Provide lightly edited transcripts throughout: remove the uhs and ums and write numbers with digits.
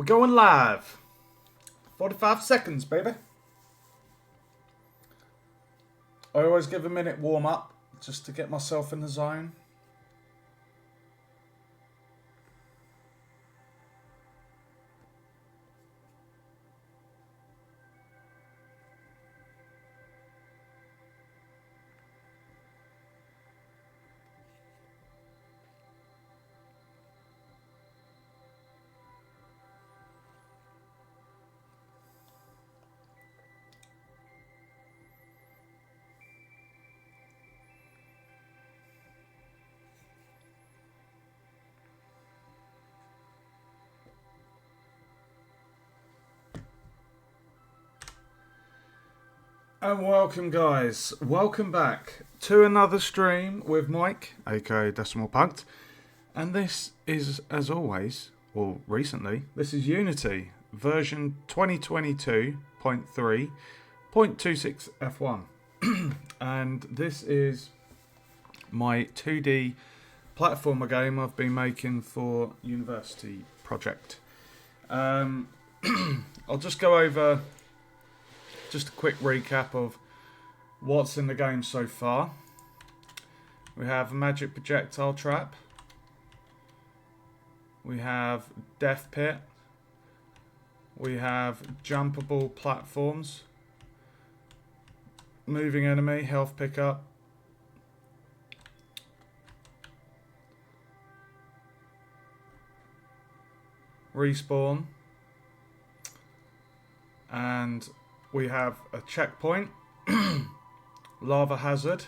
We're going live. 45 seconds, baby. I always give a minute warm up just to get myself in the zone. And welcome, guys. Welcome back to another stream with Mike, aka Decimal Punked. And this is, as always, or recently, this is Unity version 2022.3.26 F1. And this is my 2D platformer game I've been making for university project. I'll just go over just a quick recap of what's in the game so far. We have a magic projectile trap. We have death pit. We have jumpable platforms. Moving enemy, health pickup. Respawn. And we have a checkpoint, lava hazard,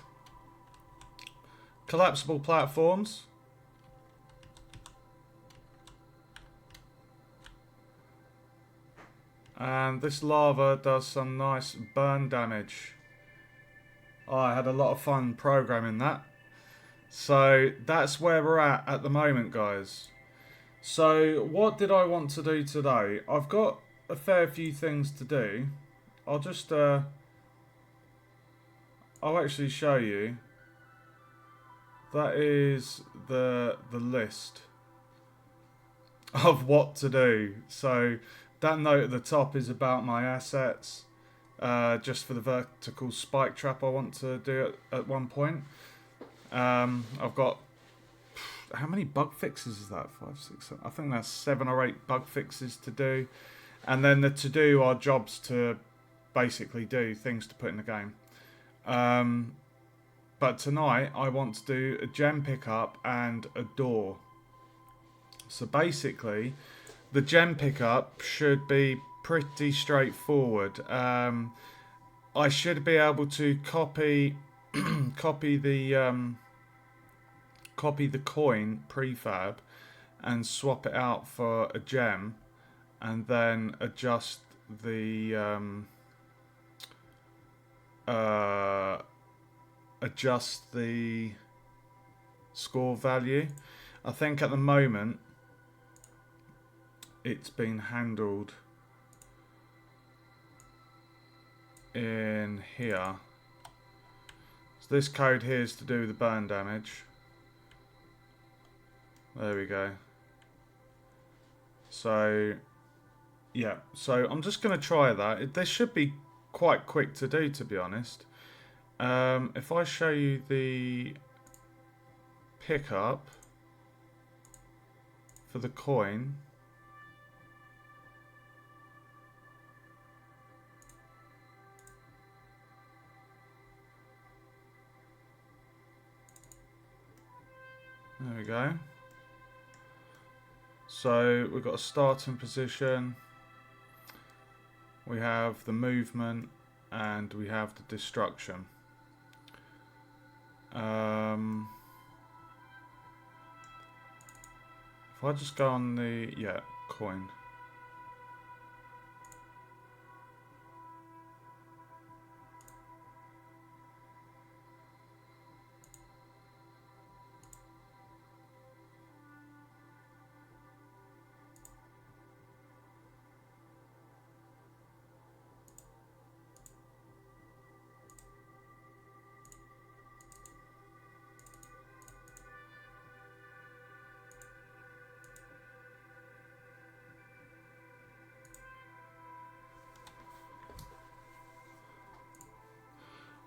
collapsible platforms, and this lava does some nice burn damage. I had a lot of fun programming that. So that's where we're at the moment, guys. So what did I want to do today? I've got a fair few things to do. I'll just, I'll actually show you. That is the list of what to do. So that note at the top is about my assets, just for the vertical spike trap I want to do at one point. I've got, how many bug fixes is that? 5, 6, 7. I think that's 7 or 8 bug fixes to do. And then the to do are jobs to basically do, things to put in the game. But tonight I want to do a gem pickup and a door. So basically the gem pickup should be pretty straightforward. I should be able to copy copy the coin prefab and swap it out for a gem, and then adjust the score value. I think at the moment it's been handled in here. So this code here is to do with the burn damage. There we go. So yeah, so I'm just going to try that. This should be quite quick to do, to be honest. If I show you the pickup for the coin, there we go. So we've got a starting position, we have the movement, and we have the destruction. If I just go on the, coin.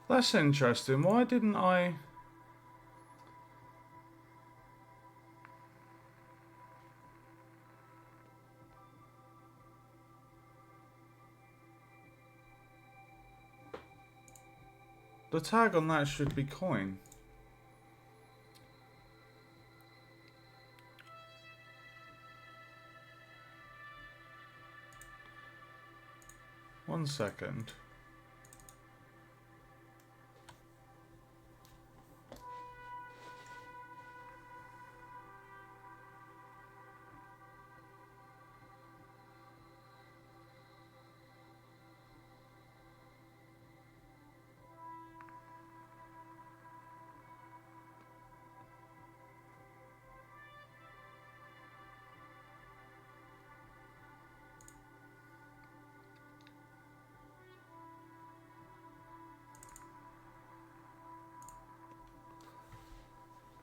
That's interesting. Why didn't I... The tag on that should be coin. One second.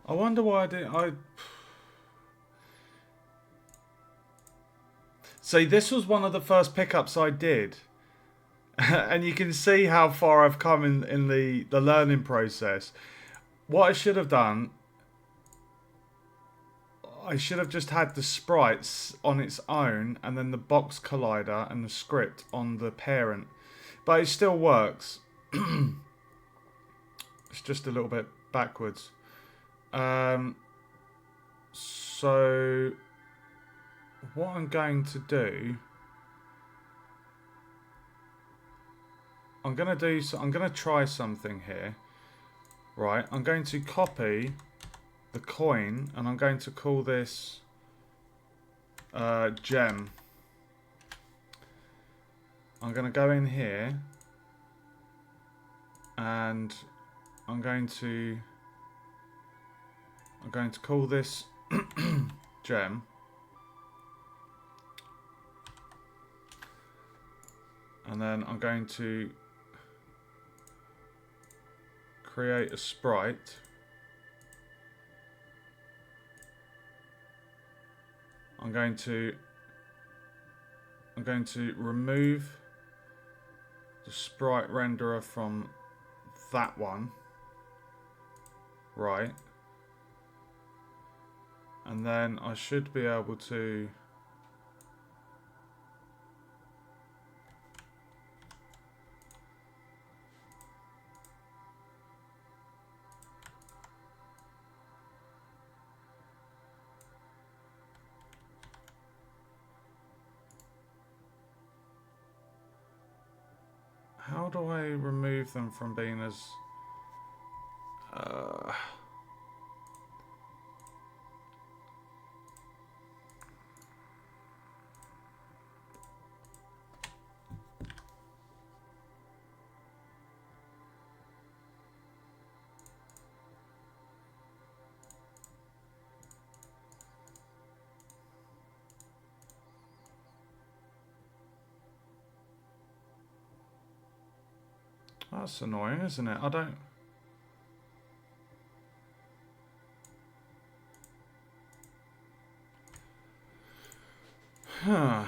I wonder why I didn't... See, this was one of the first pickups I did. And you can see how far I've come in the learning process. What I should have done... I should have just had the sprites on its own, and then the box collider and the script on the parent. But it still works. It's just a little bit backwards. So what I'm going to do, I'm going to try something here. Right, I'm going to copy the coin, and I'm going to call this gem. I'm going to go in here, and I'm going to call this gem. And then I'm going to create a sprite. I'm going to remove the sprite renderer from that one. Right. And then I should be able to how do I remove them from being as that's annoying, isn't it? I don't... Huh.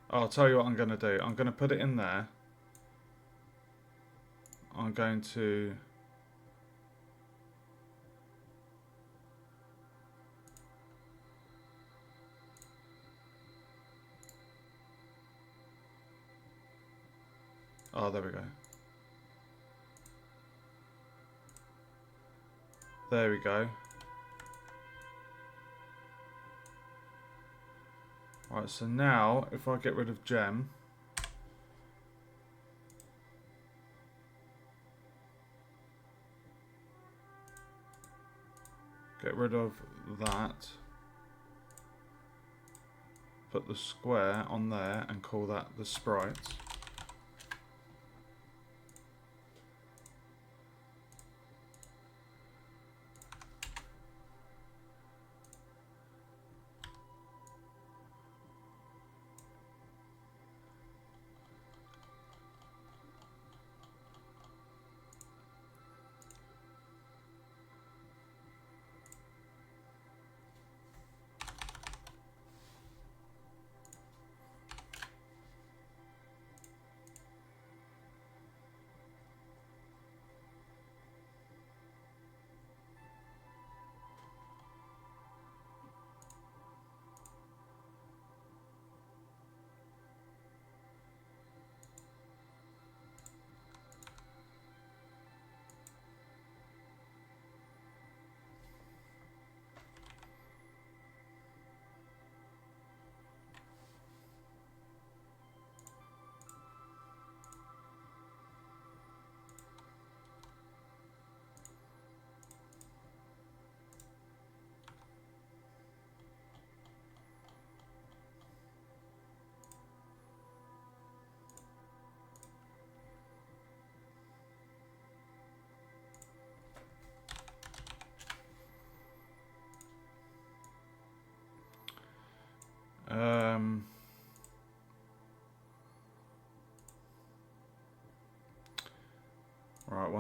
I'll tell you what I'm going to do. I'm going to put it in there. I'm going to... Oh, there we go. There we go. Right, so now, if I get rid of gem... Get rid of that. Put the square on there and call that the sprite.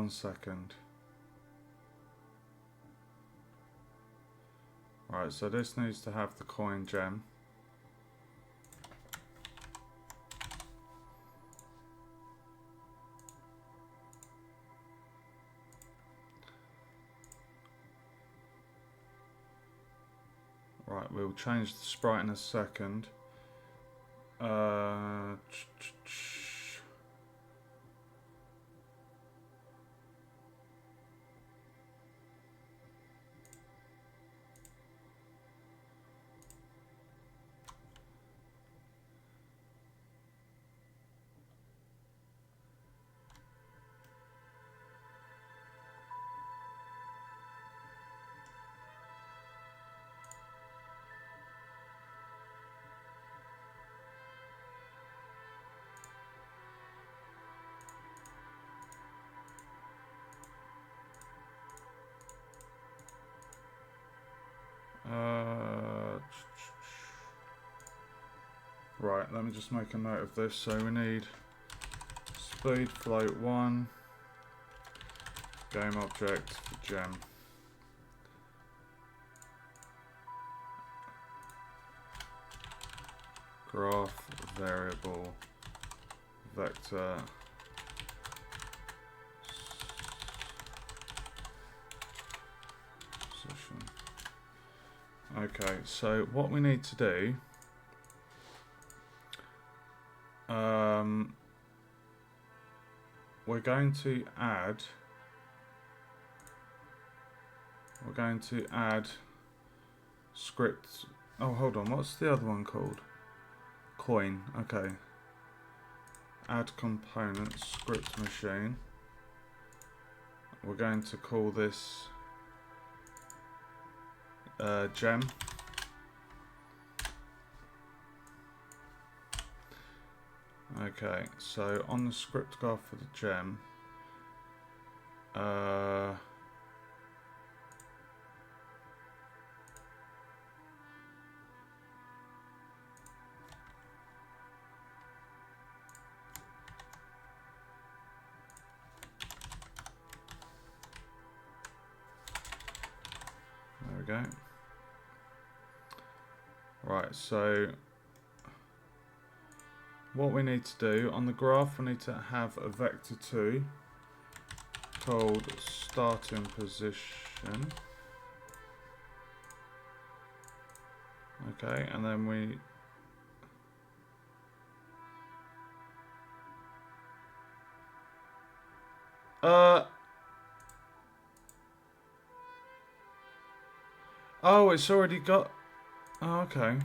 1 second. Right, so this needs to have the coin gem. Right, we'll change the sprite in a second. Right, let me just make a note of this. So we need speed float 1, game object for gem. Graph variable vector position. Okay, so what we need to do, we're going to add script. Oh, hold on, what's the other one called? Coin. Okay. Add component script machine. We're going to call this gem. Okay, so on the script graph for the gem, there we go. Right, so what we need to do on the graph, we need to have a vector 2 called starting position. Okay, and then we oh, it's already got. Oh, okay.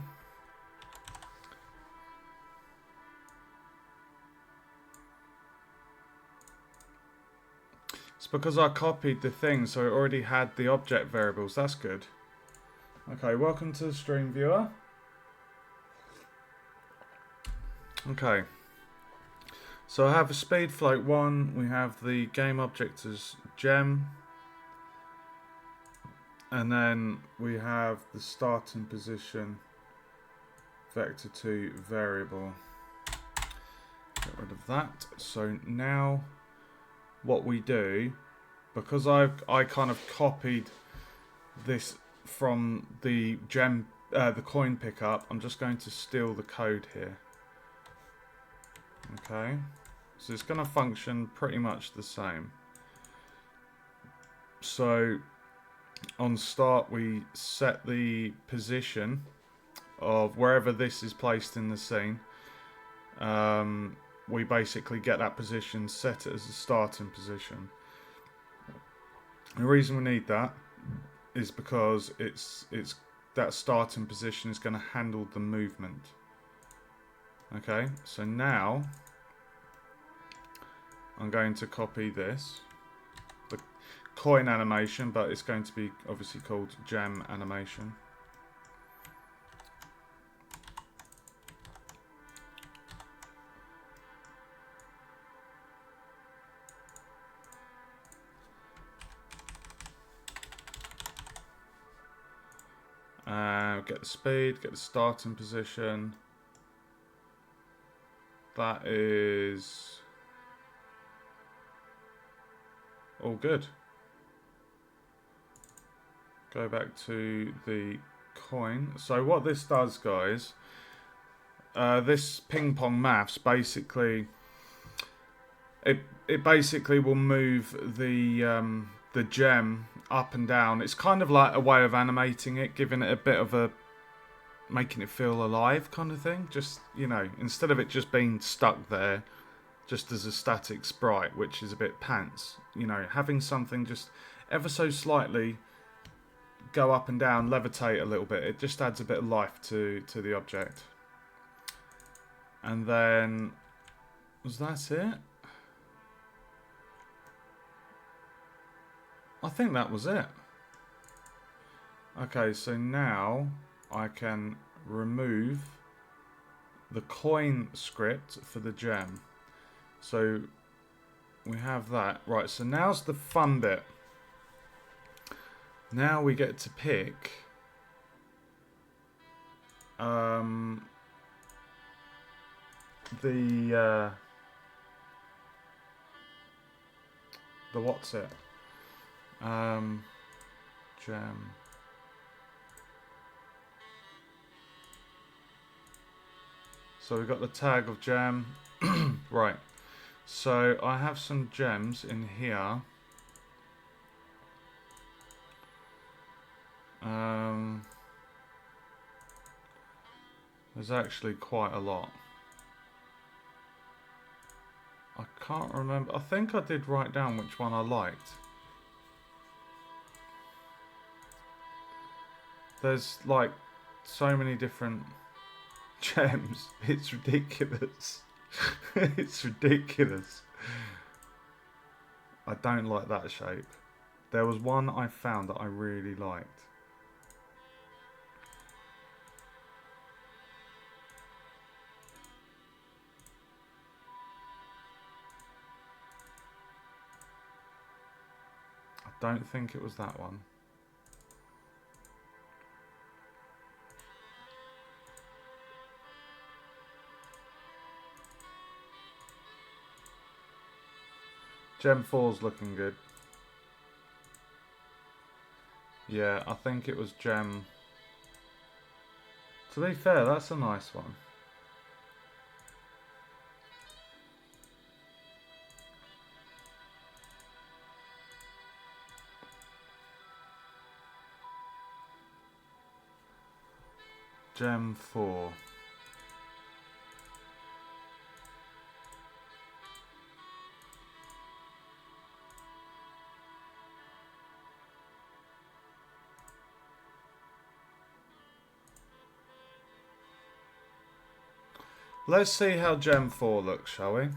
It's because I copied the thing, so it already had the object variables. That's good. Okay, welcome to the stream, viewer. Okay. So I have a speed float 1. We have the game object as gem. And then we have the starting position vector 2 variable. Get rid of that. So now what we do, because I kind of copied this from the gem, the coin pickup, I'm just going to steal the code here. Okay, so it's going to function pretty much the same. So on start, we set the position of wherever this is placed in the scene. We basically get that position, set it as a starting position. The reason we need that is because it's that starting position is going to handle the movement. Okay, so now I'm going to copy this, the coin animation, but it's going to be obviously called gem animation. Get the speed, get the starting position. That is all good. Go back to the coin. So what this does, guys, this ping pong maths basically, it basically will move the gem up and down. It's kind of like a way of animating it, giving it a bit of a, making it feel alive kind of thing. Just, you know, instead of it just being stuck there just as a static sprite, which is a bit pants, you know, having something just ever so slightly go up and down, levitate a little bit, it just adds a bit of life to the object. And then, was that it? I think that was it. Okay, so now I can remove the coin script for the gem. So we have that. Right, so now's the fun bit. Now we get to pick the what's it? Gem. So we've got the tag of gem. Right. So I have some gems in here. There's actually quite a lot. I can't remember. I think I did write down which one I liked. There's like so many different gems. It's ridiculous. It's ridiculous. I don't like that shape. There was one I found that I really liked. I don't think it was that one. Gem 4's looking good. Yeah, I think it was Gem. To be fair, that's a nice one. Gem 4. Let's see how Gem 4 looks, shall we?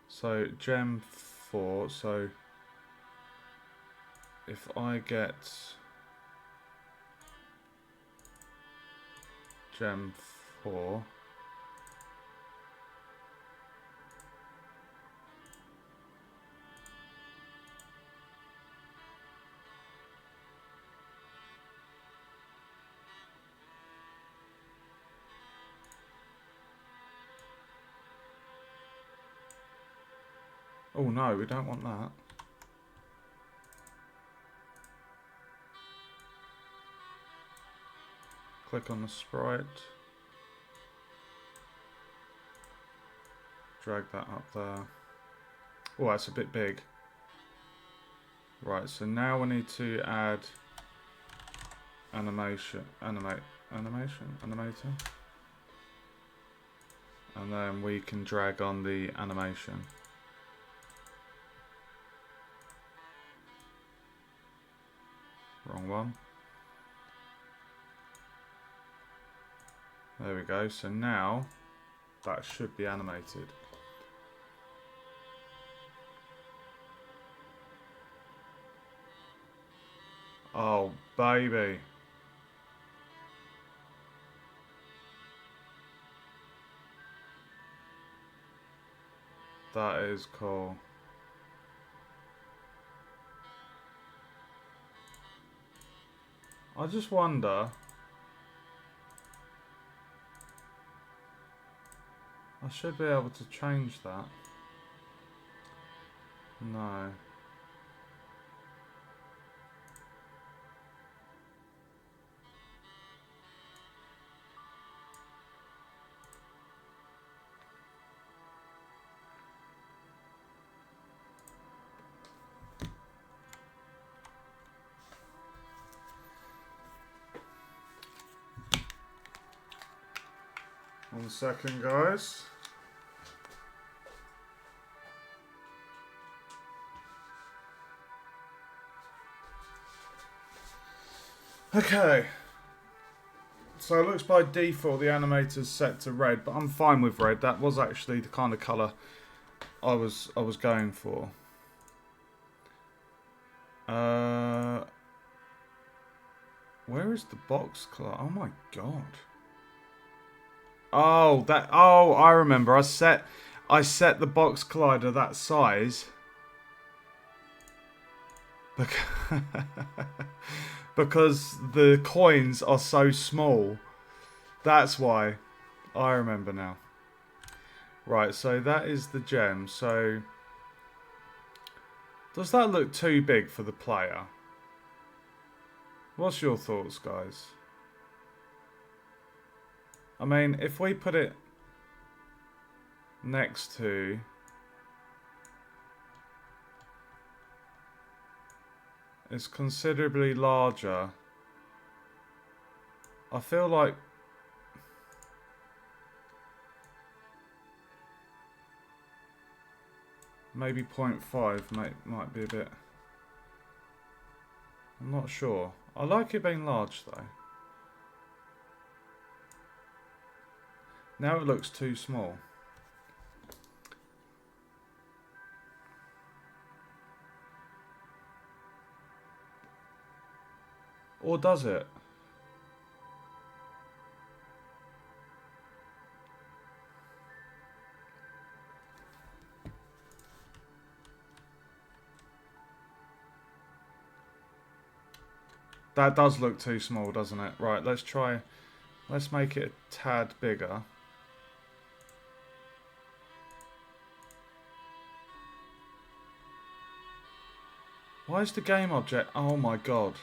So, Gem 4, so if I get Gem 4, oh no, we don't want that. Click on the sprite. Drag that up there. Oh, that's a bit big. Right, so now we need to add animator. And then we can drag on the animation. Wrong one. There we go. So now that should be animated. Oh, baby. That is cool. I just wonder. I should be able to change that. No. One second, guys. Okay. So it looks by default the animator's set to red, but I'm fine with red. That was actually the kind of colour I was going for. Where is the box color? Oh my god. Oh, I remember. I set the box collider that size because the coins are so small. That's why. I remember now. Right, so that is the gem. So does that look too big for the player? What's your thoughts, guys? I mean, if we put it next to... It's considerably larger. I feel like... Maybe 0.5 might be a bit... I'm not sure. I like it being large, though. Now it looks too small. Or does it? That does look too small, doesn't it? Right, let's try... Let's make it a tad bigger. Why is the game object... Oh my god.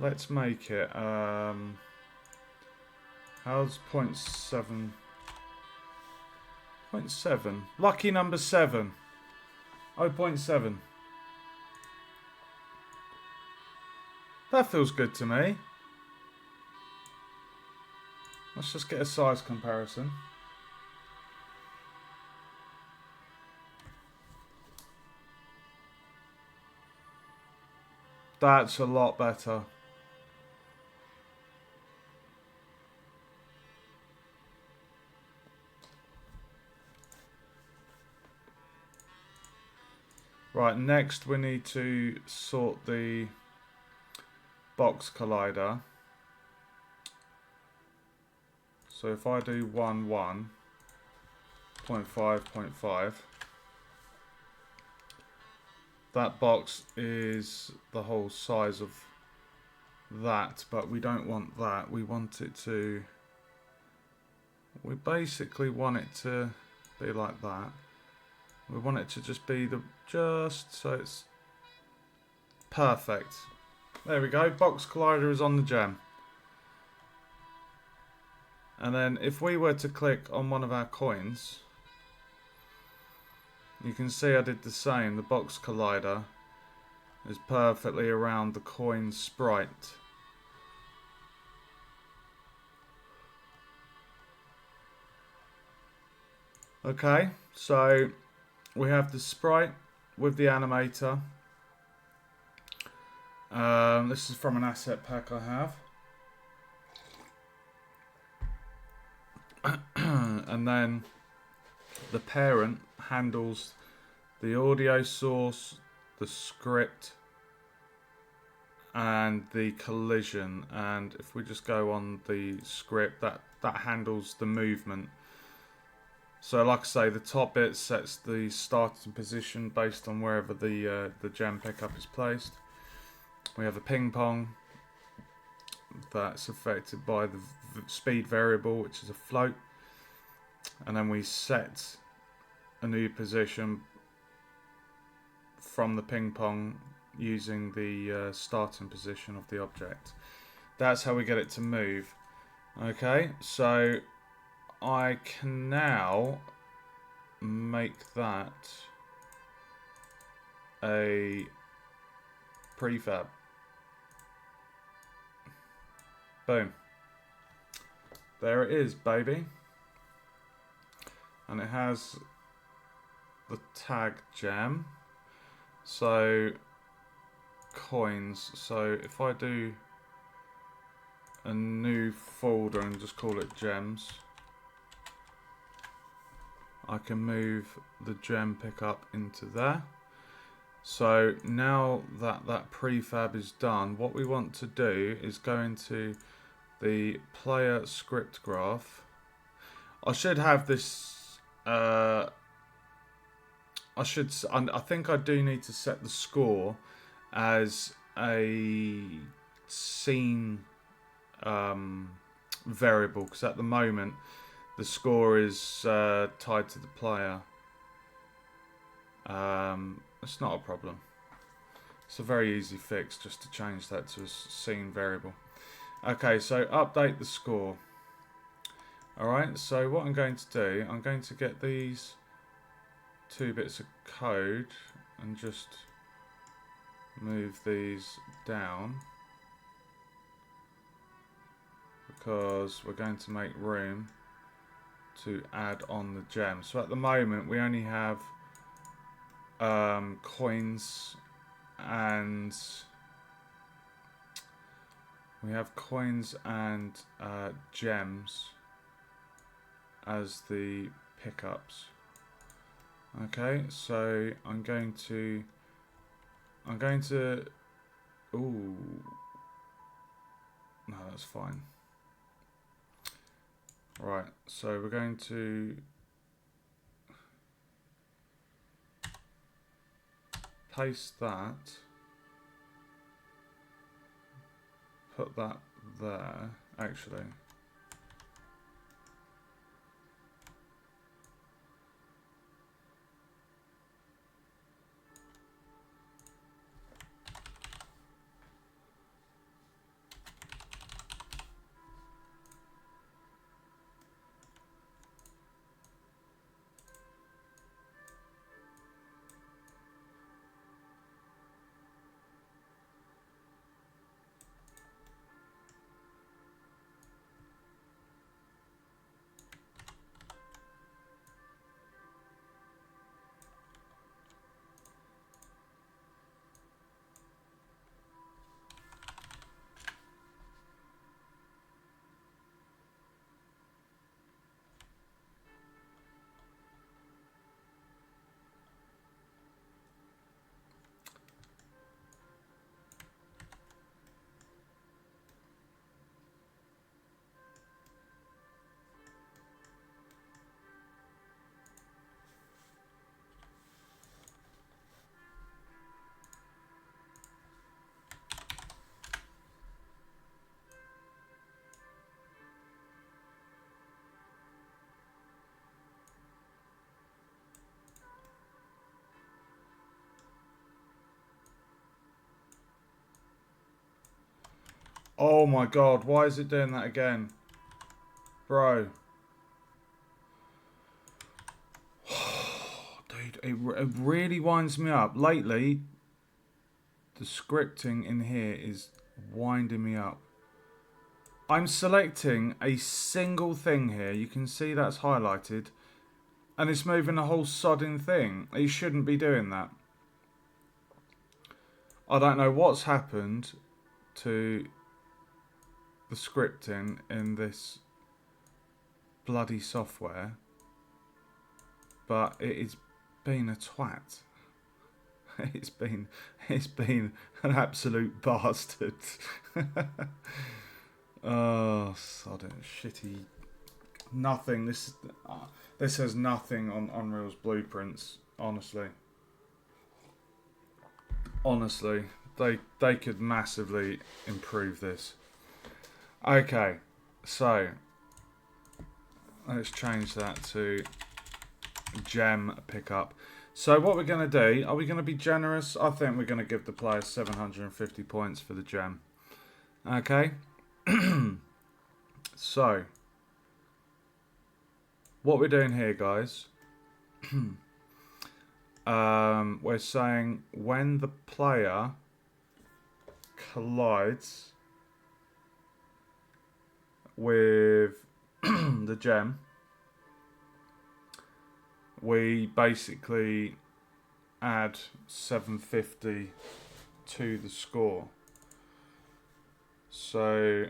Let's make it... How's 0.7... 0.7. Lucky number 7. 0.7. That feels good to me. Let's just get a size comparison. That's a lot better. Right, next we need to sort the box collider. So if I do 1, 1, 0.5, 0.5, that box is the whole size of that, but we don't want that. We want it to... We basically want it to be like that. We want it to just be just so it's perfect. There we go. Box collider is on the gem. And then if we were to click on one of our coins, you can see I did the same. The box collider is perfectly around the coin sprite. Okay, so we have the sprite with the animator. This is from an asset pack I have. And then the parent handles the audio source, the script, and the collision. And if we just go on the script, that handles the movement. So like I say, the top bit sets the starting position based on wherever the gem pickup is placed. We have a ping pong that's affected by the speed variable, which is a float, and then we set a new position from the ping pong using the starting position of the object. That's how we get it to move. Okay, so I can now make that a prefab. Boom. There it is, baby. And it has the tag gem. So coins. So if I do a new folder and just call it gems, I can move the gem pickup into there. So now that that prefab is done, what we want to do is go into the player script graph. I should have this. I think I do need to set the score as a scene variable, because at the moment the score is tied to the player. It's not a problem. It's a very easy fix just to change that to a scene variable. Okay, so update the score. Alright, so what I'm going to do, I'm going to get these 2 bits of code and just move these down, because we're going to make room to add on the gem. So at the moment we only have coins and gems as the pickups. Okay, so I'm going to ooh, no, that's fine. Right, so we're going to paste that, put that there, actually. Oh my god, why is it doing that again? Bro. Dude, it really winds me up. Lately, the scripting in here is winding me up. I'm selecting a single thing here. You can see that's highlighted. And it's moving the whole sodding thing. It shouldn't be doing that. I don't know what's happened to the scripting in this bloody software, but it's been a twat. It's been an absolute bastard. Oh, sodden shitty nothing. This has nothing on Unreal's blueprints. Honestly, they could massively improve this. Okay, so let's change that to gem pickup. So what we're going to do, are we going to be generous? I think we're going to give the player 750 points for the gem. Okay. So what we're doing here, guys, we're saying when the player collides with the gem, we basically add 750 to the score. So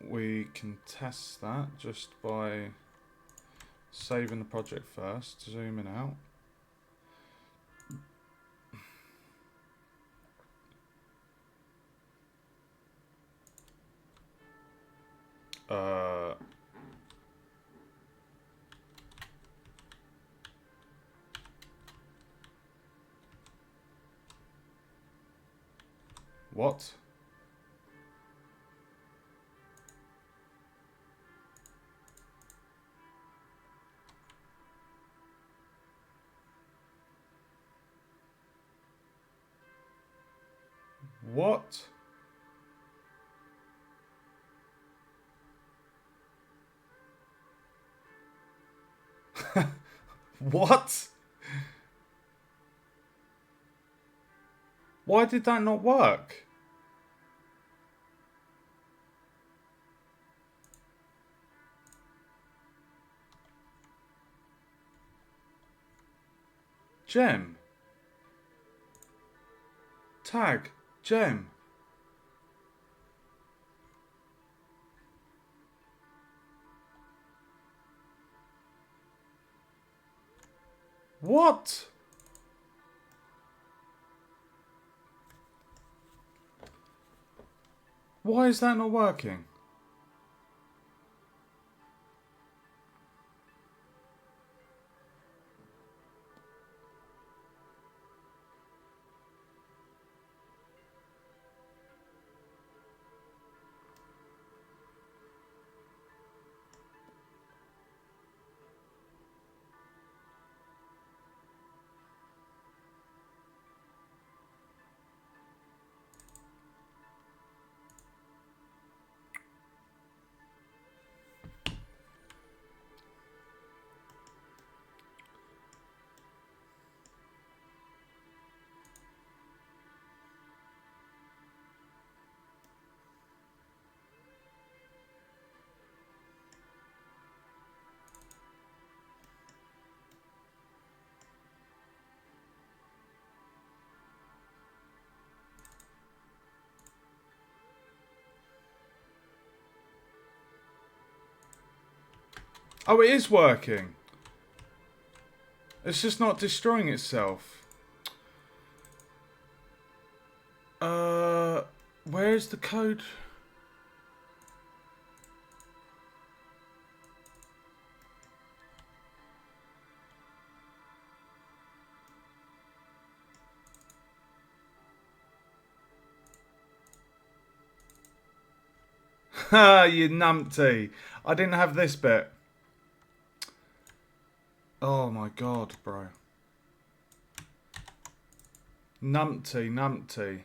we can test that just by saving the project first, zooming out. What? What? What? Why did that not work? Gem. Tag. Gem. What? Why is that not working? Oh, it is working. It's just not destroying itself. Where's the code? Ha, you numpty. I didn't have this bit. Oh my god, bro. Numpty.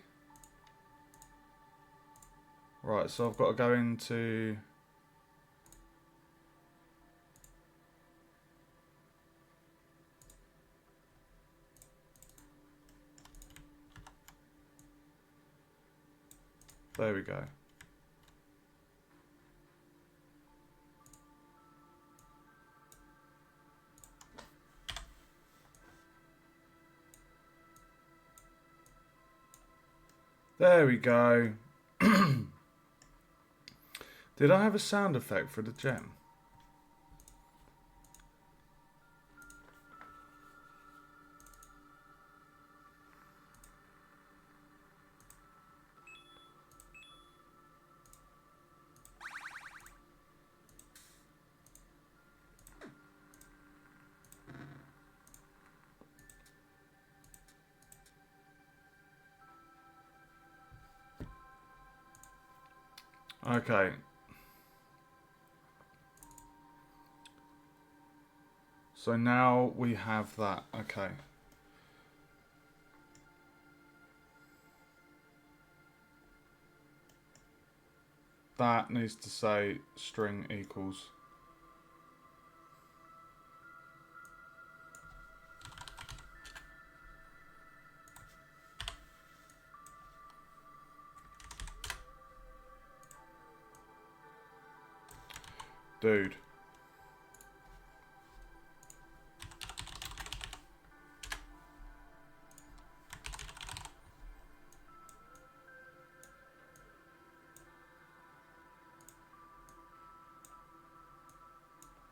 Right, so I've got to go into... There we go. There we go. Did I have a sound effect for the gem? Okay. So now we have that. Okay. That needs to say string equals. Dude.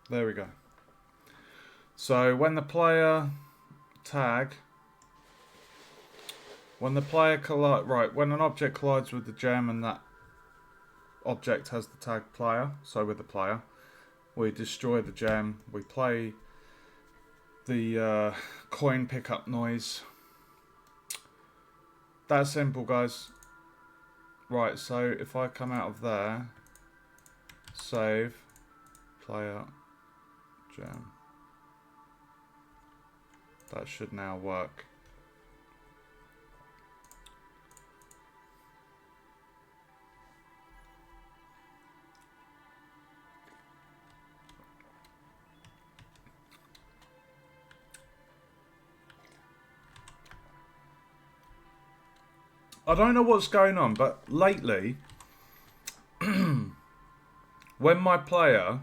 There we go. So when the player tag, when the player when an object collides with the gem and that object has the tag player, so with the player, we destroy the gem, we play the coin pickup noise. That's simple, guys. Right, so if I come out of there, save, player, gem. That should now work. I don't know what's going on, but lately, when my player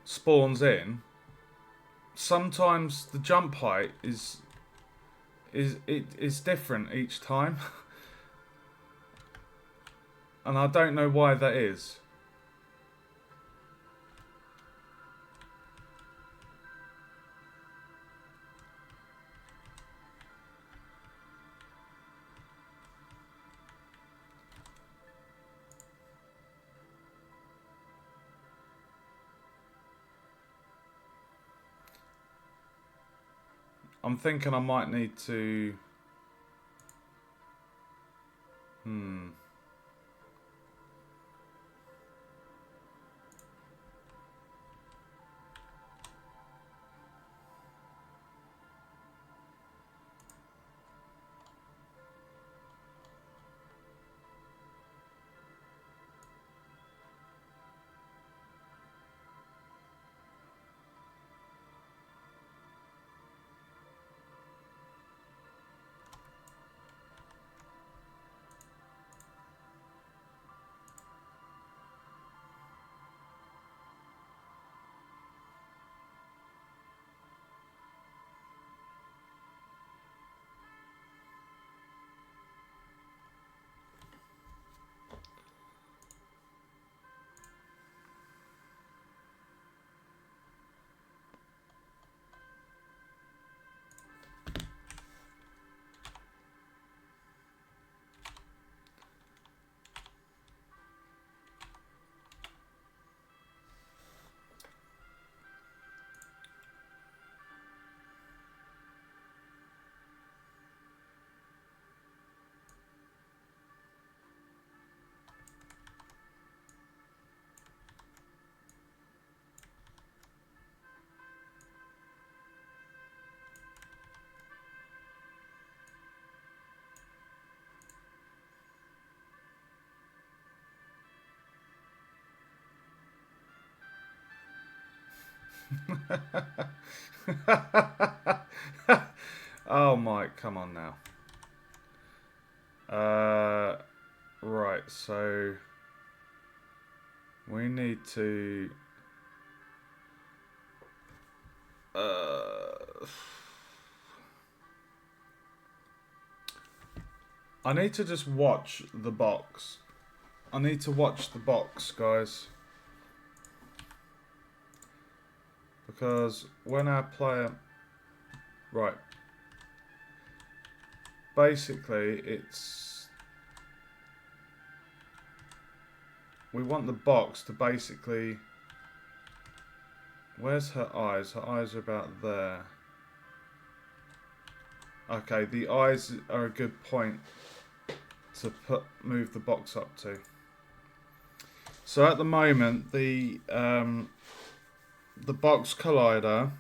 spawns in, sometimes the jump height is different each time, and I don't know why that is. I'm thinking I might need to... Oh, Mike, come on now. Right, so we need to... I need to just watch the box. I need to watch the box, guys. Because when our player... Right. Basically, it's... We want the box to basically... Where's her eyes? Her eyes are about there. Okay, the eyes are a good point. to move the box up to. So at the moment, the box collider,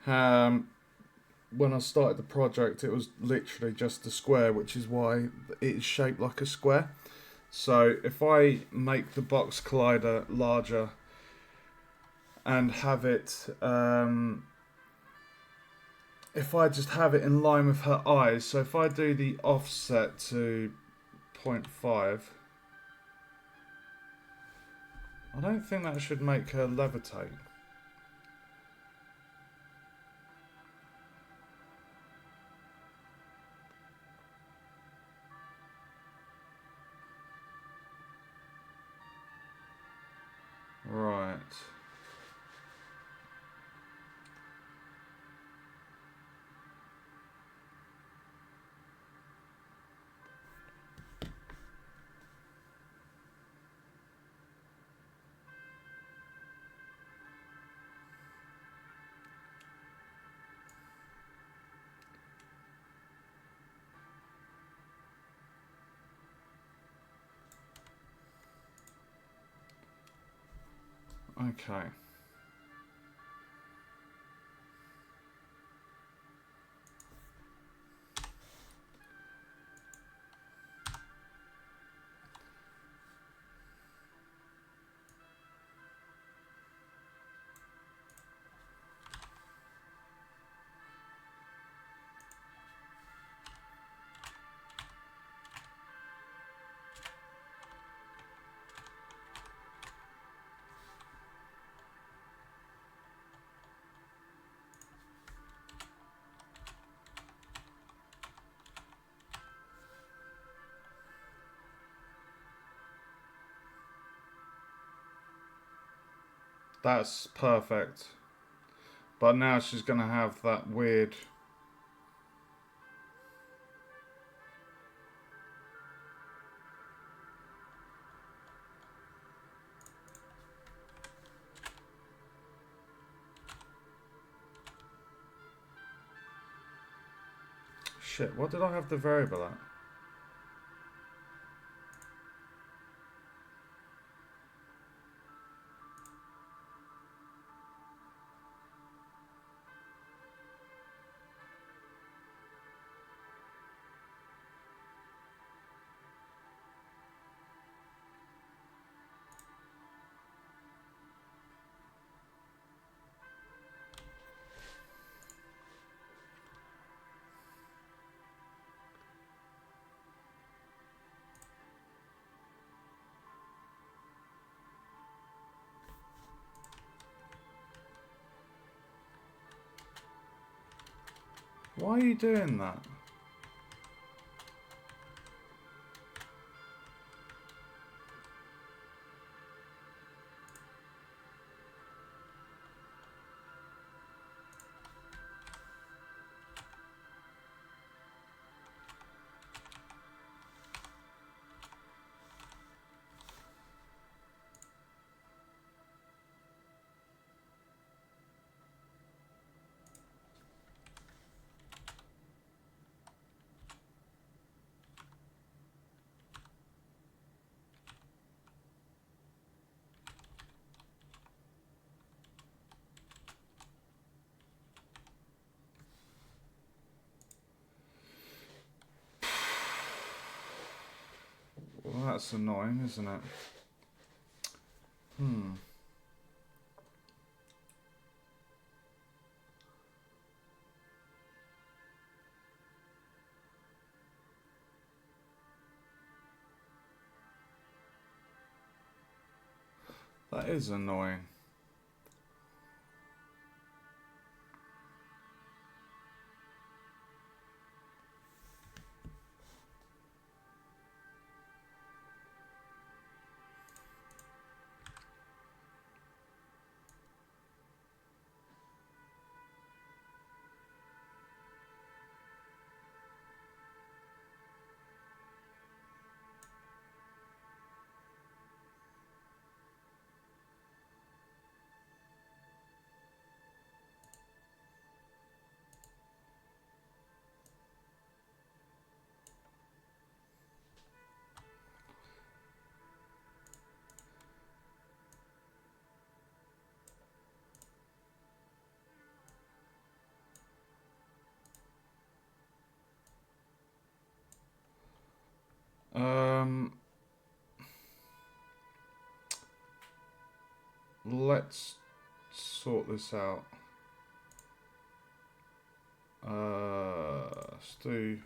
when I started the project, it was literally just a square, which is why it is shaped like a square. So if I make the box collider larger and have it, if I just have it in line with her eyes, so if I do the offset to 0.5, I don't think that should make her levitate. Right. Okay. That's perfect. But now she's going to have that weird... Shit, what did I have the variable at? Why are you doing that? Well, that's annoying, isn't it? That is annoying. let's sort this out. Let's do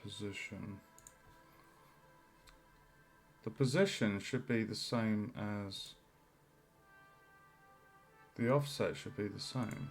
position. The position should be the same as the offset should be the same.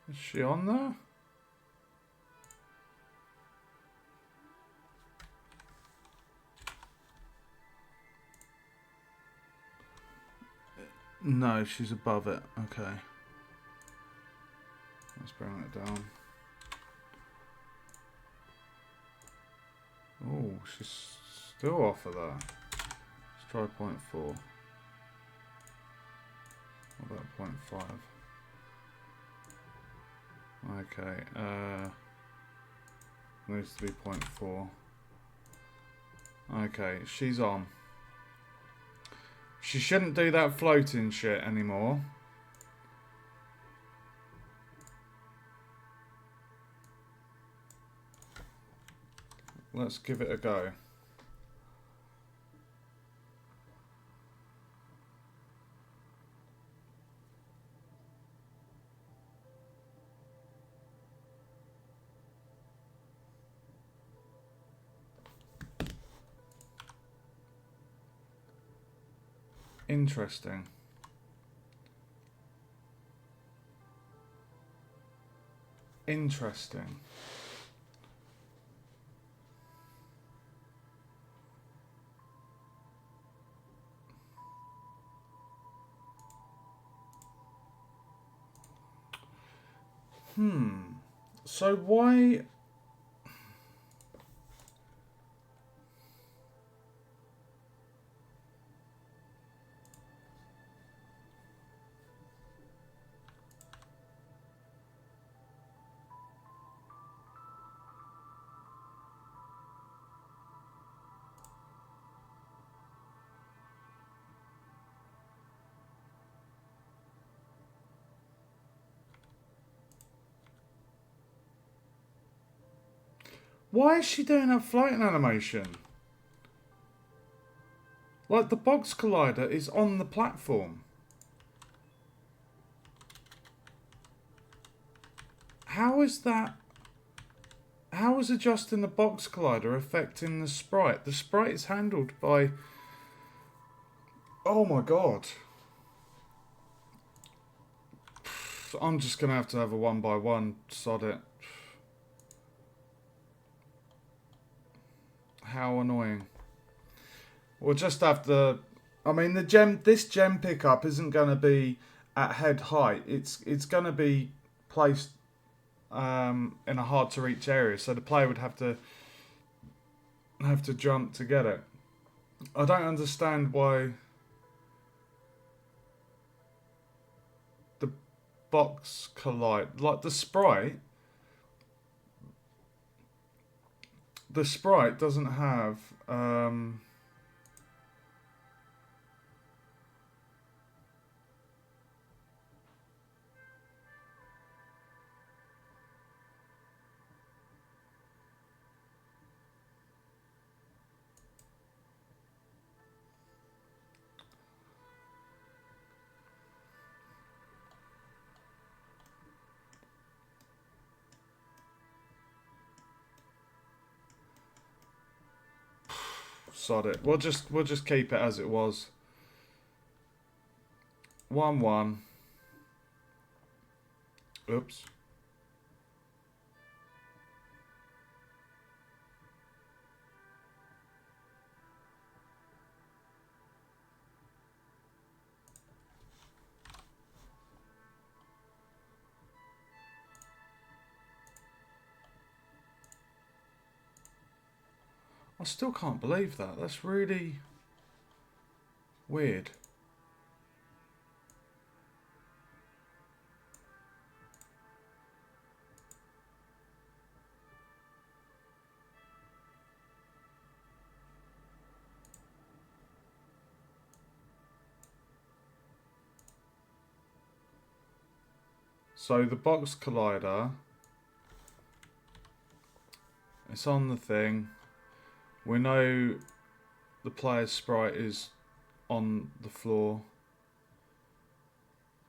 Is she on there? No, she's above it. Okay. Let's bring it down. Oh, she's still off of that. Let's try 0.4. What about 0.5? Okay, needs to be 0.4. Okay, she's on. She shouldn't do that floating shit anymore. Let's give it a go. Interesting. Interesting. So why... Why is she doing that floating animation? Like, the box collider is on the platform. How is that... How is adjusting the box collider affecting the sprite? The sprite is handled by... Oh my god. I'm just going to have a 1x1. Sod it. How annoying. We'll just have to... I mean, this gem pickup isn't going to be at head height. It's going to be placed in a hard to reach area, so the player would have to jump to get it. I don't understand why the box collide, like the sprite doesn't have sod it. We'll just keep it as it was. 1-1. Oops. I still can't believe that. That's really weird. So the box collider, it's on the thing. We know the player's sprite is on the floor.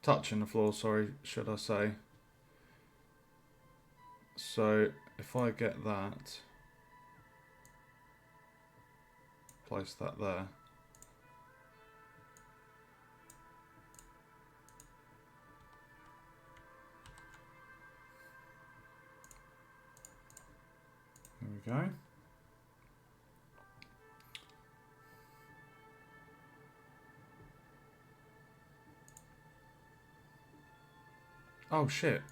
Touching the floor, sorry, should I say. So if I get that, place that there. There we go. Oh shit.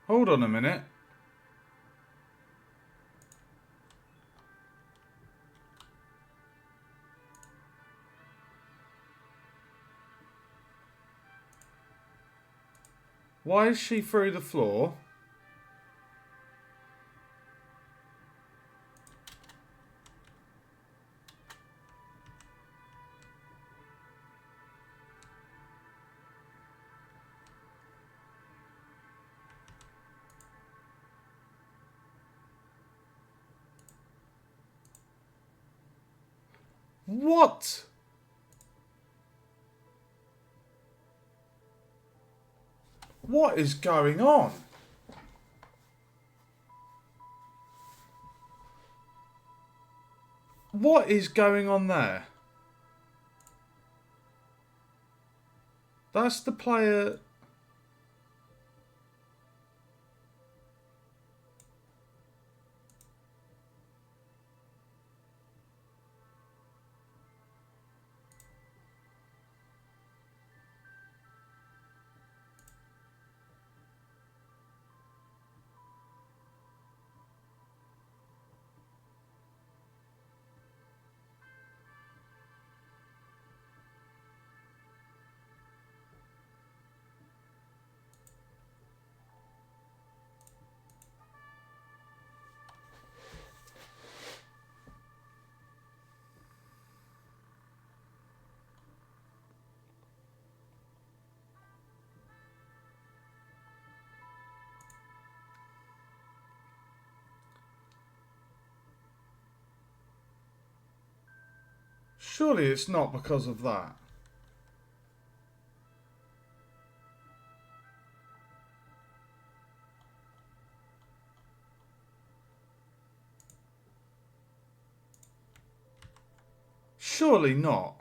Hold on a minute. Why is she through the floor? What? What is going on? What is going on there? That's the player. Surely it's not because of that. Surely not.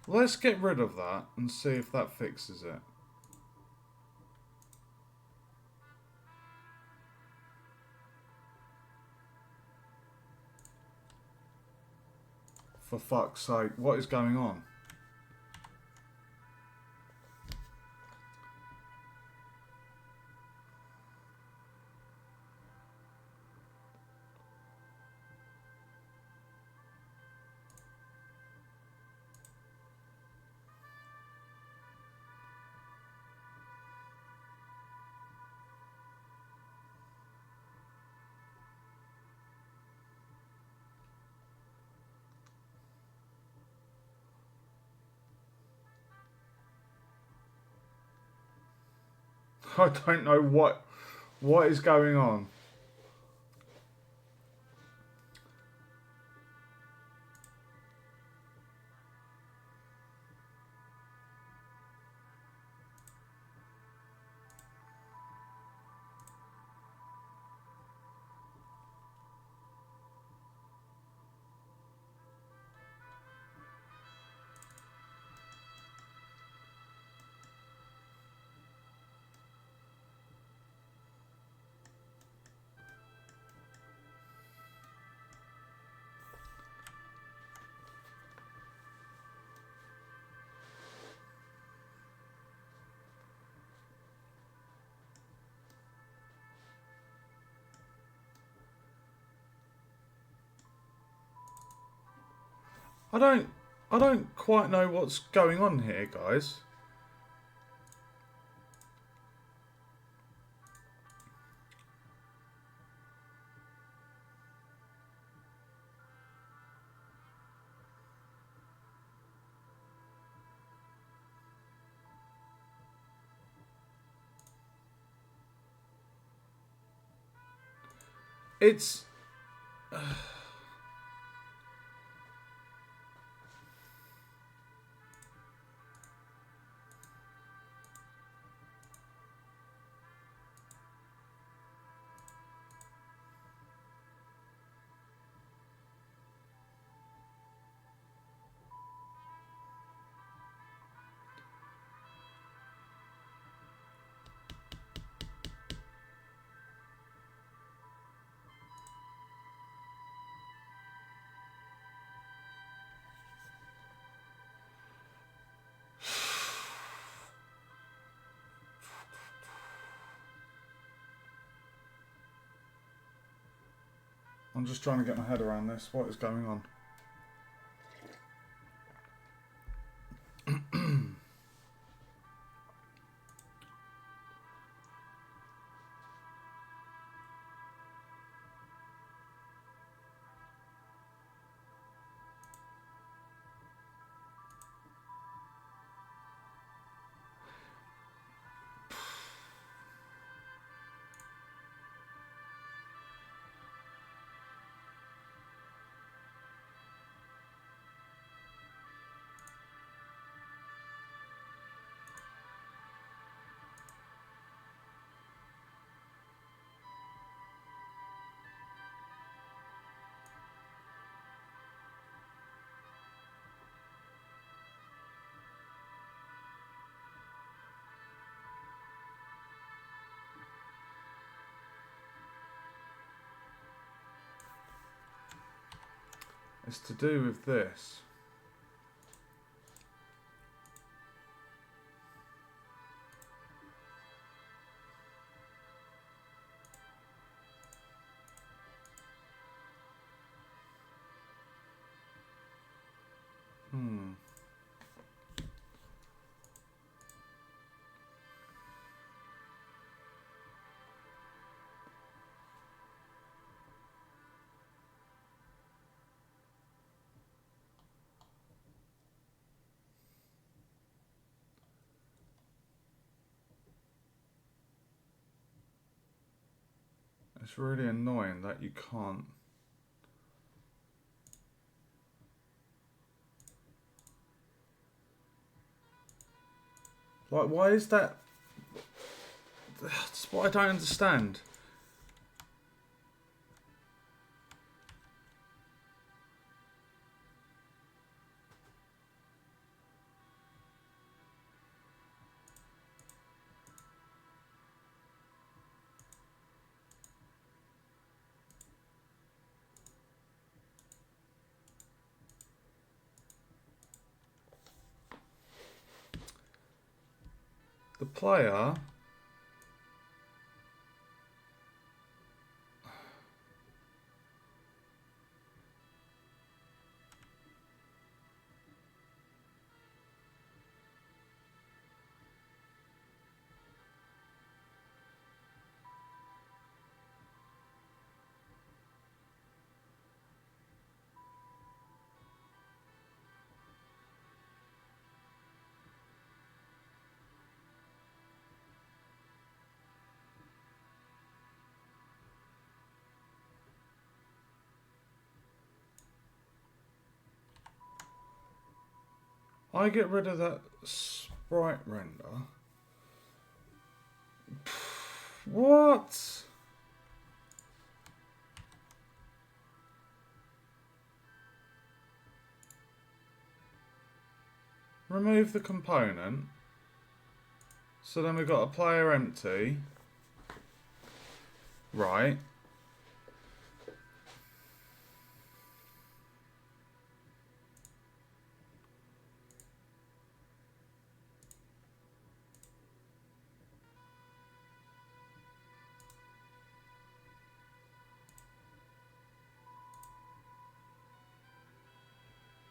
Let's get rid of that and see if that fixes it. For fuck's sake, what is going on? I don't know what is going on. I don't quite know what's going on here, guys. It's I'm just trying to get my head around this. What is going on? It's to do with this. It's really annoying that you can't. Like, why is that? That's what I don't understand. The player I get rid of that sprite render. What? Remove the component. So then we've got a player empty. Right.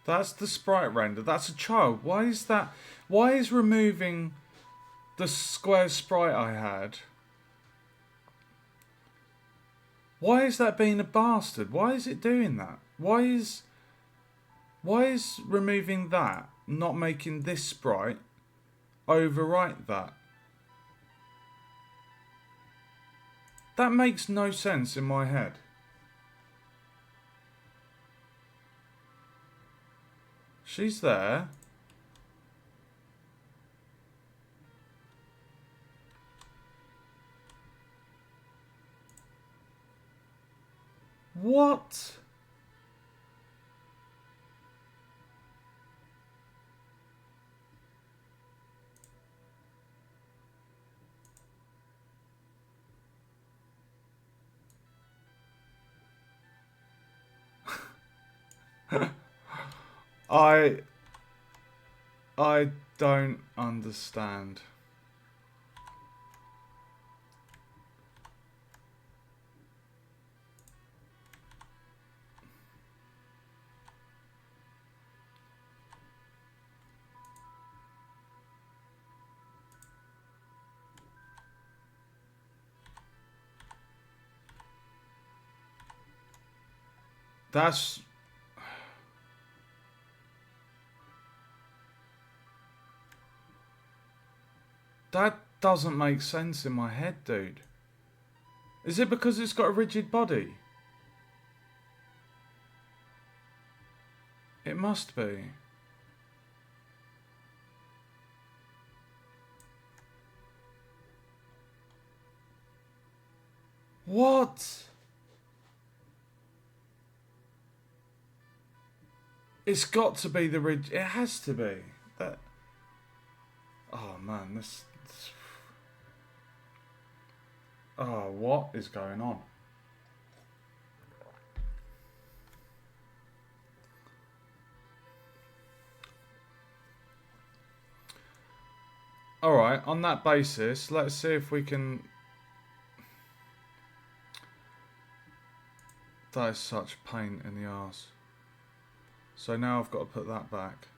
That's the sprite render. That's a child. Why is that? Why is removing the square sprite I had? Why is that being a bastard? Why is it doing that? Why is removing that not making this sprite overwrite that? That makes no sense in my head. She's there. What? I don't understand. That's... That doesn't make sense in my head, dude. Is it because it's got a rigid body? It must be. What? It's got to be the rigid... It has to be. That... Oh, man, this... Oh, what is going on? Alright, on that basis, let's see if we can... That is such pain in the arse. So now I've got to put that back.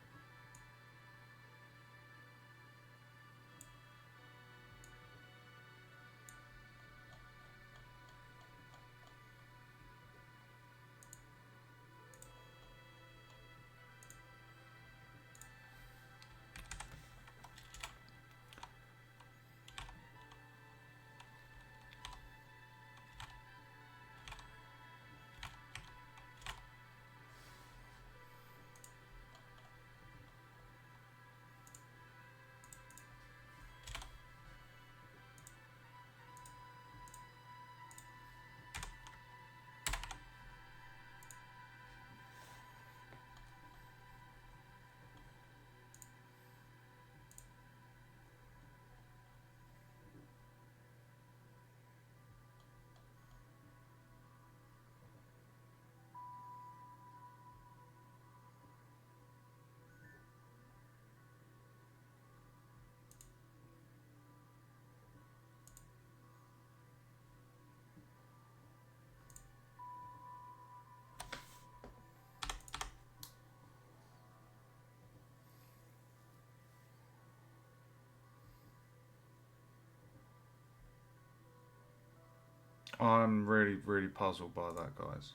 I'm really, really puzzled by that, guys.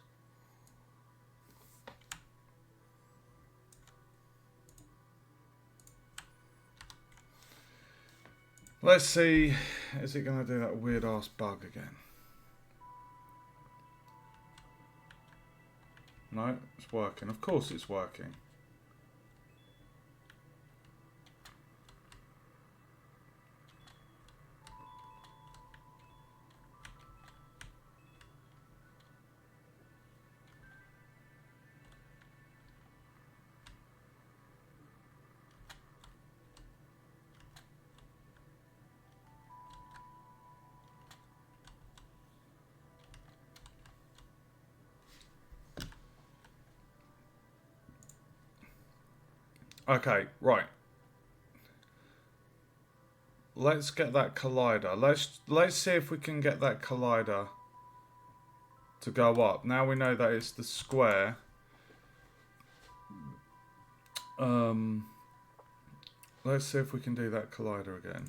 Let's see, is it going to do that weird ass bug again? No, it's working. Of course it's working. Okay, right. Let's get that collider. Let's see if we can get that collider to go up. Now we know that it's the square. Let's see if we can do that collider again.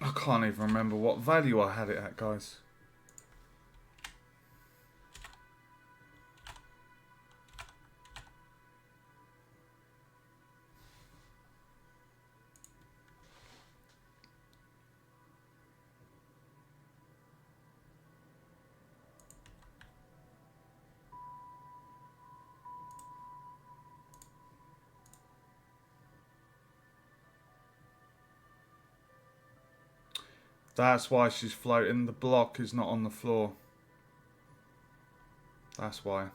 I can't even remember what value I had it at, guys. That's why she's floating. The block is not on the floor. That's why.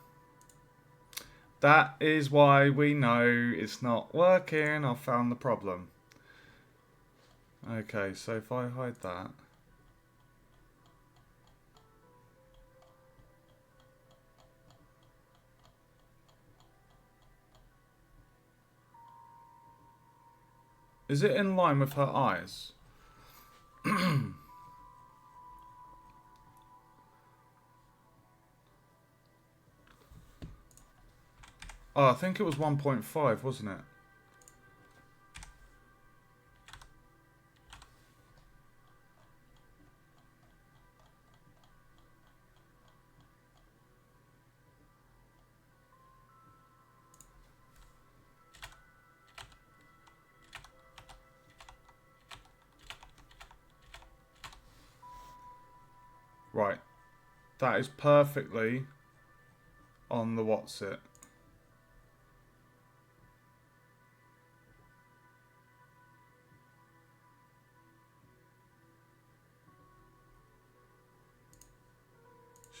That is why we know it's not working. I found the problem. Okay, so if I hide that. Is it in line with her eyes? Oh, I think it was 1.5, wasn't it? Right. That is perfectly on the what's it.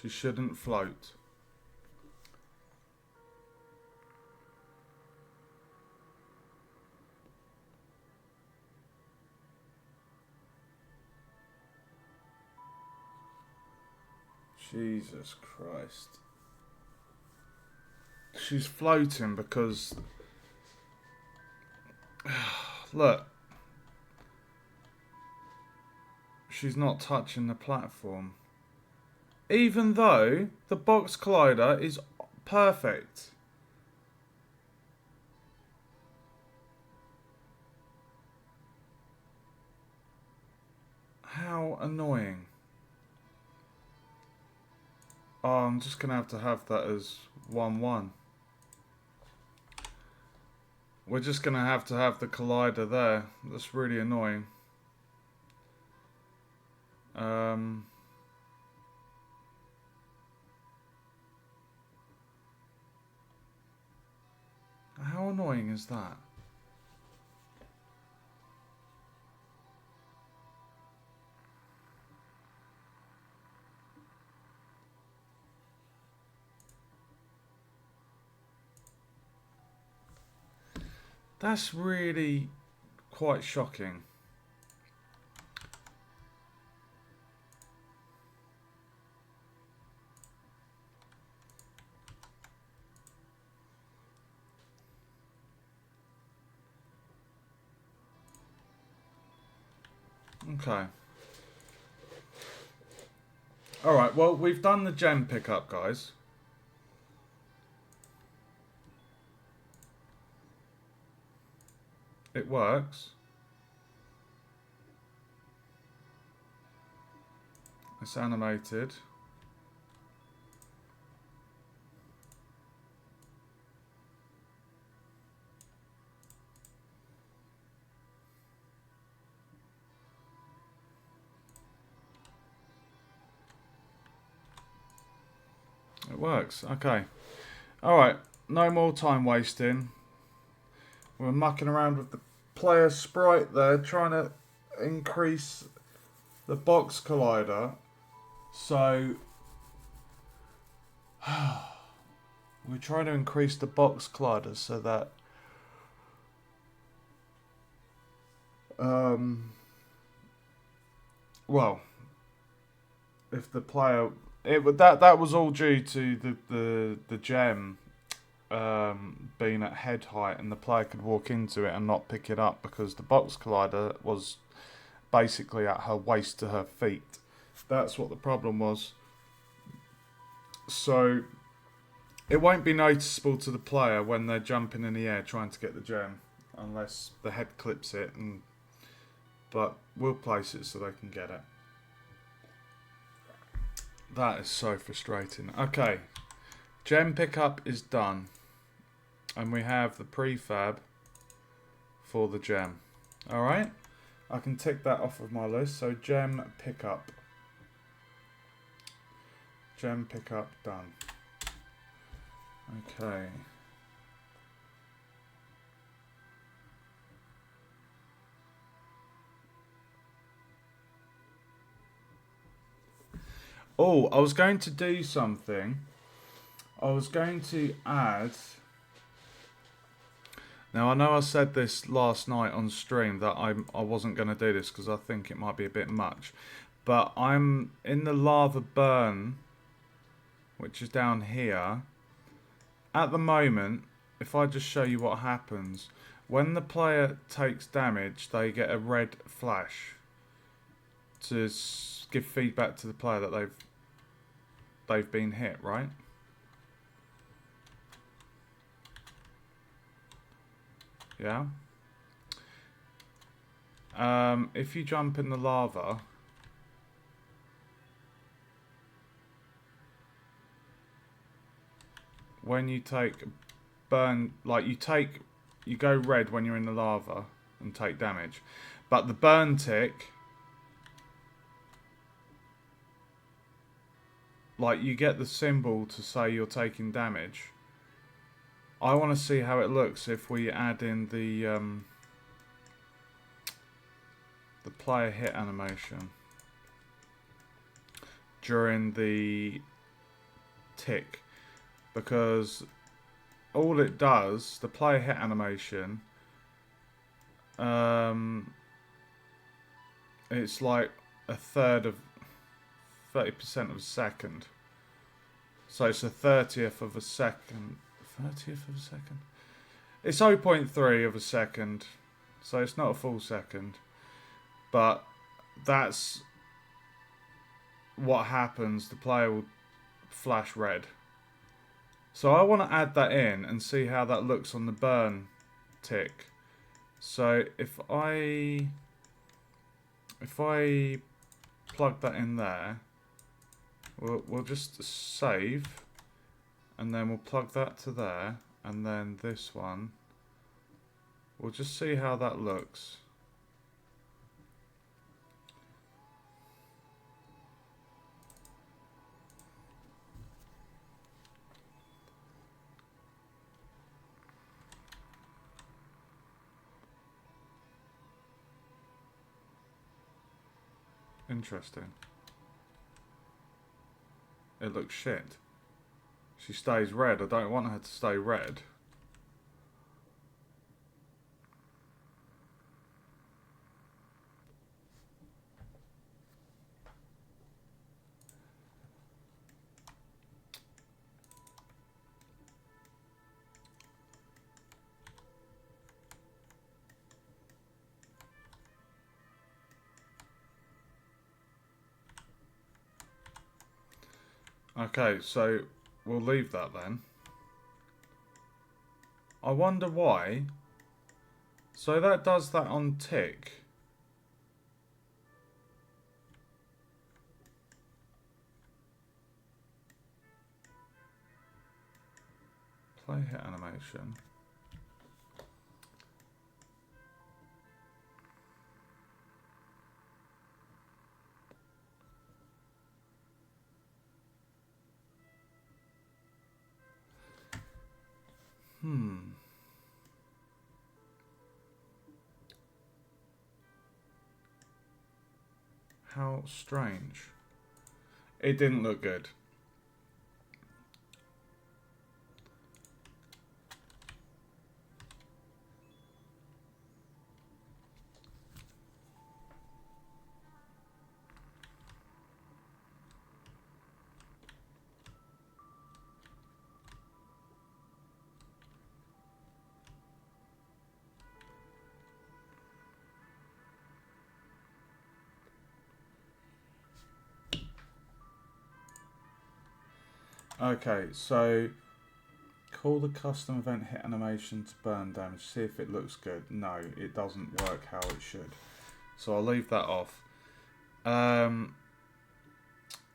She shouldn't float. Jesus Christ. She's floating because... Look. She's not touching the platform. Even though the box collider is perfect. How annoying. Oh, I'm just going to have that as 1-1. We're just going to have the collider there. That's really annoying. How annoying is that? That's really quite shocking. Okay. Alright, well, we've done the gem pickup, guys. It works. It's animated. It works. Okay. Alright, no more time wasting. We're mucking around with the player sprite there, trying to increase the box collider. So we're trying to increase the box collider so that well, if the player, that was all due to the gem being at head height, and the player could walk into it and not pick it up because the box collider was basically at her waist to her feet. That's what the problem was. So it won't be noticeable to the player when they're jumping in the air trying to get the gem, unless the head clips it, but we'll place it so they can get it. That is so frustrating. Okay, gem pickup is done, and we have the prefab for the gem. Alright, I can tick that off of my list. So gem pickup. Gem pickup done. Okay. Oh, I was going to do something. I was going to add... Now, I know I said this last night on stream that I wasn't going to do this because I think it might be a bit much. But I'm in the lava burn, which is down here. At the moment, if I just show you what happens, when the player takes damage, they get a red flash to give feedback to the player that they've been hit, right? Yeah. If you jump in the lava, when you take burn, like you go red when you're in the lava and take damage, but the burn tick, like you get the symbol to say you're taking damage. I want to see how it looks if we add in the player hit animation during the tick, because all it does, the player hit animation, it's like a third of 30% of a second. So it's a 30th of a second. 30th of a second? It's 0.3 of a second. So it's not a full second. But that's what happens. The player will flash red. So I want to add that in and see how that looks on the burn tick. So if I plug that in there, we'll just save, and then we'll plug that to there, and then this one, we'll just see how that looks. Interesting. It looks shit. She stays red. I don't want her to stay red. Okay, so we'll leave that then. I wonder why. So that does that on tick. Play hit animation. How strange. It didn't look good. Okay, so call the custom event hit animation to burn damage. See if it looks good. No, it doesn't work how it should. So I'll leave that off.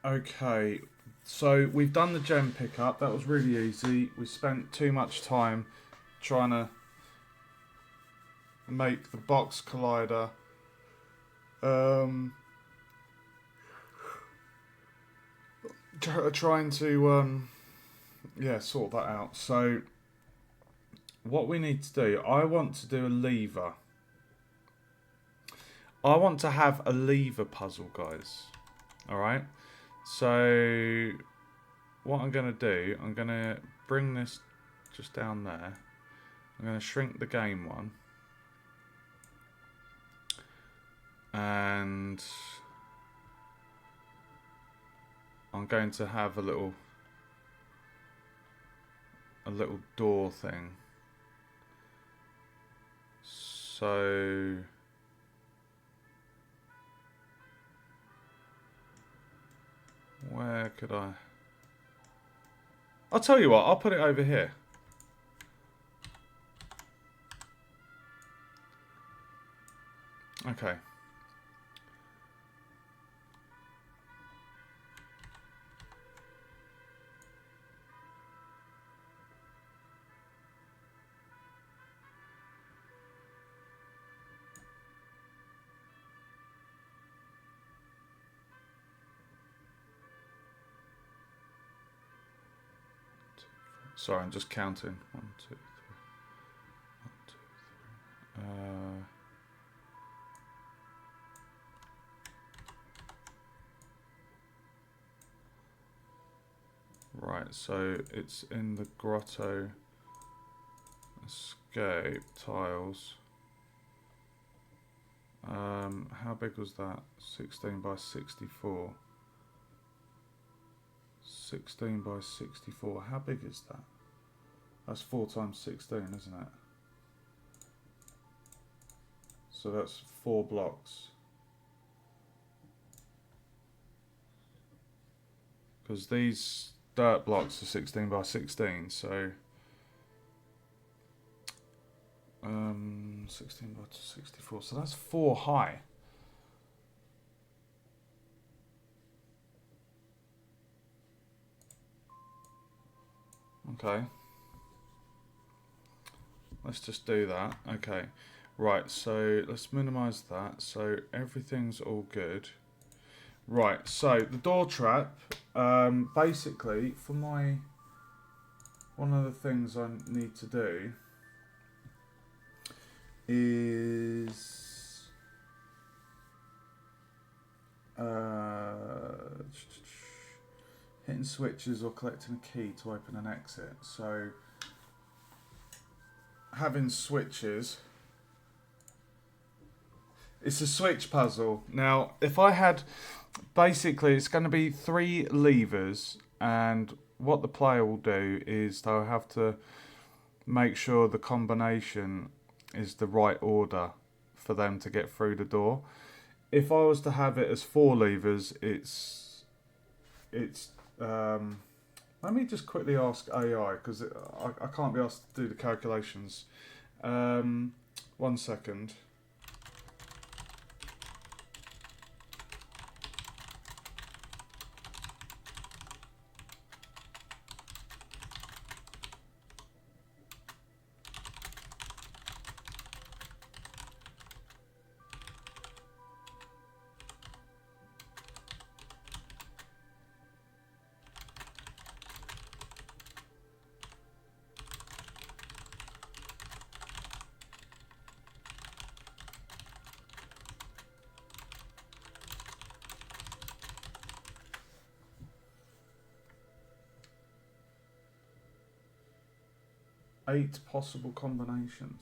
Okay, so we've done the gem pickup. That was really easy. We spent too much time trying to make the box collider. Trying to sort that out. So what we need to do, I want to do a lever. I want to have a lever puzzle, guys. Alright? So what I'm going to do, I'm going to bring this just down there. I'm going to shrink the game one. And I'm going to have a little door thing. So where could I? I'll tell you what, I'll put it over here. Okay. Sorry, I'm just counting. 1, 2, 3. 1, 2, 3. Right, so it's in the grotto. Escape tiles. How big was that? 16 by 64. 16 by 64. How big is that? That's 4 times 16, isn't it? So that's 4 blocks. Because these dirt blocks are 16 by 16, so 16 by 64. So that's 4 high. Okay. Let's just do that. Okay. Right, so let's minimize that. So everything's all good. Right, so the door trap, basically for one of the things I need to do is hitting switches or collecting a key to open an exit. So having switches, it's a switch puzzle. Now if I had, basically it's going to be 3 levers, and what the player will do is they'll have to make sure the combination is the right order for them to get through the door. If I was to have it as 4 levers, it's let me just quickly ask AI, because I can't be asked to do the calculations. 1 second. Eight possible combinations.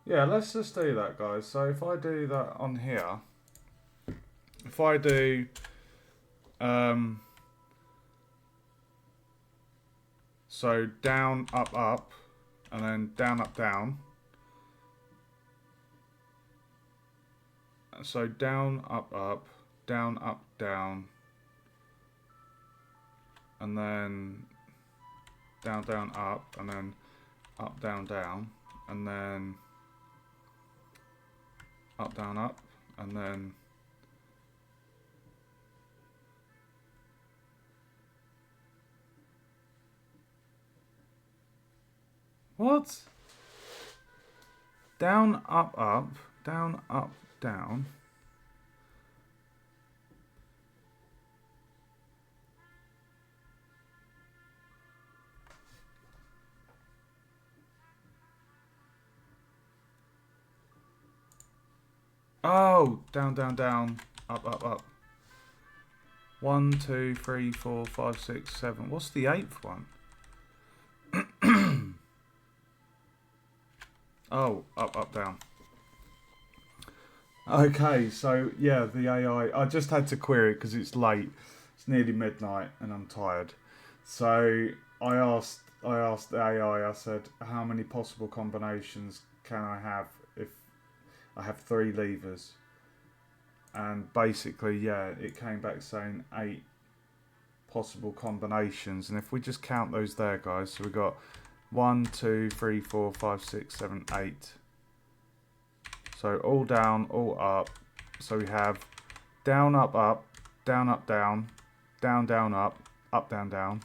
Yeah, let's just do that, guys. So if I do that on here, if I do So down, up, and then down, down. So down, up, down, down, and then down, up, and then up, down, and then up, and then what? Down, up, down, down. Oh, down, down, up. 1, 2, 3, 4, 5, 6, 7. What's the 8th one? Oh, up, down. Okay, so yeah, the AI. I just had to query it because it's late. It's nearly midnight and I'm tired. So I asked the AI. I said, how many possible combinations can I have if I have 3 levers? And basically, yeah, it came back saying 8 possible combinations. And if we just count those there, guys, so we got 1, 2, 3, 4, 5, 6, 7, 8. So all down, all up. So we have down, up, down, down, up, down, down, up, down, down,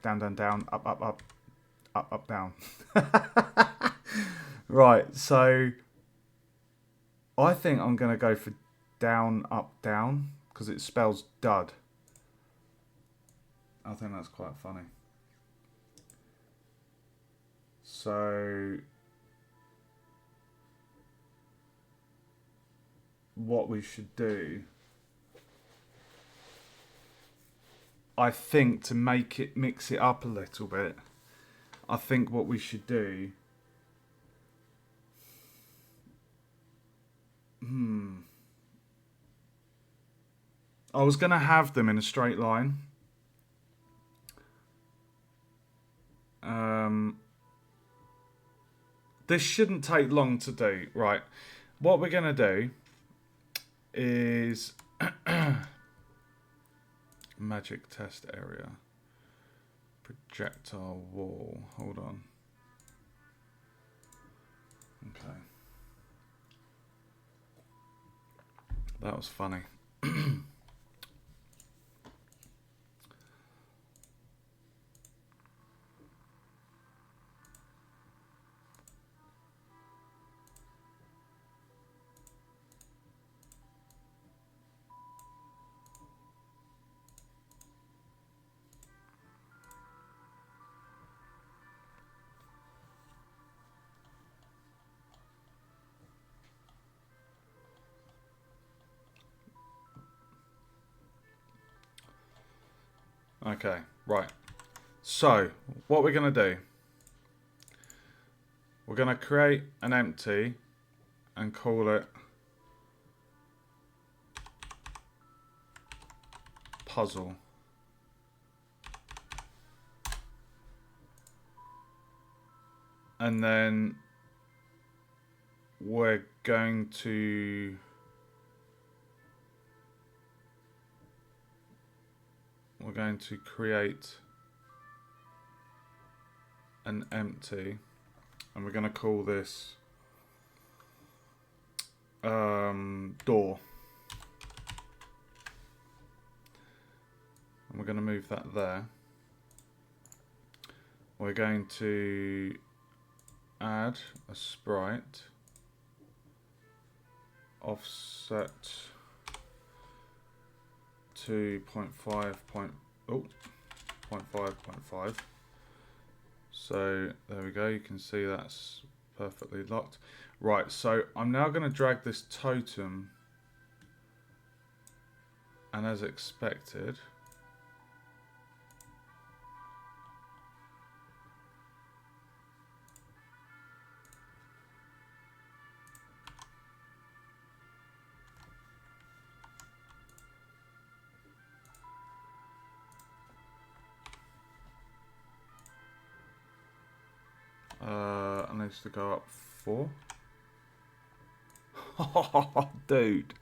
up, down, up, down. Right, so I think I'm going to go for down, up, down, because it spells dud. I think that's quite funny. So what we should do, I think, to make it mix it up a little bit, I think what we should do, I was going to have them in a straight line. This shouldn't take long to do. Right, what we're going to do is magic test area, projectile wall. Hold on. Okay. That was funny. Okay, right. So, what we're going to do, we're going to create an empty and call it puzzle. And then we're going to create an empty, and we're going to call this door. And we're going to move that there. We're going to add a sprite, offset to 0.5. So there we go, you can see that's perfectly locked. Right, so I'm now going to drag this totem, and as expected, needs to go up 4. Oh, dude.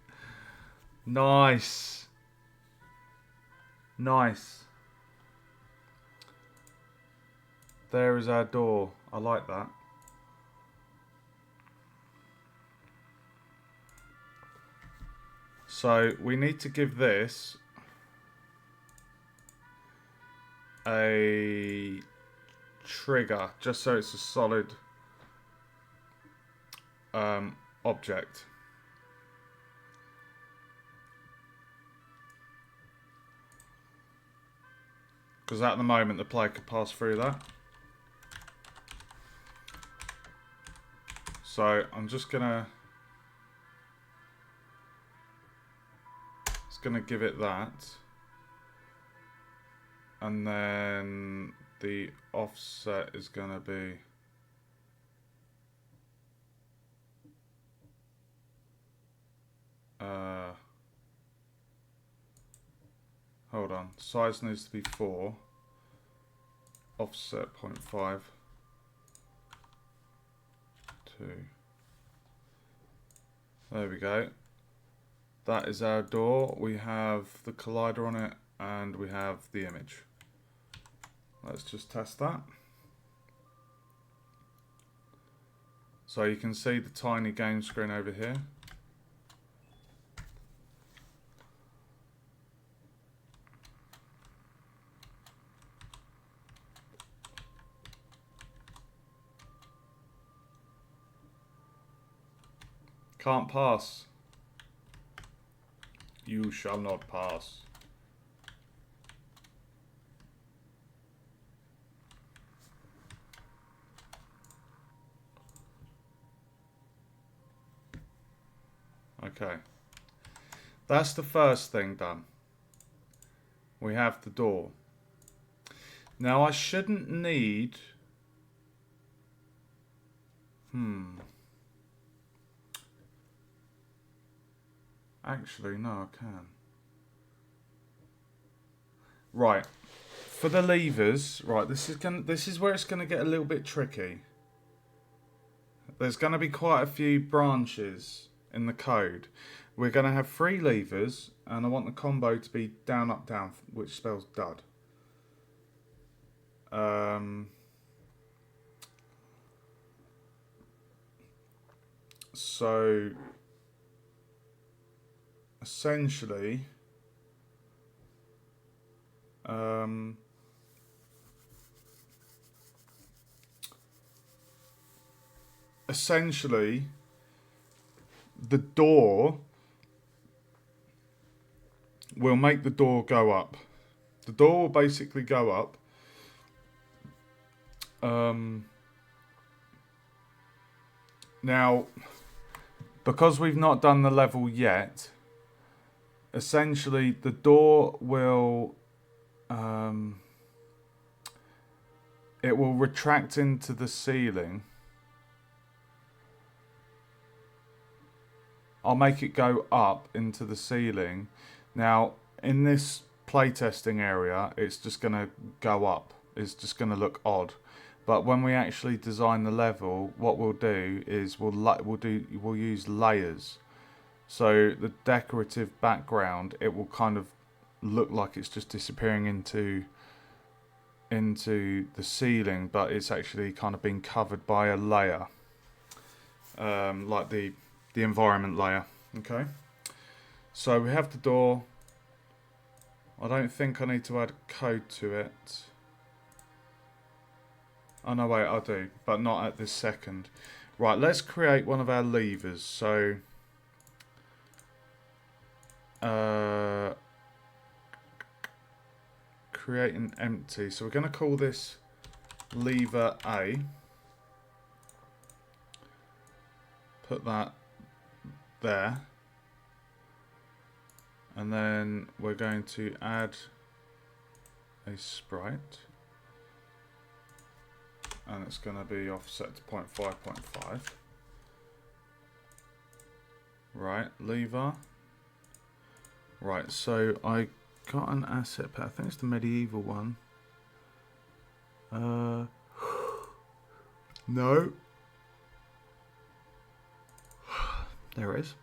Nice. Nice. There is our door. I like that. So we need to give this a trigger, just so it's a solid object. Because at the moment the player can pass through that. So I'm just gonna give it that, and then the offset is gonna be hold on, size needs to be 4, offset 0.5, 2. There we go. That is our door. We have the collider on it and we have the image. Let's just test that. So you can see the tiny game screen over here. Can't pass. You shall not pass. Okay. That's the first thing done. We have the door. Now I shouldn't need... Actually, no, I can. Right. For the levers, right, this is where it's gonna get a little bit tricky. There's gonna be quite a few branches in the code. We're gonna have 3 levers, and I want the combo to be down, up, down, which spells dud. So essentially, the door will make the door go up. The door will basically go up. Now, because we've not done the level yet, essentially the door will it will retract into the ceiling. I'll make it go up into the ceiling. Now, in this playtesting area, it's just going to go up. It's just going to look odd. But when we actually design the level, what we'll do is we'll use layers. So the decorative background, it will kind of look like it's just disappearing into the ceiling, but it's actually kind of being covered by a layer, like the environment layer. Okay, so we have the door. I don't think I need to add code to it. Oh no, wait, I do, but not at this second. Right, let's create one of our levers. So create an empty. So we're going to call this lever A. Put that there. And then we're going to add a sprite. And it's going to be offset to 0.5, 0.5. Right, lever. Right, so I got an asset pack. I think it's the medieval one. No. There it is.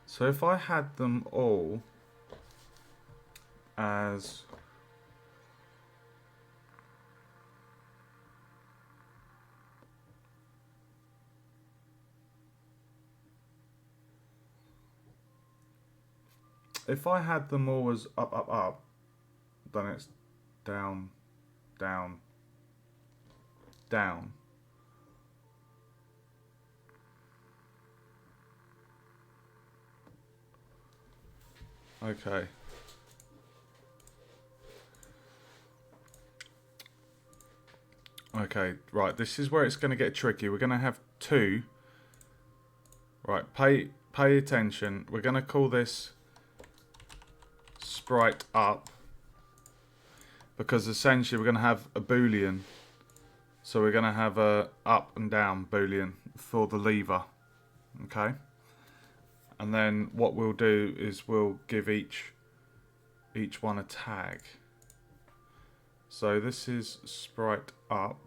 So if I had them all as up, up, up, then it's down, down, down. Okay. Okay, right, this is where it's going to get tricky. We're going to have two. Right, pay attention. We're going to call this sprite up, because essentially we're going to have a boolean. So we're going to have a up and down boolean for the lever. Okay? And then what we'll do is we'll give each one a tag. So this is sprite up.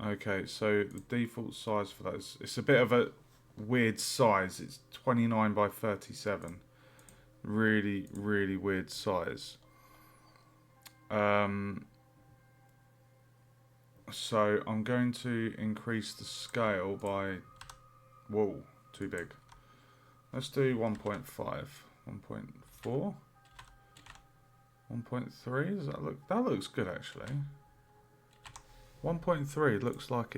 Okay, so the default size for that is, it's a bit of a weird size. It's 29 by 37. Really, really weird size. So I'm going to increase the scale by, whoa, too big. Let's do 1.5, 1.4, 1.3. Does that look? That looks good actually. 1.3 looks like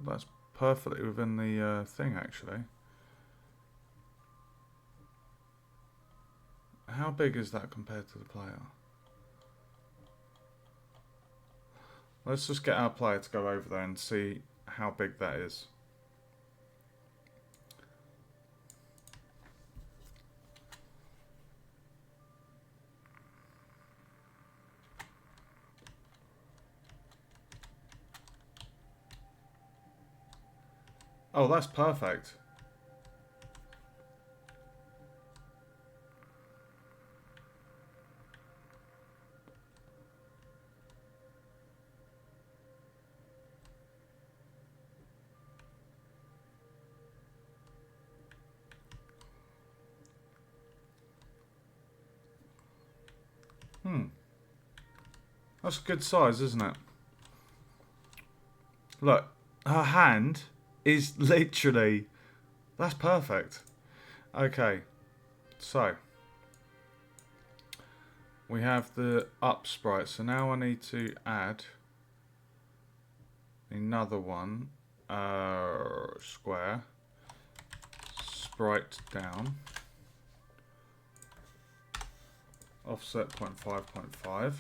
that's perfectly within the thing actually. How big is that compared to the player? Let's just get our player to go over there and see how big that is. Oh, that's perfect. That's a good size, isn't it? Look, her hand is literally... That's perfect. Okay, so we have the up sprite. So now I need to add another one. Square. Sprite down. Offset 0.5.5.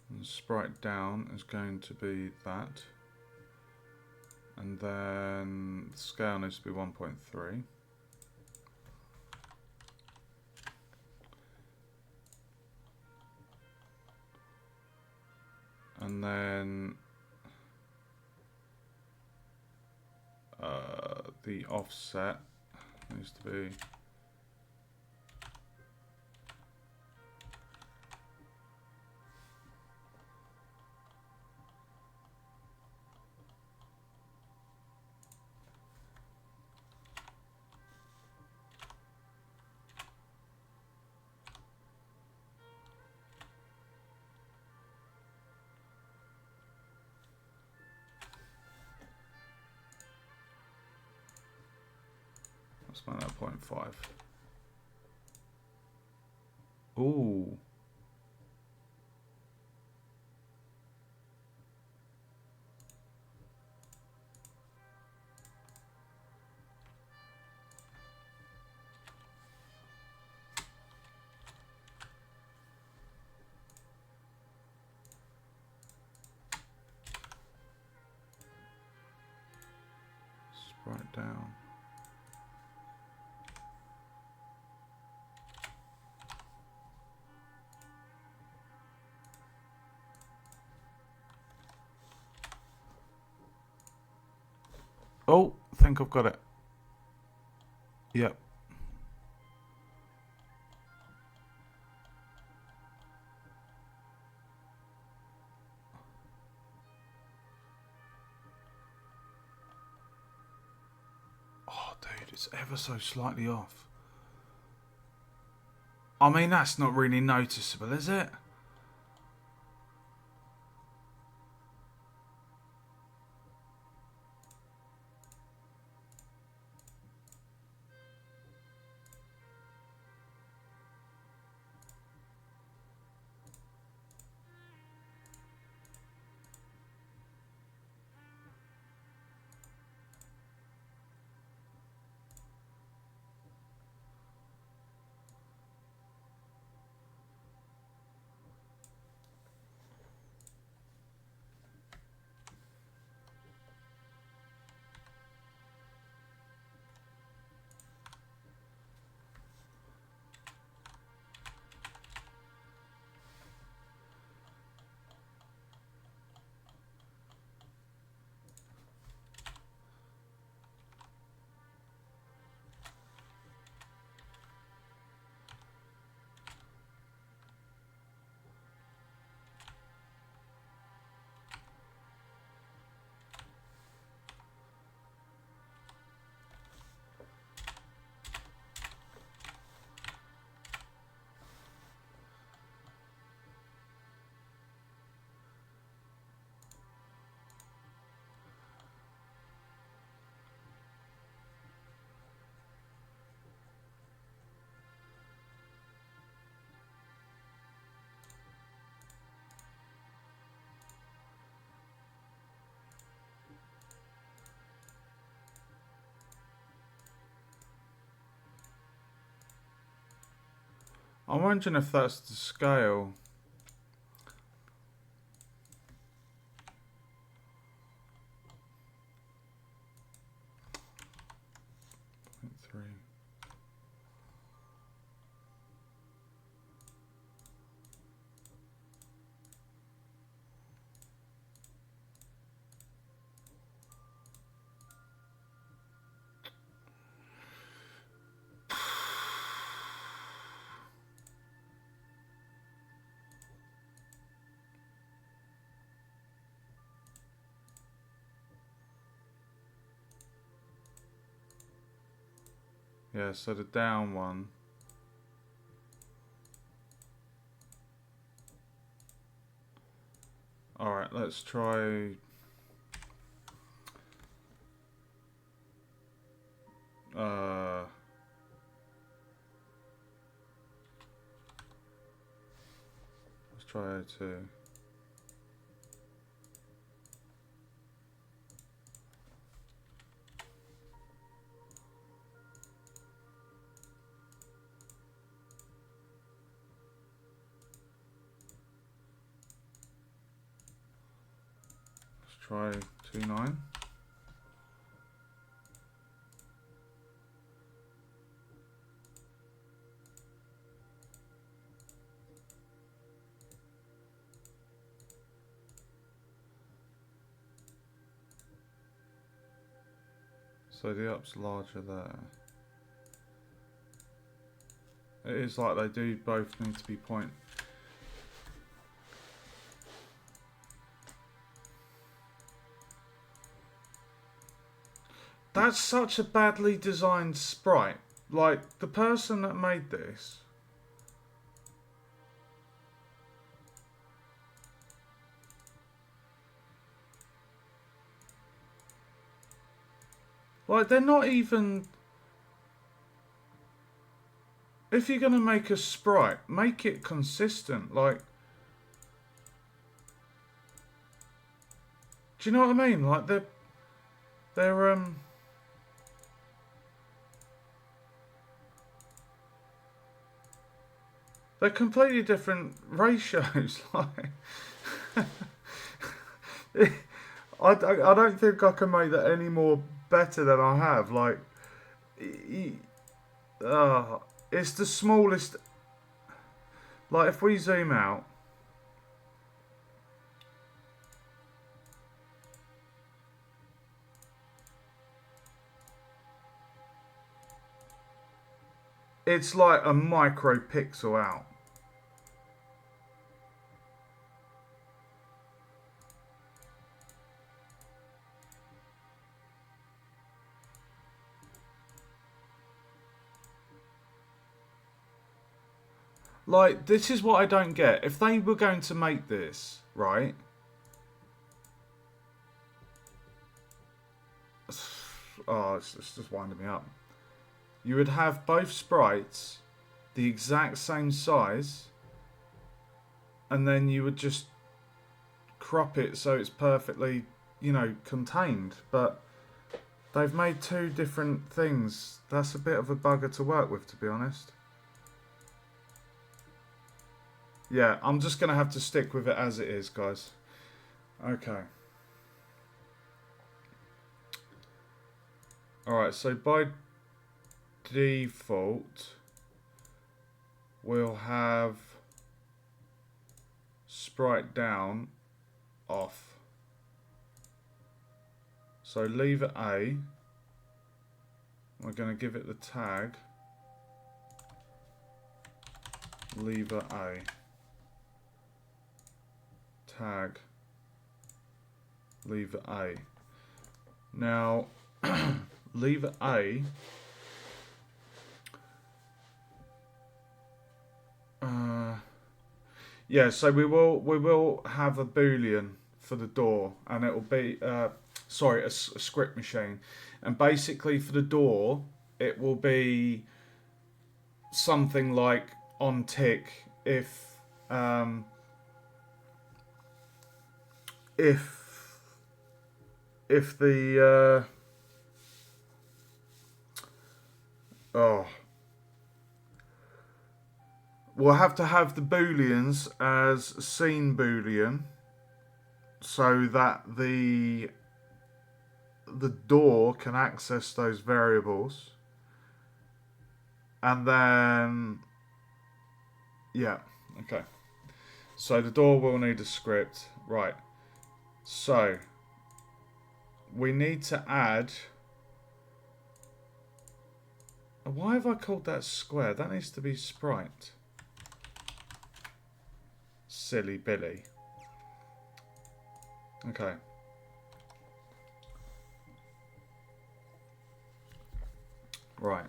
And sprite down is going to be that. And then the scale needs to be 1.3. And then the offset needs to be about that 0.5. Ooh. Sprite down. Oh, I think I've got it. Yep. Oh, dude, it's ever so slightly off. I mean, that's not really noticeable, is it? I'm wondering if that's the scale. .3. Yeah, so the down one. Alright, let's try... let's try to... Try 2.9. So the up's larger there. It is like they do both need to be point. That's such a badly designed sprite. Like, the person that made this... Like, they're not even... If you're going to make a sprite, make it consistent. Like... Do you know what I mean? Like, they're completely different ratios. Like, I don't think I can make that any more better than I have. Like, it's the smallest. Like, if we zoom out, It's like a micro pixel out. Like, this is what I don't get. If they were going to make this, right? Oh, it's just winding me up. You would have both sprites the exact same size, and then you would just crop it so it's perfectly, you know, contained. But they've made two different things. That's a bit of a bugger to work with, to be honest. Yeah, I'm just going to have to stick with it as it is, guys. Okay. Alright, so by default, we'll have sprite down off. So leave it A. We're going to give it the tag lever A. Tag lever A. Now lever A yeah, so we will have a boolean for the door, and it will be sorry, a script machine, and basically for the door it will be something like on tick if the we'll have to have the booleans as scene boolean so that the door can access those variables, and then yeah, okay, so the door will need a script, right? So we need to add, why have I called that square? That needs to be sprite. Silly Billy. Okay. Right.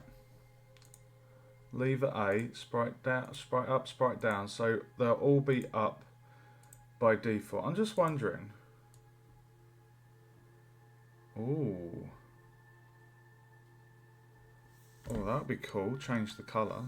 Lever A, sprite down, sprite up, sprite down. So they'll all be up by default. I'm just wondering. Ooh. Oh, that would be cool. Change the colour.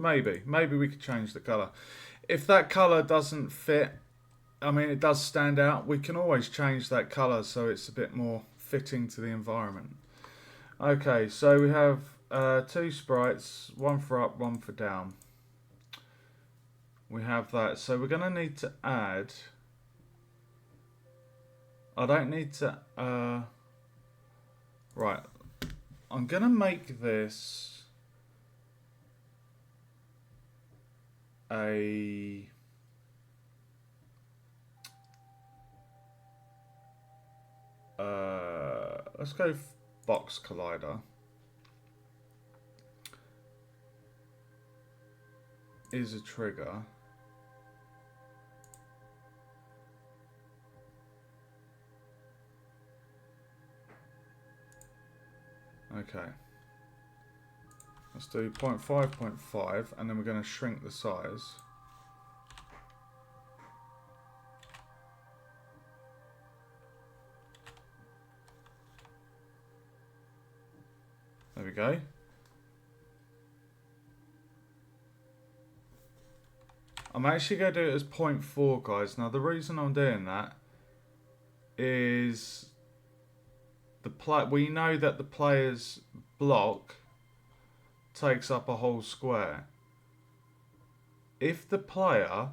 Maybe we could change the colour. If that colour doesn't fit, I mean, it does stand out, we can always change that colour so it's a bit more fitting to the environment. Okay, so we have two sprites, one for up, one for down. We have that. So we're going to need to add... I don't need to... right. I'm going to make this a... let's go box collider. Is a trigger. Okay. Let's do 0.5, 0.5, and then we're going to shrink the size. There we go. I'm actually going to do it as 0.4, guys. Now, the reason I'm doing that is we know that the player's block takes up a whole square. If the player's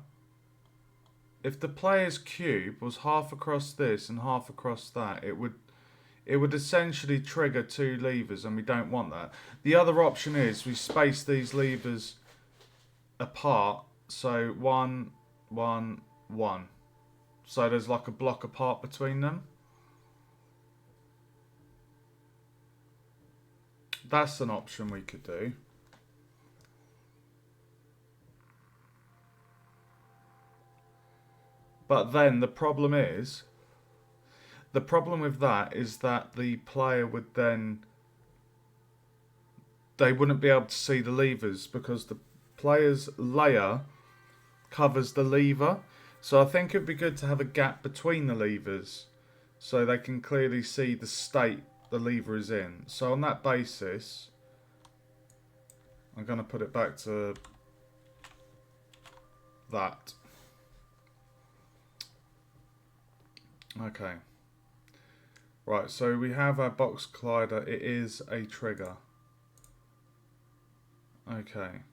cube was half across this and half across that, it would essentially trigger 2 levers, and we don't want that. The other option is we space these levers apart, so 1, 1, 1. So there's like a block apart between them. That's an option we could do. But then the problem with that is that the player would then, they wouldn't be able to see the levers because the player's layer covers the lever. So I think it'd be good to have a gap between the levers so they can clearly see the state the lever is in. So on that basis, I'm going to put it back to that. Okay. Right, so we have our box collider. It is a trigger. Okay.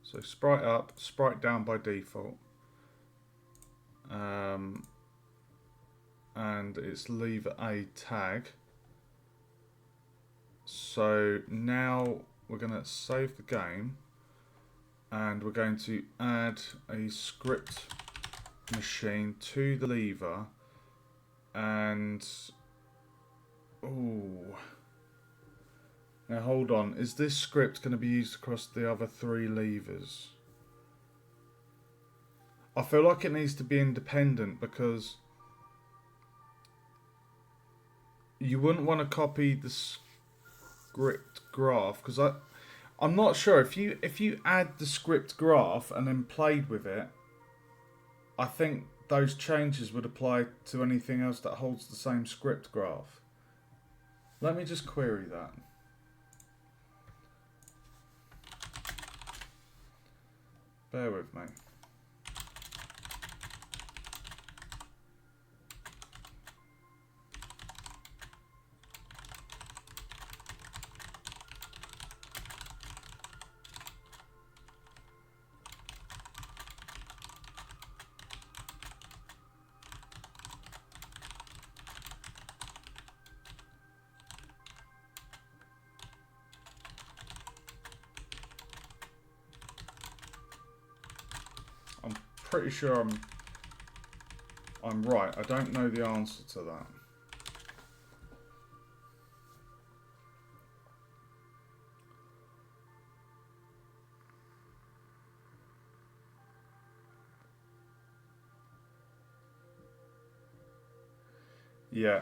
So sprite up, sprite down by default. And it's lever A tag. So now we're going to save the game and we're going to add a script machine to the lever, and now hold on, is this script going to be used across the other 3 levers? I feel like it needs to be independent because you wouldn't want to copy the script graph, because I'm not sure if you add the script graph and then played with it, I think those changes would apply to anything else that holds the same script graph. Let me just query that. Bear with me. I'm pretty sure I'm right. I don't know the answer to that. Yeah.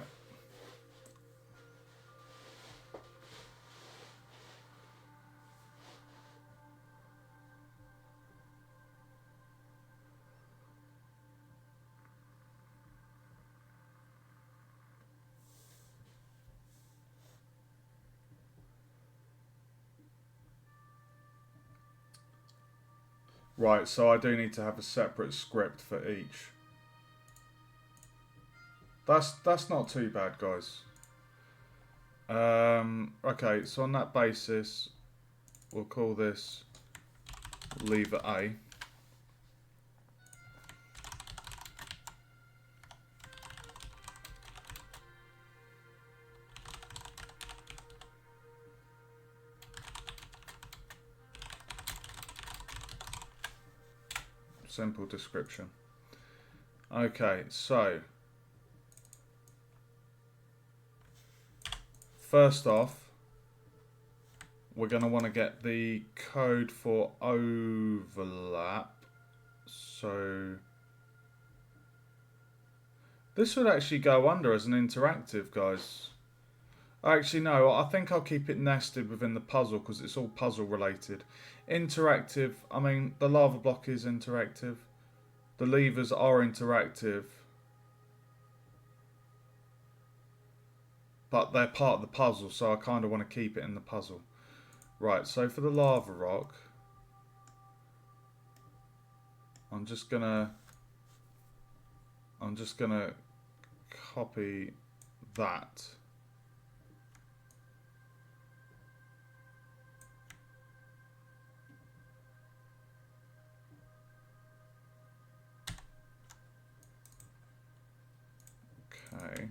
Right, so I do need to have a separate script for each. That's not too bad, guys. Okay, so on that basis, we'll call this lever A. Simple description. Okay, so first off, we're going to want to get the code for overlap. So this would actually go under as an interactive, guys. Actually, no, I think I'll keep it nested within the puzzle because it's all puzzle related. Interactive, I mean, the lava block is interactive. The levers are interactive. But they're part of the puzzle, so I kind of want to keep it in the puzzle. Right, so for the lava rock, I'm just gonna copy that. Okay.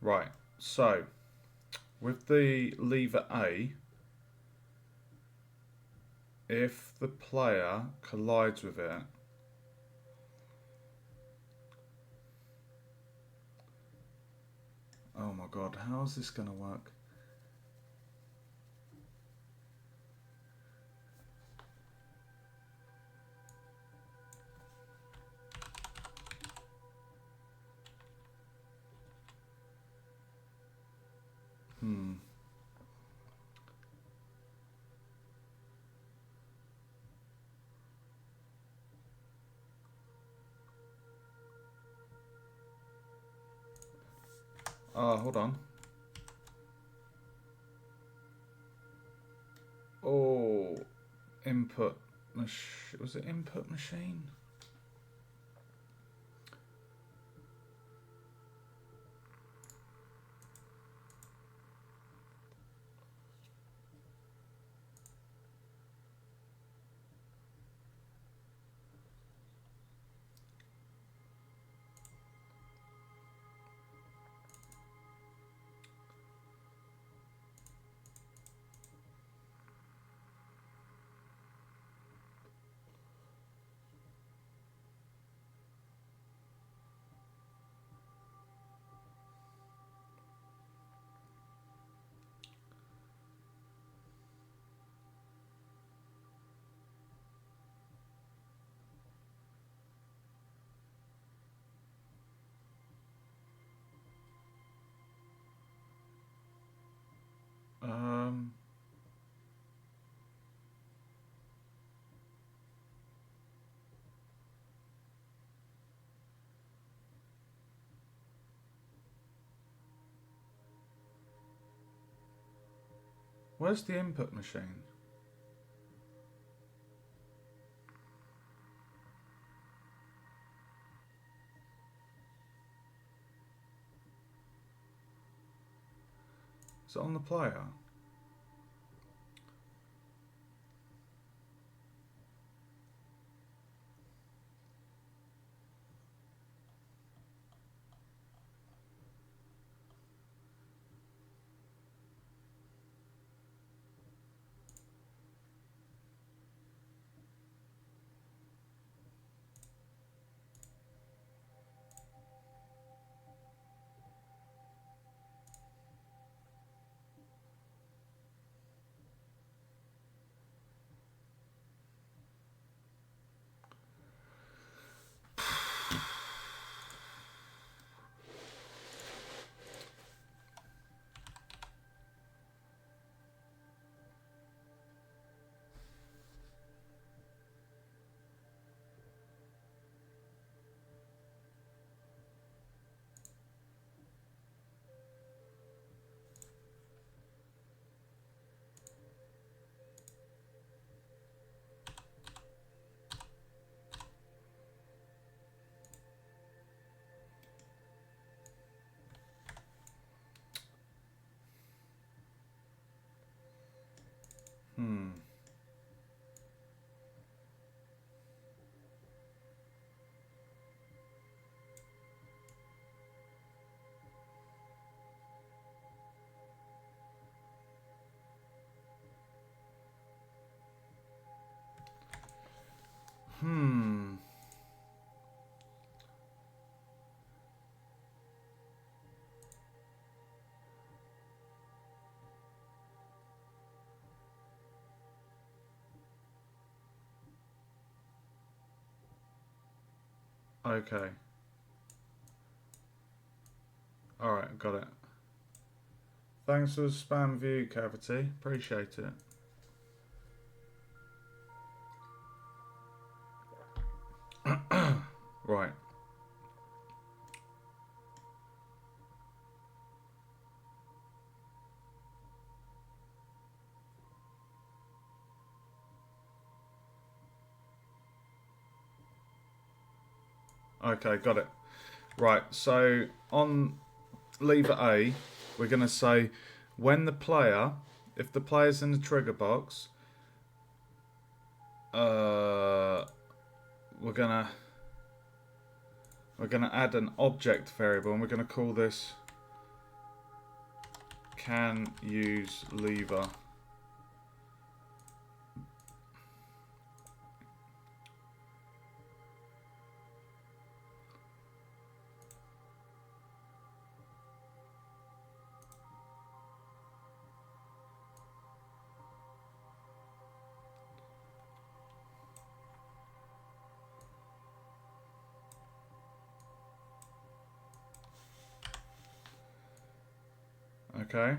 Right, so with the lever A, if the player collides with it, oh my god, how is this going to work? Hold on. Oh, input. Was it input machine? Um, where's the input machine? Is it on the player? Hmm. Hmm. Okay. Alright, got it. Thanks for the spam view, Cavity. Appreciate it. Right. Okay, got it. Right, so on lever A, we're going to say when the player, if the player's in the trigger box, we're gonna add an object variable, and we're gonna call this can use lever. Okay.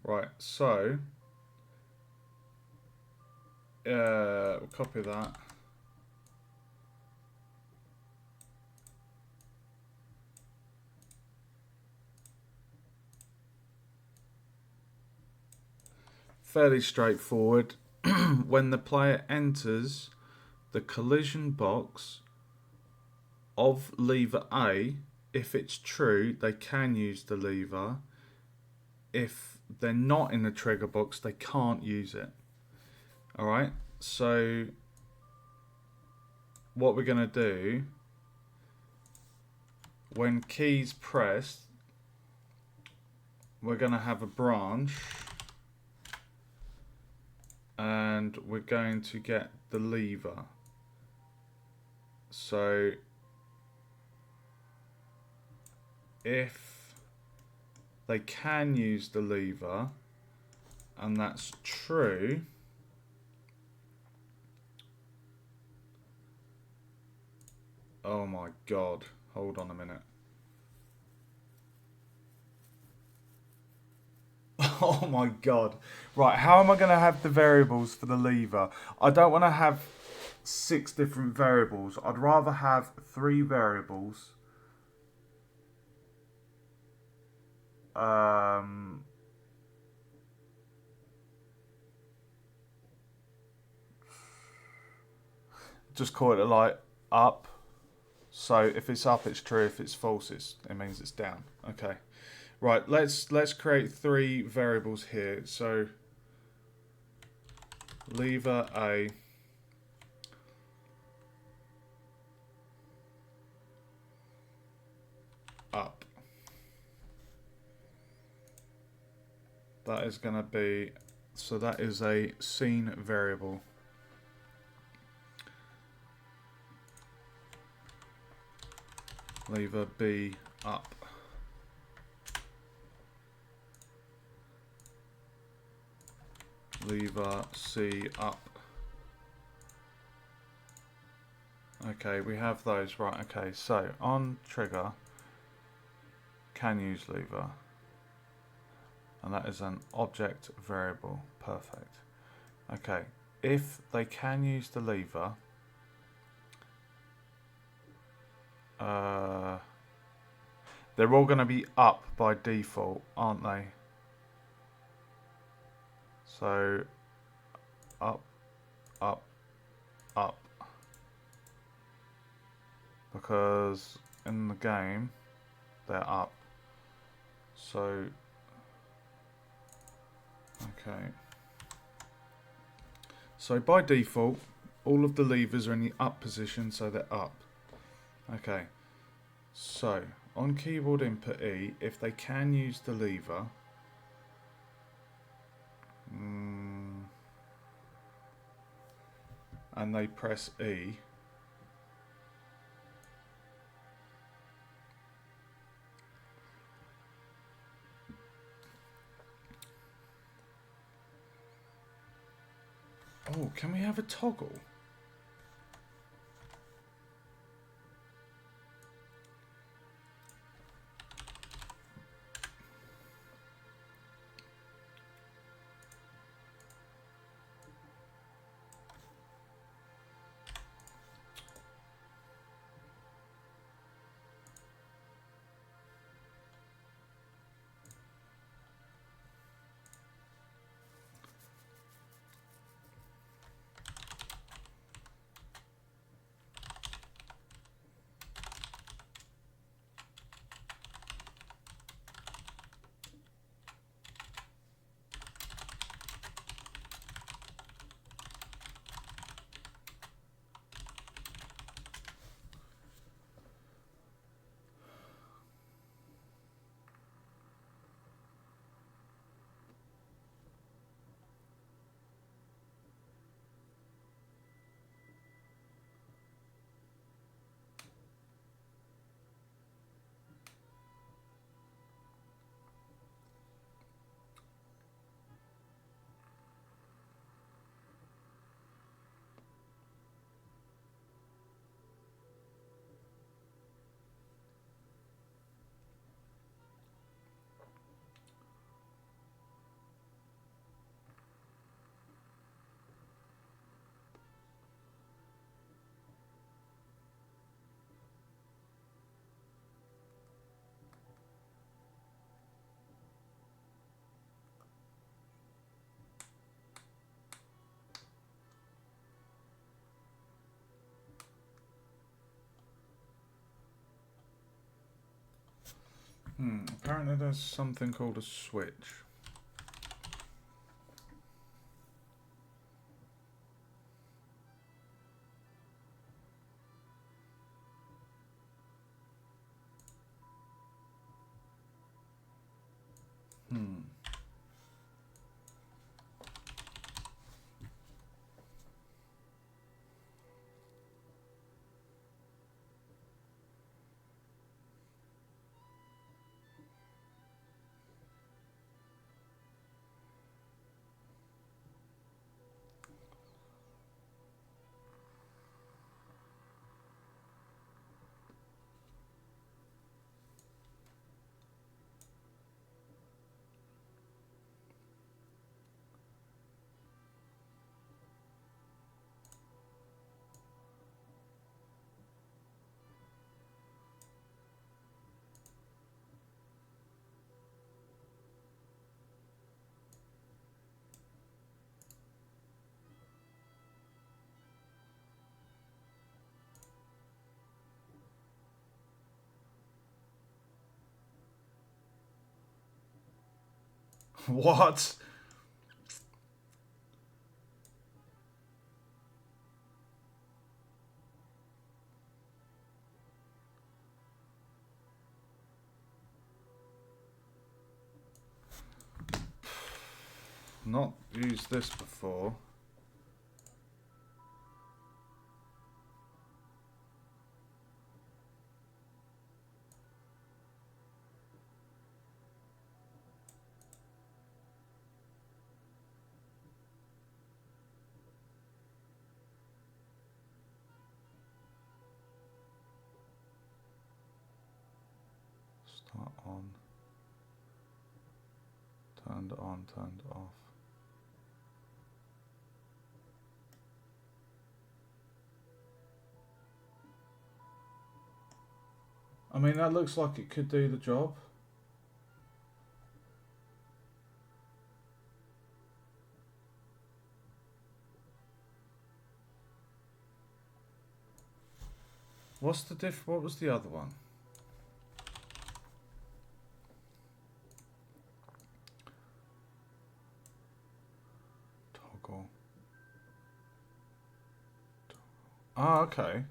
Right, so we'll copy that. Fairly straightforward. When the player enters the collision box of lever A, if it's true, they can use the lever. If they're not in the trigger box, they can't use it. Alright, so what we're going to do, when keys pressed, we're going to have a branch, and we're going to get the lever. So if they can use the lever, and that's true, oh my god, hold on a minute. Oh my god. Right, how am I going to have the variables for the lever? I don't want to have 6 different variables. I'd rather have 3 variables. Just call it like up. So if it's up, it's true. If it's false, it means it's down. Okay. Right, let's create 3 variables here. So lever A, up. That is going to be, so that is a scene variable. Lever B, up. Lever C, up. Okay, we have those. Right, okay, so on trigger, can use lever. And that is an object variable. Perfect. Okay, if they can use the lever, they're all going to be up by default, aren't they? So up, up, up, because in the game they're up. So okay, so by default all of the levers are in the up position, so they're up. Okay, so on keyboard input E, if they can use the lever, and they press E, oh, can we have a toggle? Apparently there's something called a switch. What? Not used this before. Start on. Turned on, turned off. I mean, that looks like it could do the job. What's the what was the other one? Toggle. Ah, okay.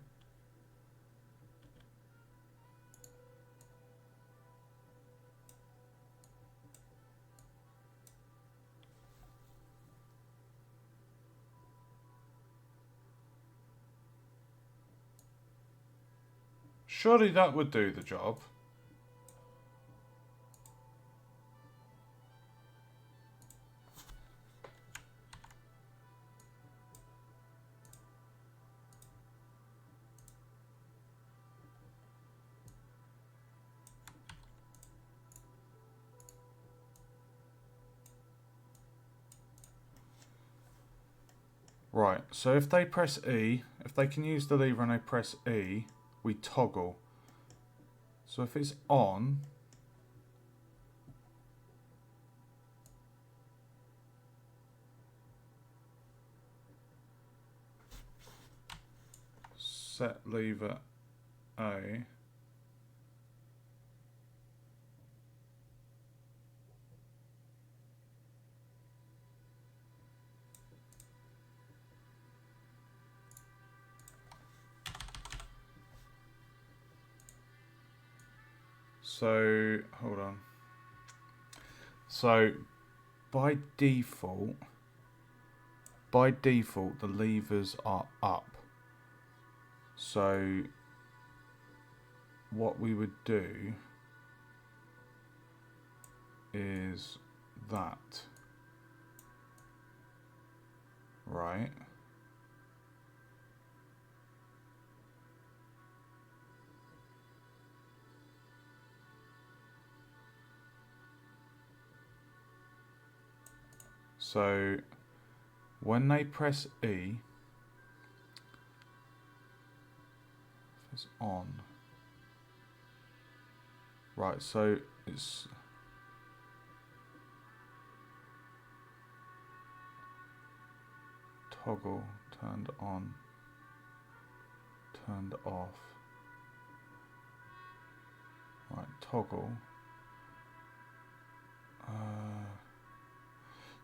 Surely that would do the job. Right, so if they press E, if they can use the lever and they press E, we toggle. So if it's on, set lever A. So, hold on. So, by default, the levers are up. So, what we would do is that, right? So, when they press E, if it's on, right, so it's toggle, turned on, turned off, right, toggle,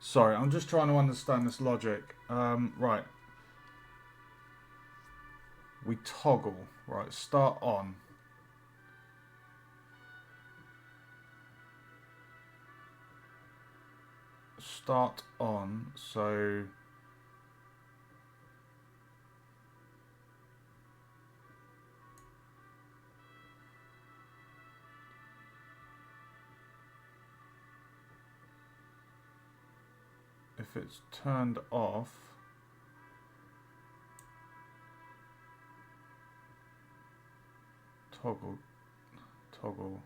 Sorry, I'm just trying to understand this logic. Right. We toggle. Right, start on. Start on, so... If it's turned off... Toggle,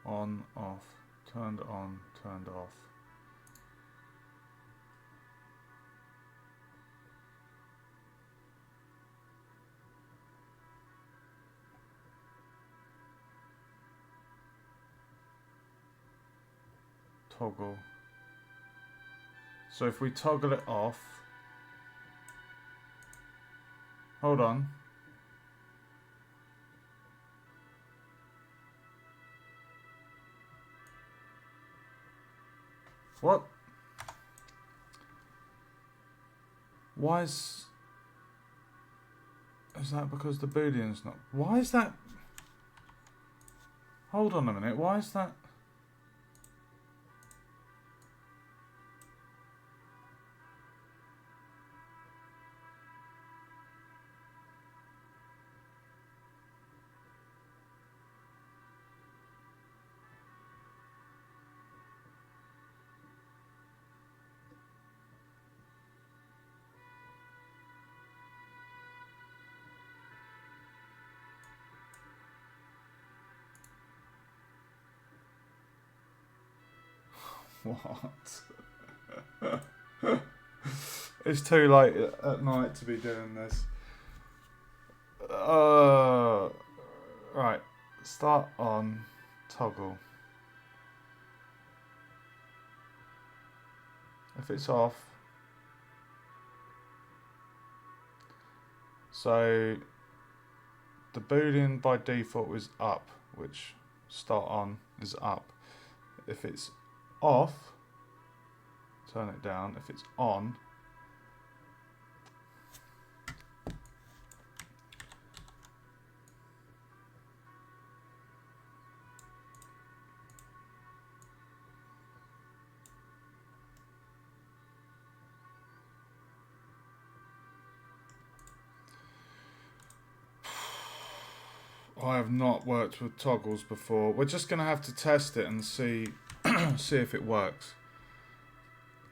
on, off, turned on, turned off. Toggle. So if we toggle it off, hold on. What? Why is that because the Boolean's not... Why is that... Hold on a minute, why is that... What? It's too late at night to be doing this. Right. Start on. Toggle. If it's off. So the Boolean by default is up, which start on is up. If it's off, turn it down. If it's on, I have not worked with toggles before. We're just going to have to test it and see see if it works.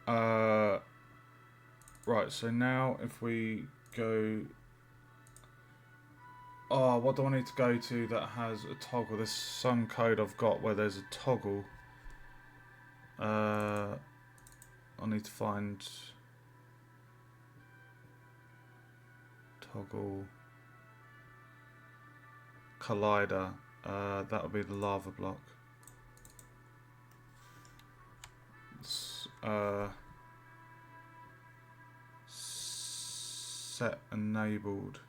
Right, so now if we go... Oh, what do I need to go to that has a toggle? There's some code I've got where there's a toggle. I need to find... Toggle... Collider. That'll be the lava block. Set enabled.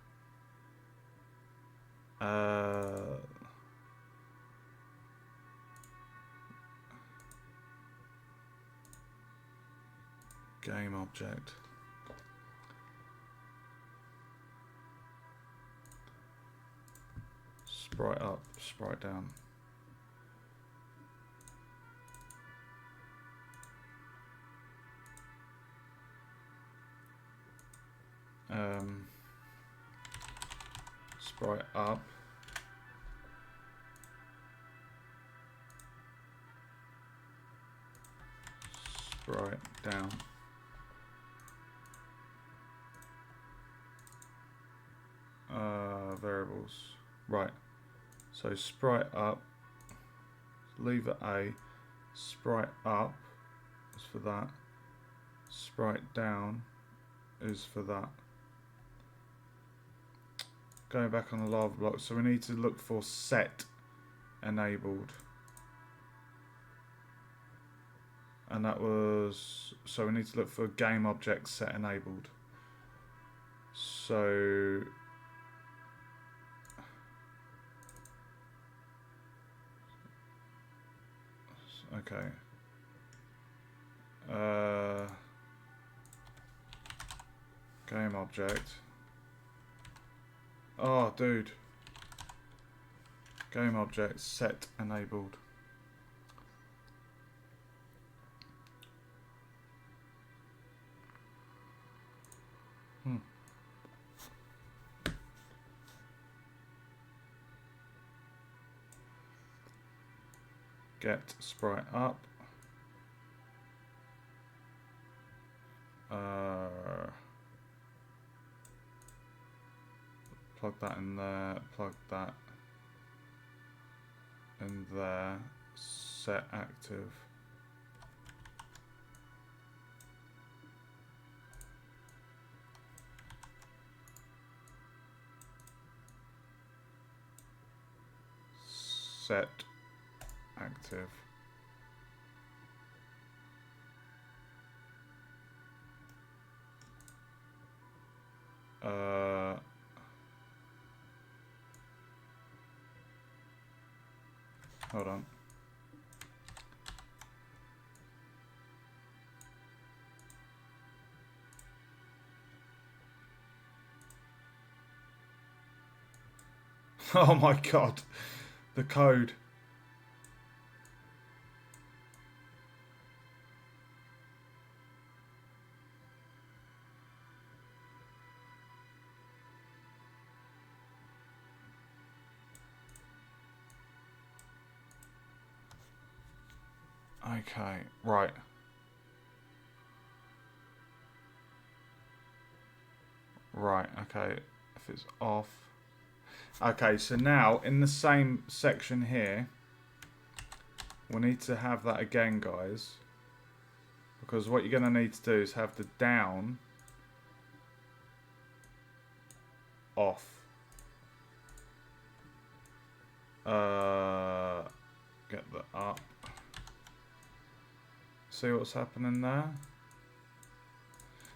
Game object. Sprite up, sprite down. Sprite up. Sprite down. Variables. Right. So sprite up, leave it A, sprite up is for that, sprite down is for that. Going back on the lava block, so we need to look for set enabled. And that was, so we need to look for game object set enabled. So Okay. Game object. Oh, dude. Game object set enabled. Get sprite up. Plug that in there, plug that in there, set active. Set active. Hold on. Oh my god, the code. Okay, right. Right, okay, if it's off. Okay, so now in the same section here, we need to have that again, guys. Because what you're going to need to do is have the down off. Get the up. See what's happening there?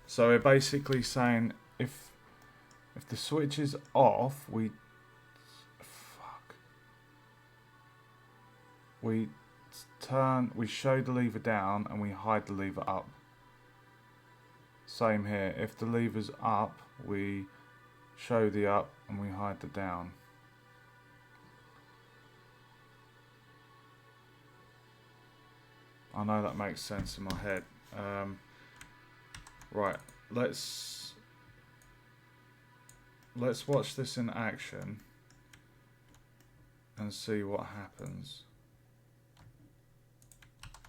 So we're basically saying if the switch is off, we show the lever down and we hide the lever up. Same here. If the lever's up, we show the up and we hide the down. I know that makes sense in my head. Right, let's watch this in action and see what happens.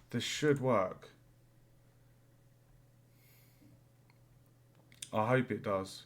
This should work. I hope it does.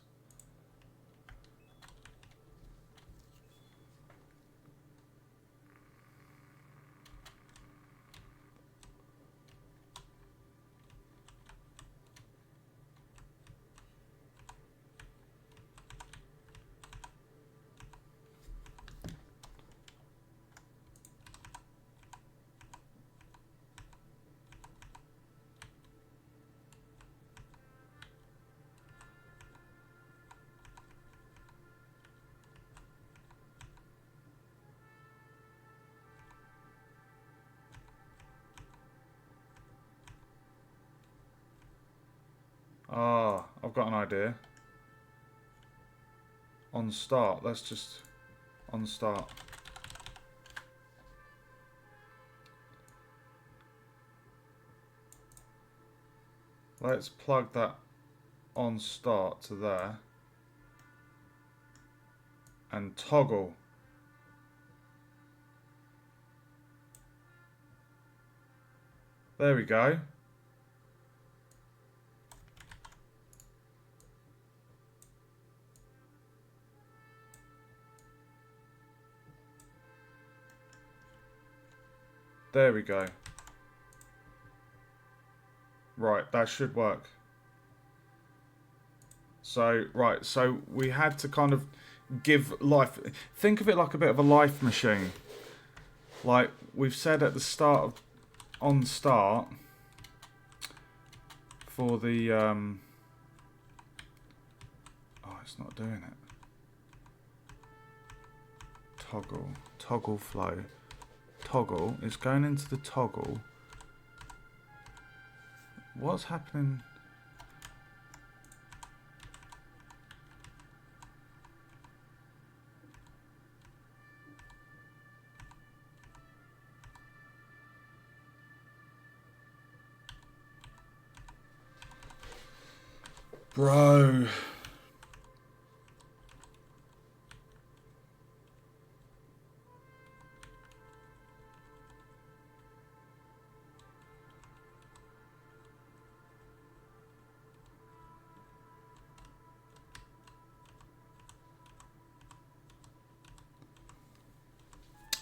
Ah, I've got an idea. On start, let's just on start. Let's plug that on start to there and toggle. There we go. There we go. Right, that should work. So, right, so we had to kind of give life. Think of it like a bit of a life machine. Like we've said at the start of on start for the oh, it's not doing it. Toggle flow. Toggle is going into the toggle What's happening? Bro.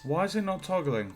Why is it not toggling?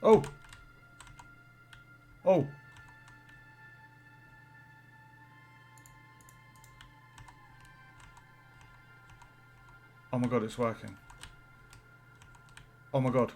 Oh. Oh. Oh my god, it's working. Oh my god.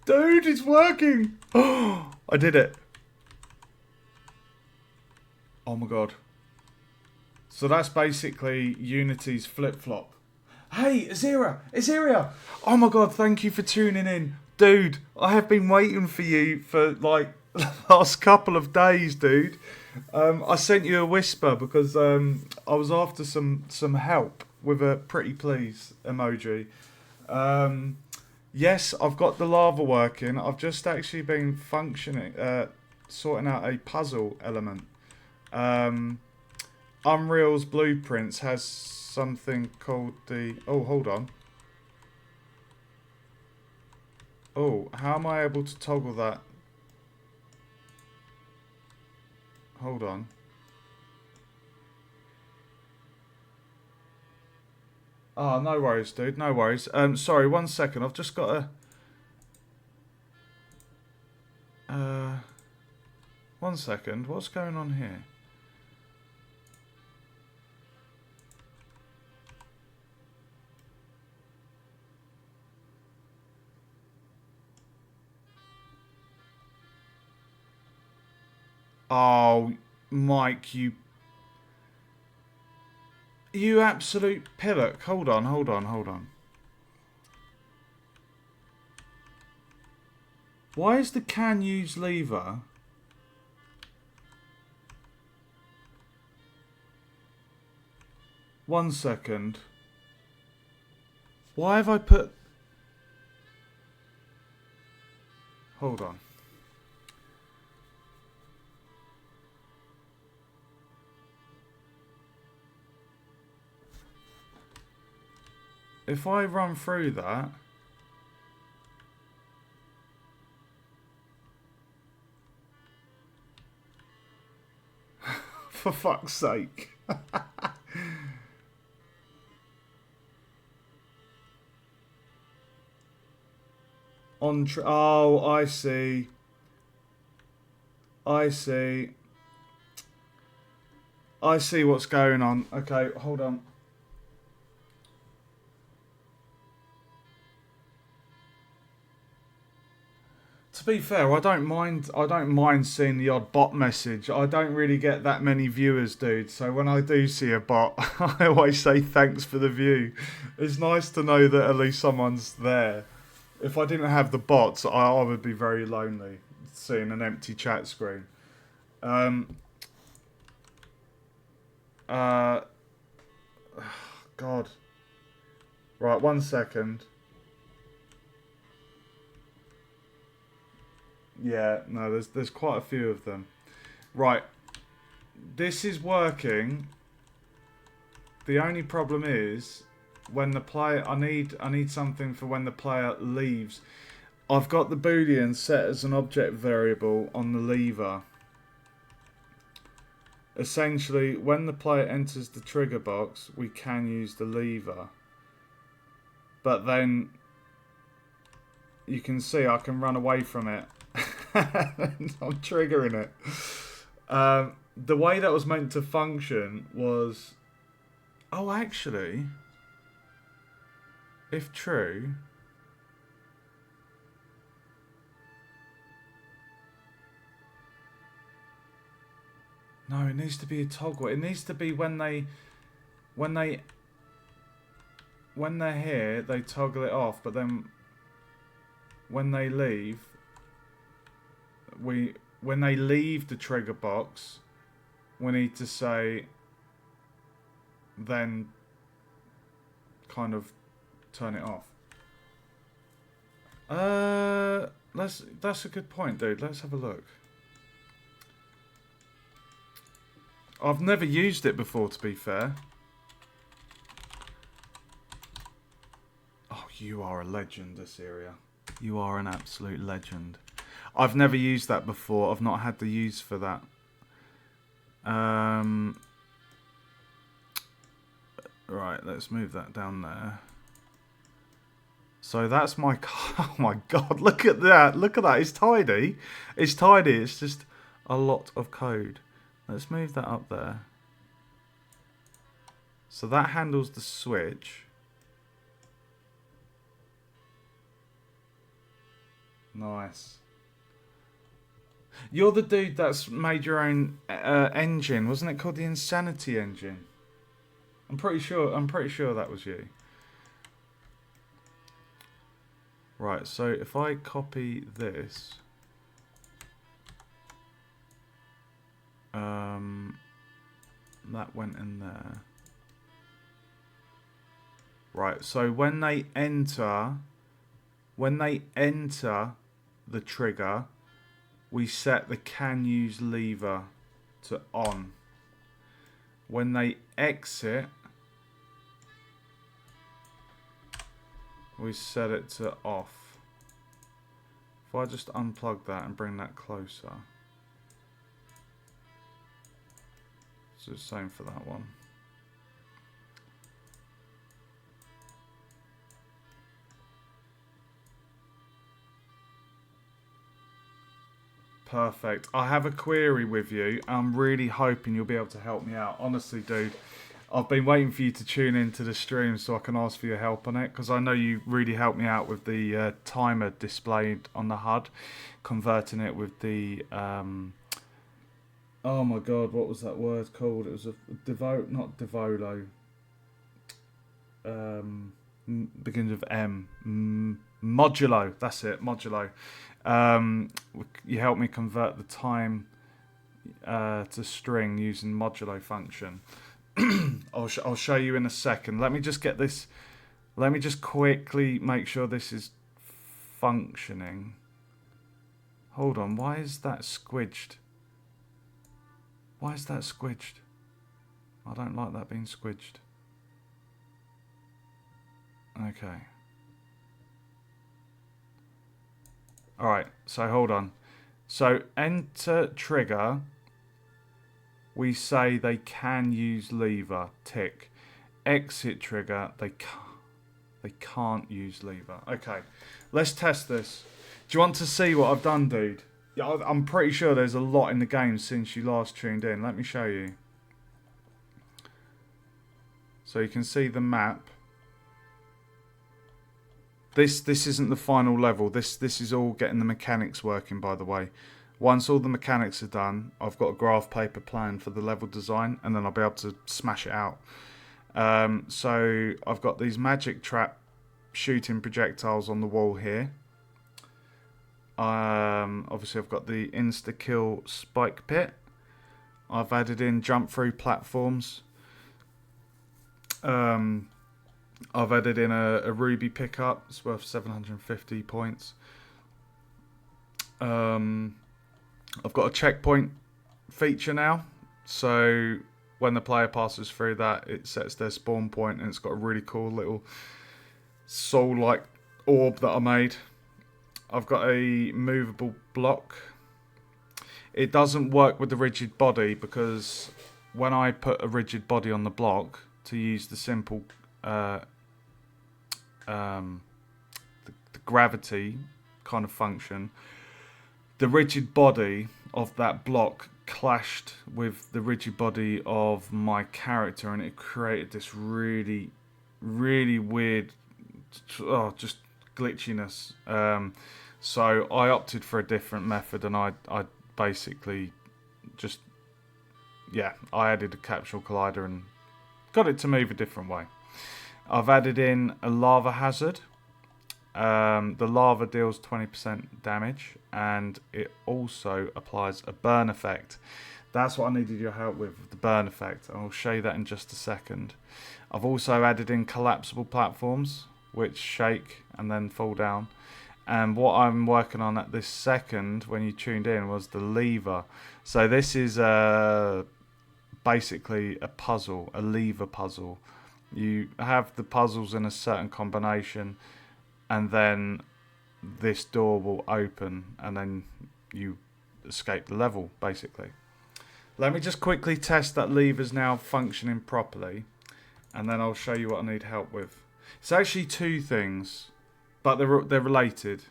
Dude, it's working! Oh, I did it. Oh my god. So that's basically Unity's flip-flop. Hey, Azira! Azira! Oh my god, thank you for tuning in. Dude, I have been waiting for you for like the last couple of days, dude. I sent you a whisper because I was after some help with a pretty please emoji. Yes, I've got the lava working. I've just actually been sorting out a puzzle element. Unreal's Blueprints has something called the... Oh, hold on. Oh, how am I able to toggle that? Hold on. Oh, no worries, dude. No worries. Sorry, 1 second. I've just got to... 1 second. What's going on here? Oh, Mike, you absolute pillock. Hold on, hold on, hold on. Why is the can use lever? One second. Why have I put... Hold on. If I run through that... For fuck's sake. Oh, I see. I see. I see what's going on. Okay, hold on. To be fair, I don't mind seeing the odd bot message. I don't really get that many viewers, dude. So when I do see a bot, I always say thanks for the view. It's nice to know that at least someone's there. If I didn't have the bots, I would be very lonely seeing an empty chat screen. God. Right, 1 second. Yeah, no, there's quite a few of them. Right. This is working. The only problem is when the player, I need something for when the player leaves. I've got the boolean set as an object variable on the lever. Essentially, when the player enters the trigger box, we can use the lever. But then you can see I can run away from it. I'm triggering it. The way that was meant to function was... Oh, actually, if true... No, it needs to be a toggle. It needs to be when they're here, they toggle it off, but then when they leave, when they leave the trigger box, we need to say, then kind of turn it off. That's a good point, dude. Let's have a look. I've never used it before, to be fair. Oh, you are a legend, Assyria. You are an absolute legend. I've never used that before. I've not had the use for that. Right, let's move that down there. So that's my... Oh my god, look at that. Look at that. It's tidy. It's tidy. It's just a lot of code. Let's move that up there. So that handles the switch. Nice. You're the dude that's made your own engine, wasn't it called the Insanity engine? I'm pretty sure that was you. Right, so if I copy this, that went in there. Right, so when they enter the trigger, we set the can use lever to on. When they exit, we set it to off. If I just unplug that and bring that closer. So the same for that one. Perfect. I have a query with you. I'm really hoping you'll be able to help me out. Honestly, dude, I've been waiting for you to tune into the stream so I can ask for your help on it, because I know you really helped me out with the timer displayed on the HUD, converting it with the... oh my god, what was that word called? It was a not Devolo. Begins with M. Modulo. That's it, Modulo. You helped me convert the time to string using modulo function. I'll show you in a second. Let me just get this. Let me just quickly make sure this is functioning. Hold on. Why is that squidged? Why is that squidged? I don't like that being squidged. Okay. Alright, so hold on. So enter trigger. We say they can use lever. Tick. Exit trigger. They can't use lever. Okay, let's test this. Do you want to see what I've done, dude? Yeah, I'm pretty sure there's a lot in the game since you last tuned in. Let me show you. So you can see the map. This isn't the final level. This is all getting the mechanics working, by the way. Once all the mechanics are done, I've got a graph paper plan for the level design, and then I'll be able to smash it out. So I've got these magic trap shooting projectiles on the wall here. Obviously I've got the insta-kill spike pit. I've added in jump through platforms. I've added in a ruby pickup. It's worth 750 points. I've got a checkpoint feature now. So when the player passes through that, it sets their spawn point, and it's got a really cool little soul-like orb that I made. I've got a movable block. It doesn't work with the rigid body because when I put a rigid body on the block to use the simple the gravity kind of function, the rigid body of that block clashed with the rigid body of my character, and it created this really, really weird, just glitchiness. So I opted for a different method, and I basically just, I added a capsule collider and got it to move a different way. I've added in a lava hazard. The lava deals 20% damage, and it also applies a burn effect. That's what I needed your help with, the burn effect. I'll show you that in just a second. I've also added in collapsible platforms, which shake and then fall down. And what I'm working on at this second, when you tuned in, was the lever. So this is basically a puzzle, a lever puzzle. You have the puzzles in a certain combination, and then this door will open, and then you escape the level, basically. Let me just quickly test that lever's now functioning properly, and then I'll show you what I need help with. It's actually two things, but they're related.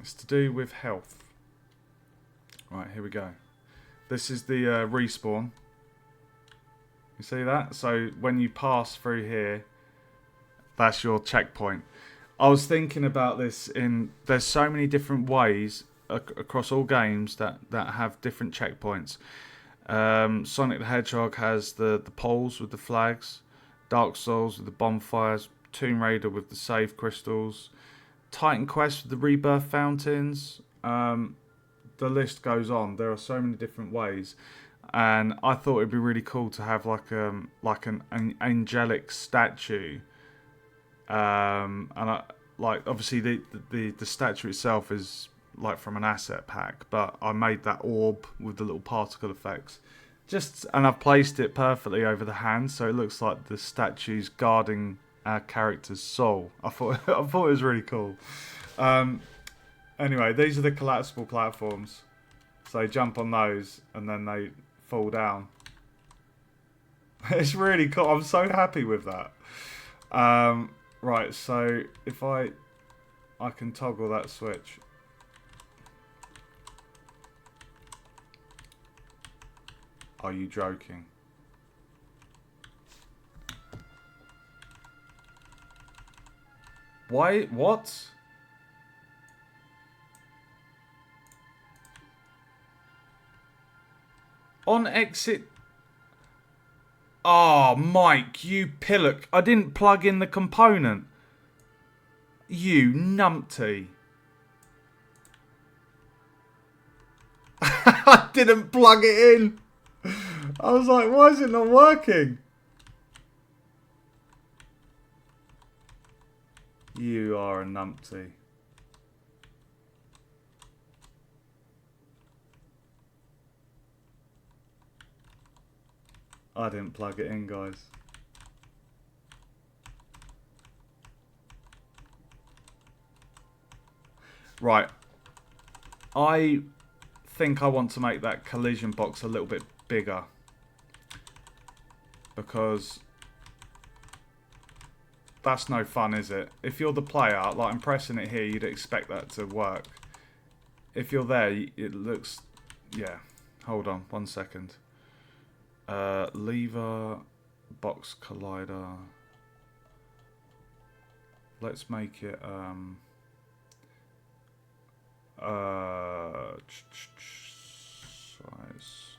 It's to do with health. Right, here we go. This is the respawn. You see that? So when you pass through here, that's your checkpoint. I was thinking about this there's so many different ways across all games that have different checkpoints. Sonic the Hedgehog has the poles with the flags, Dark Souls with the bonfires, Tomb Raider with the save crystals, Titan Quest with the rebirth fountains. The list goes on. There are so many different ways, and I thought it'd be really cool to have like an angelic statue. And obviously the statue itself is like from an asset pack, but I made that orb with the little particle effects. And I've placed it perfectly over the hand, so it looks like the statue's guarding our character's soul. I thought it was really cool. Anyway, these are the collapsible platforms. So jump on those, and then they fall down. It's really cool. I'm so happy with that. Right, so if I can toggle that switch. Are you joking? Why? What? On exit. Oh, Mike, you pillock. I didn't plug in the component. You numpty. I didn't plug it in. I was like, why is it not working? You are a numpty. I didn't plug it in, guys. Right. I think I want to make that collision box a little bit bigger, because that's no fun, is it? If you're the player, like I'm pressing it here, you'd expect that to work. If you're there, it looks... Yeah. Hold on, 1 second. Lever, box collider. Let's make it size.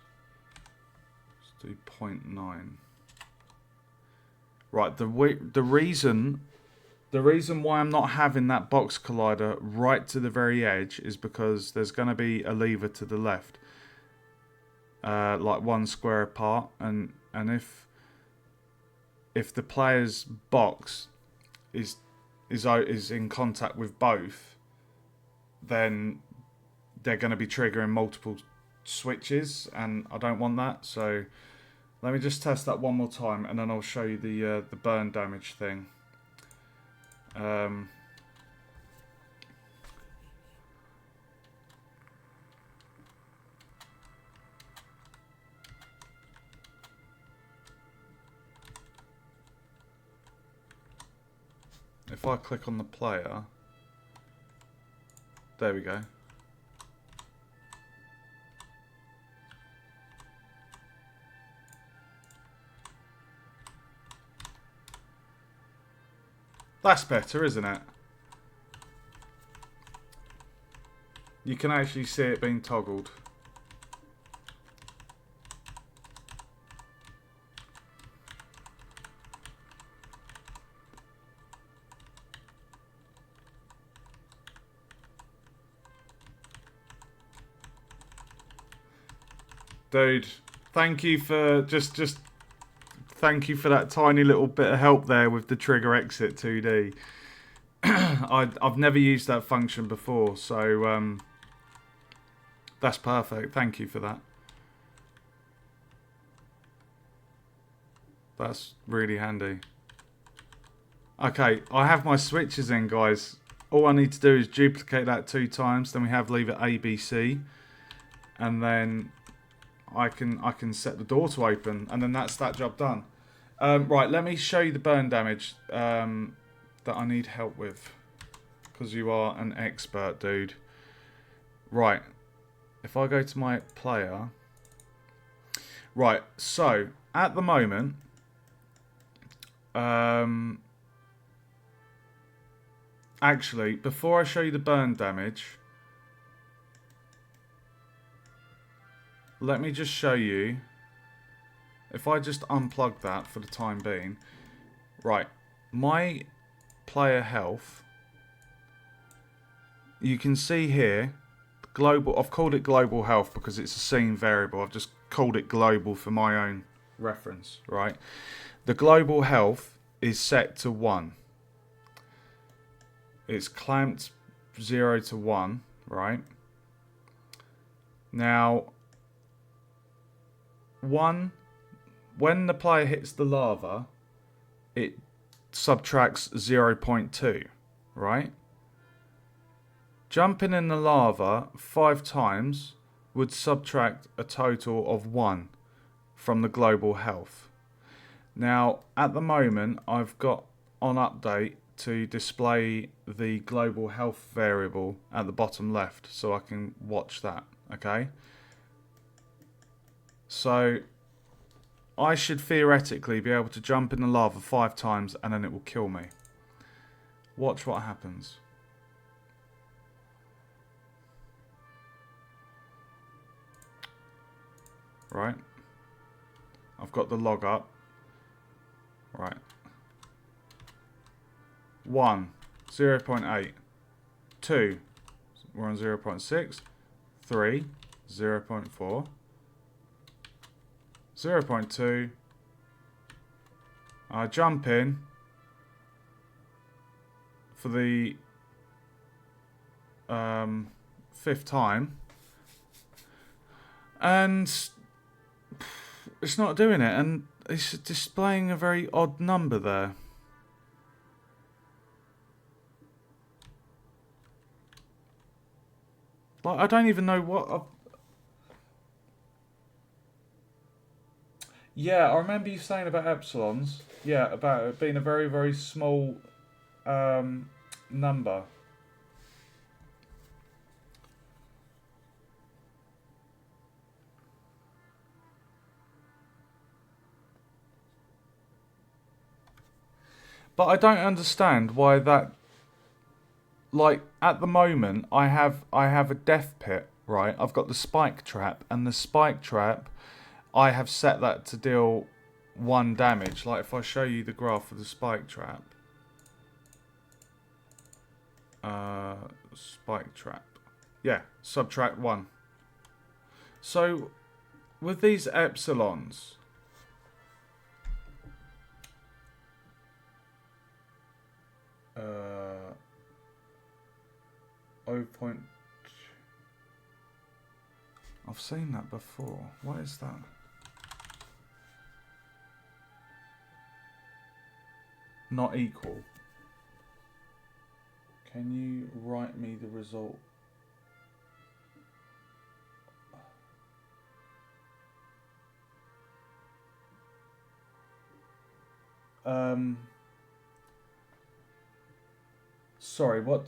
Let's do 0.9. Right, the reason why I'm not having that box collider right to the very edge is because there's going to be a lever to the left. Like 1 square apart, and if the player's box is in contact with both, then they're going to be triggering multiple switches, and I don't want that. So Let me just test that one more time, and then I'll show you the burn damage thing. If I click on the player, there we go. That's better, isn't it? You can actually see it being toggled. Dude, thank you for thank you for that tiny little bit of help there with the trigger exit 2D. I've never used that function before, so that's perfect. Thank you for that. That's really handy. Okay, I have my switches in, guys. All I need to do is duplicate that 2 times, then we have leave it ABC, and then I can set the door to open, and then that's that job done. Right, let me show you the burn damage that I need help with, because you are an expert, dude. Right, if I go to my player, right, so at the moment, actually, before I show you the burn damage, let me just show you, if I just unplug that for the time being. Right, my player health, you can see here, global, I've called it global health because it's a scene variable. I've just called it global for my own reference, right? The global health is set to 1. It's clamped 0 to 1, right? Now, 1, when the player hits the lava, it subtracts 0.2, right? Jumping in the lava 5 times would subtract a total of 1 from the global health. Now, at the moment, I've got on update to display the global health variable at the bottom left, so I can watch that, okay? So I should theoretically be able to jump in the lava 5 times and then it will kill me. Watch what happens. Right. I've got the log up. Right. 1, 0.8. 2, we're on 0.6. 3, 0.4. 0.2. I jump in for the 5th time, and it's not doing it, and it's displaying a very odd number there. Like, I don't even know what Yeah, I remember you saying about epsilons. Yeah, about it being a very, very small number. But I don't understand why that. Like, at the moment, I have a death pit, right? I've got the spike trap, and the spike trap, I have set that to deal 1 damage. Like, if I show you the graph for the spike trap. Spike trap. Yeah, subtract 1. So, with these epsilons, 0. I've seen that before. What is that? not equal. Can you write me the result? Sorry, what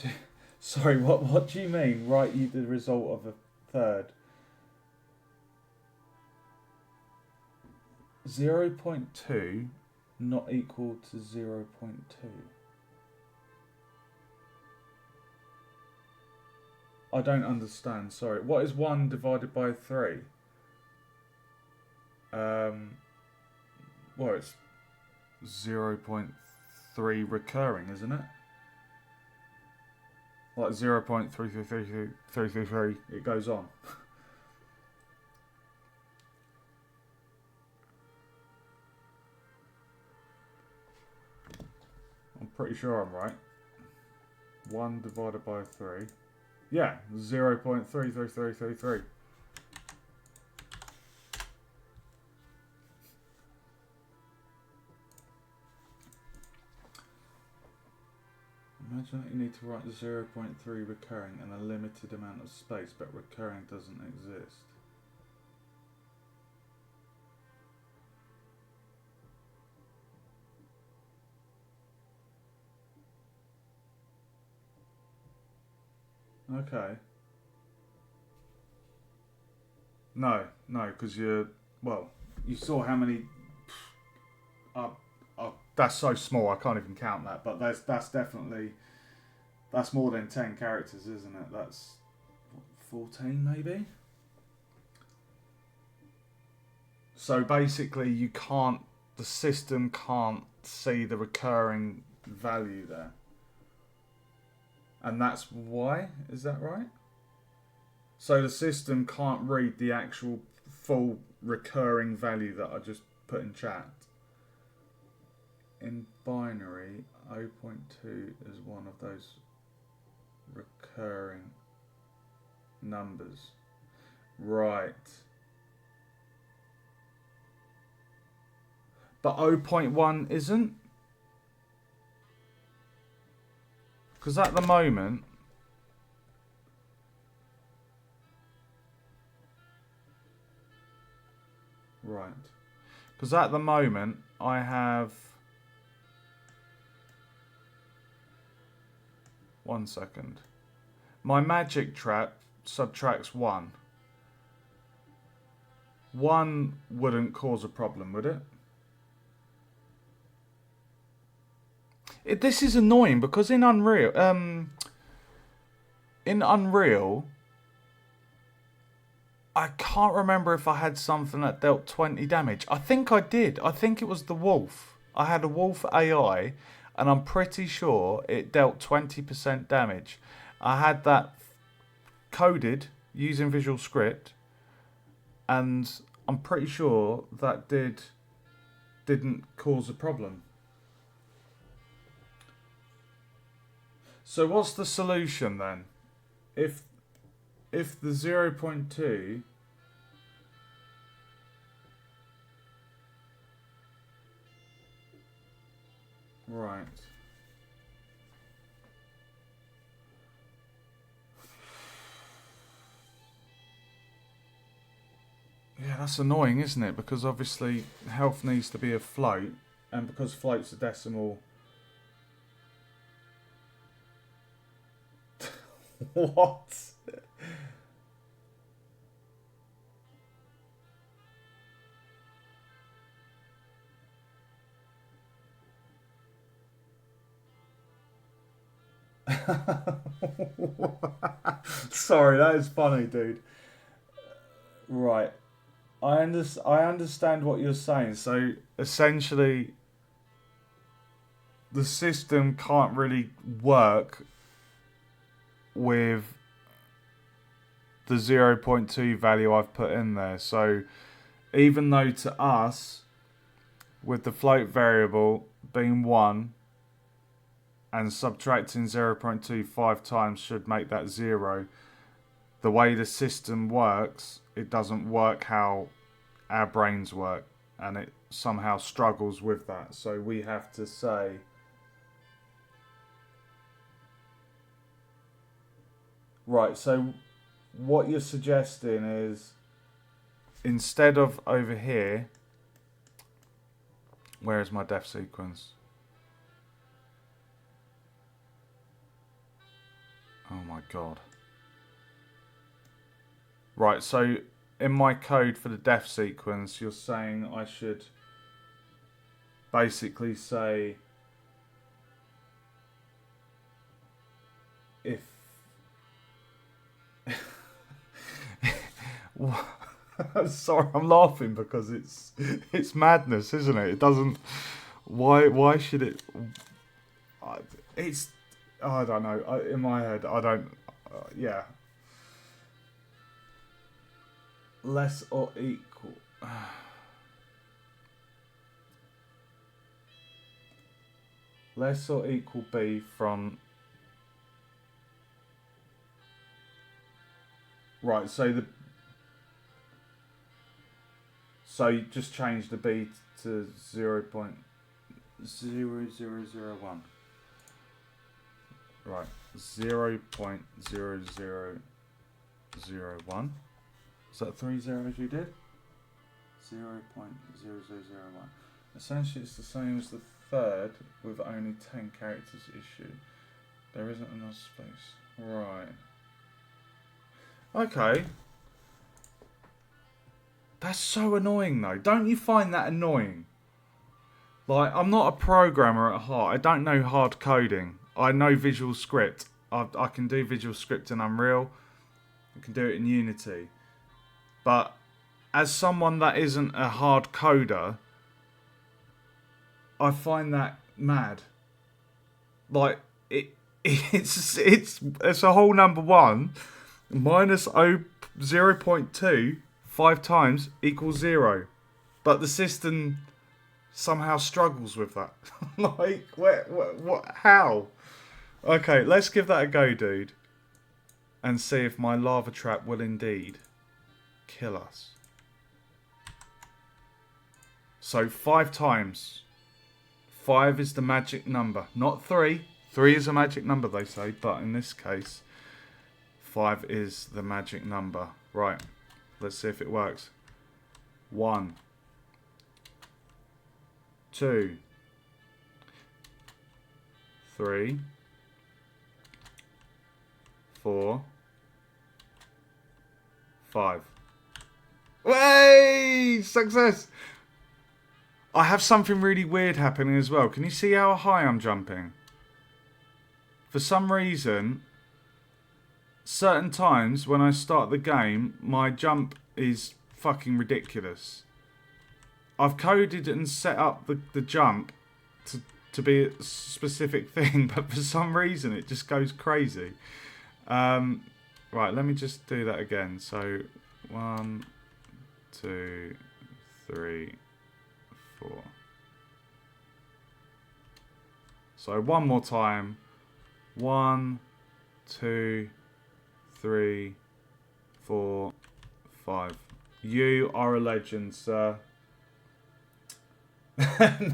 do you mean? Write you the result of a third. 0.2 not equal to 0.2. I don't understand, sorry. What is 1 divided by 3? Well, it's 0.3 recurring, isn't it? Like 0.33333, it goes on. I'm pretty sure I'm right. 1 divided by 3. Yeah, 0.33333. Imagine that you need to write 0.3 recurring in a limited amount of space, but recurring doesn't exist. Okay. No, because you saw how many. That's so small, I can't even count that. But that's definitely, that's more than 10 characters, isn't it? That's 14 maybe. So basically, the system can't see the recurring value there. And that's why, is that right? So the system can't read the actual full recurring value that I just put in chat. In binary, 0.2 is one of those recurring numbers. Right. But 0.1 isn't? Because at the moment, right. Because at the moment, I have, one second. My magic trap subtracts 1. 1 wouldn't cause a problem, would it? This is annoying because in Unreal, I can't remember if I had something that dealt 20 damage. I think I did. I think it was the wolf. I had a wolf AI, and I'm pretty sure it dealt 20% damage. I had that coded using Visual Script, and I'm pretty sure that didn't cause a problem. So what's the solution then? If the 0.2 right. Yeah, that's annoying, isn't it? Because obviously health needs to be a float, and because float's a decimal. What? Sorry, that is funny, dude. Right. I understand what you're saying. So essentially, the system can't really work with the 0.2 value I've put in there. So even though to us, with the float variable being 1 and subtracting 0.2 5 times should make that 0, the way the system works, it doesn't work how our brains work, and it somehow struggles with that. So we have to say Right, so what you're suggesting is instead of over here, where is my def sequence? Oh my god. Right, so in my code for the def sequence, you're saying I should basically say if sorry, I'm laughing because it's madness, isn't it? It doesn't. Why should it? It's. I don't know. In my head, I don't. Yeah. Less or equal. Less or equal b from. Right. So you just change the b to 0.0001. Right, 0.0001. Is that 3 zeros you did? 0.0001. Essentially, it's the same as the third with only 10 characters issued. There isn't enough space. Right. Okay. That's so annoying though. Don't you find that annoying? Like, I'm not a programmer at heart. I don't know hard coding. I know Visual Script. I can do Visual Script in Unreal. I can do it in Unity. But as someone that isn't a hard coder, I find that mad. Like, it's a whole number 1 minus 0.2 5 times equals 0. But the system somehow struggles with that. Like, what, how? Okay, let's give that a go, dude. And see if my lava trap will indeed kill us. So 5 times. 5 is the magic number. Not 3. 3 is a magic number, they say. But in this case, 5 is the magic number. Right. Let's see if it works. 1. 2. 3. 4. 5. Way! Success! I have something really weird happening as well. Can you see how high I'm jumping? For some reason, certain times when I start the game, my jump is fucking ridiculous. I've coded and set up the jump to be a specific thing, but for some reason it just goes crazy. Right, let me just do that again. So 1, 2, 3, 4. So one more time. 1, 2, 3, 4, 5. You are a legend, sir.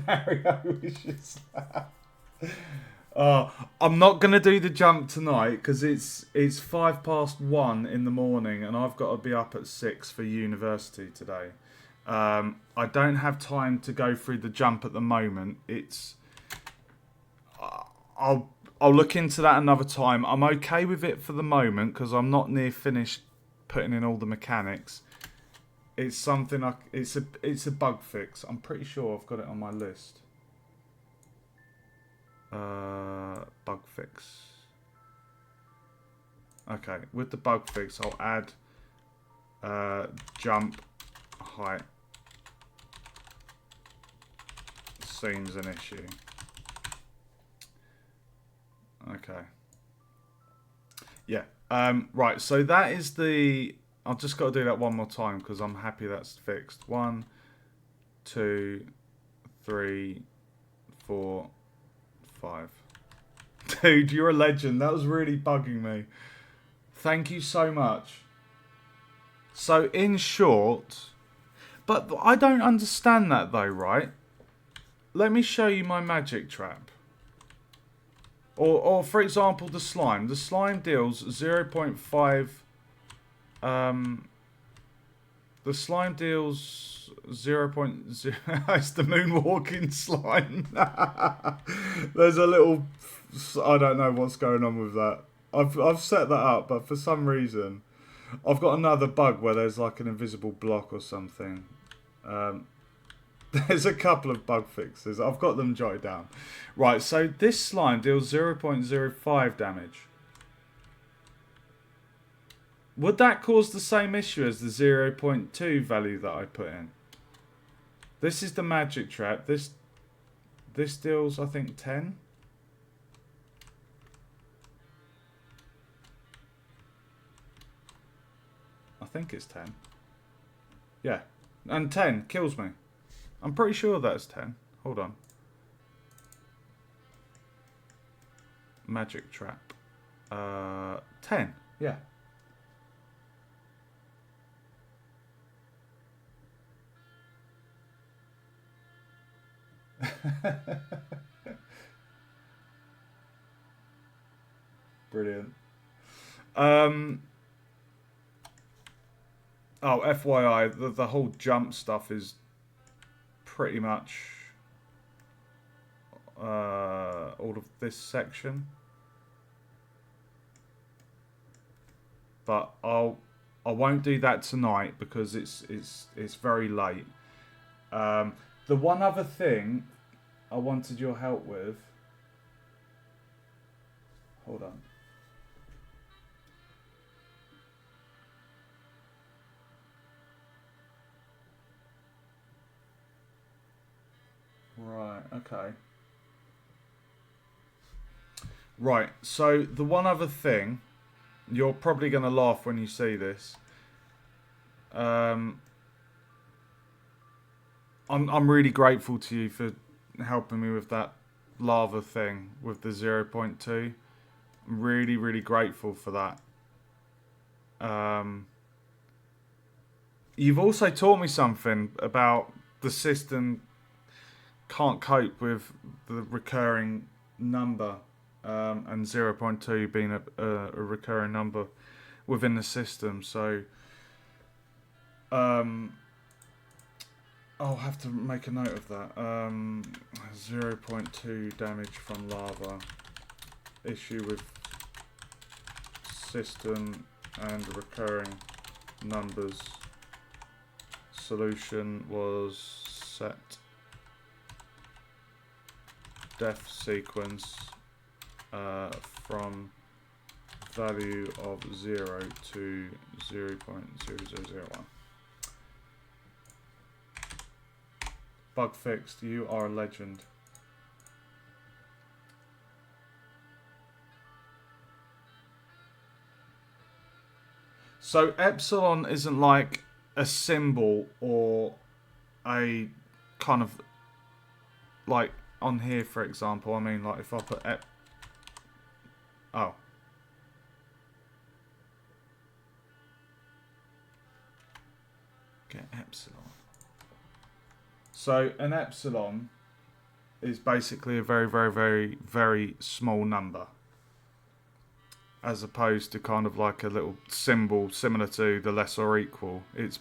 Mario wishes. I'm not gonna do the jump tonight because it's 1:05 in the morning and I've got to be up at 6 for university today. I don't have time to go through the jump at the moment. I'll look into that another time. I'm okay with it for the moment because I'm not near finished putting in all the mechanics. It's something it's a bug fix. I'm pretty sure I've got it on my list. Bug fix. Okay, with the bug fix, I'll add jump height seems an issue. Okay. Yeah. Right. So that is the. I've just got to do that one more time because I'm happy that's fixed. 1, 2, 3, 4, 5. Dude, you're a legend. That was really bugging me. Thank you so much. So, in short, but I don't understand that though, right? Let me show you my magic trap. Or for example, the slime. The slime deals 0.5. The slime deals 0.0. It's the moonwalking slime. There's a little. I don't know what's going on with that. I've set that up, but for some reason, I've got another bug where there's like an invisible block or something. There's a couple of bug fixes. I've got them jotted down. Right, so this slime deals 0.05 damage. Would that cause the same issue as the 0.2 value that I put in? This is the magic trap. This deals, I think, 10. I think it's 10. Yeah. And 10 kills me. I'm pretty sure that's 10. Hold on. Magic trap. 10. Yeah. Brilliant. Oh, FYI, the whole jump stuff is pretty much all of this section, but I won't do that tonight because it's very late. The one other thing I wanted your help with. Hold on. Right, okay. Right, so the one other thing, you're probably going to laugh when you see this. I'm really grateful to you for helping me with that lava thing with the 0.2. I'm really grateful for that. You've also taught me something about the system can't cope with the recurring number, and 0.2 being a recurring number within the system. So I'll have to make a note of that. 0.2 damage from lava. Issue with system and recurring numbers. Solution was set def sequence from value of 0 to 0.0001. Bug fixed. You are a legend. So epsilon isn't like a symbol or a kind of like on here, for example. I mean, like if I put oh. Get epsilon. So an epsilon is basically a very small number, as opposed to kind of like a little symbol similar to the less or equal. It's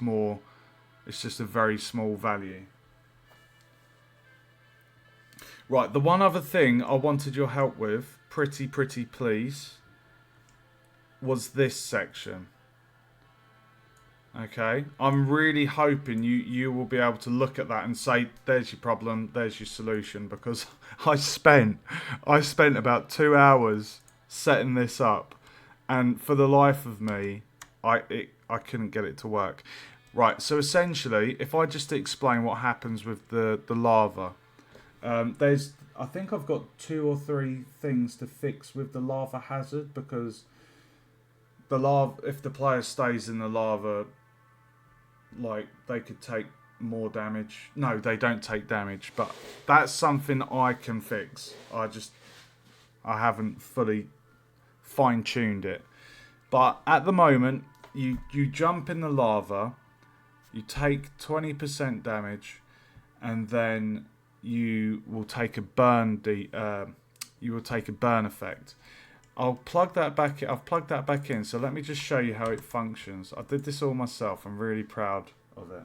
just a very small value. Right, the one other thing I wanted your help with, pretty please, was this section. Okay, I'm really hoping you will be able to look at that and say, there's your problem, there's your solution, because I spent about 2 hours setting this up, and for the life of me, I couldn't get it to work. Right, so essentially, if I just explain what happens with the lava, I think I've got 2 or 3 things to fix with the lava hazard, because the lava, if the player stays in the lava, like they could take more damage. No, they don't take damage, but that's something I can fix. I haven't fully fine-tuned it. But at the moment, you jump in the lava, you take 20% damage, and then you will take a burn you will take a burn effect. I've plugged that back in, so let me just show you how it functions. I did this all myself. I'm really proud of it.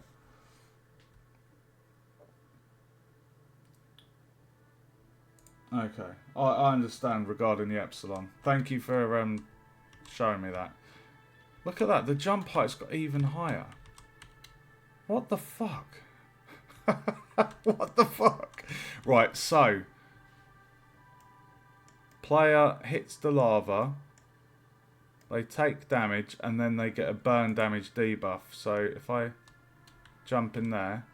Okay, I understand regarding the epsilon. Thank you for showing me that. Look at that, the jump height's got even higher. What the fuck? What the fuck? Right, so player hits the lava, they take damage, and then they get a burn damage debuff. So if I jump in there,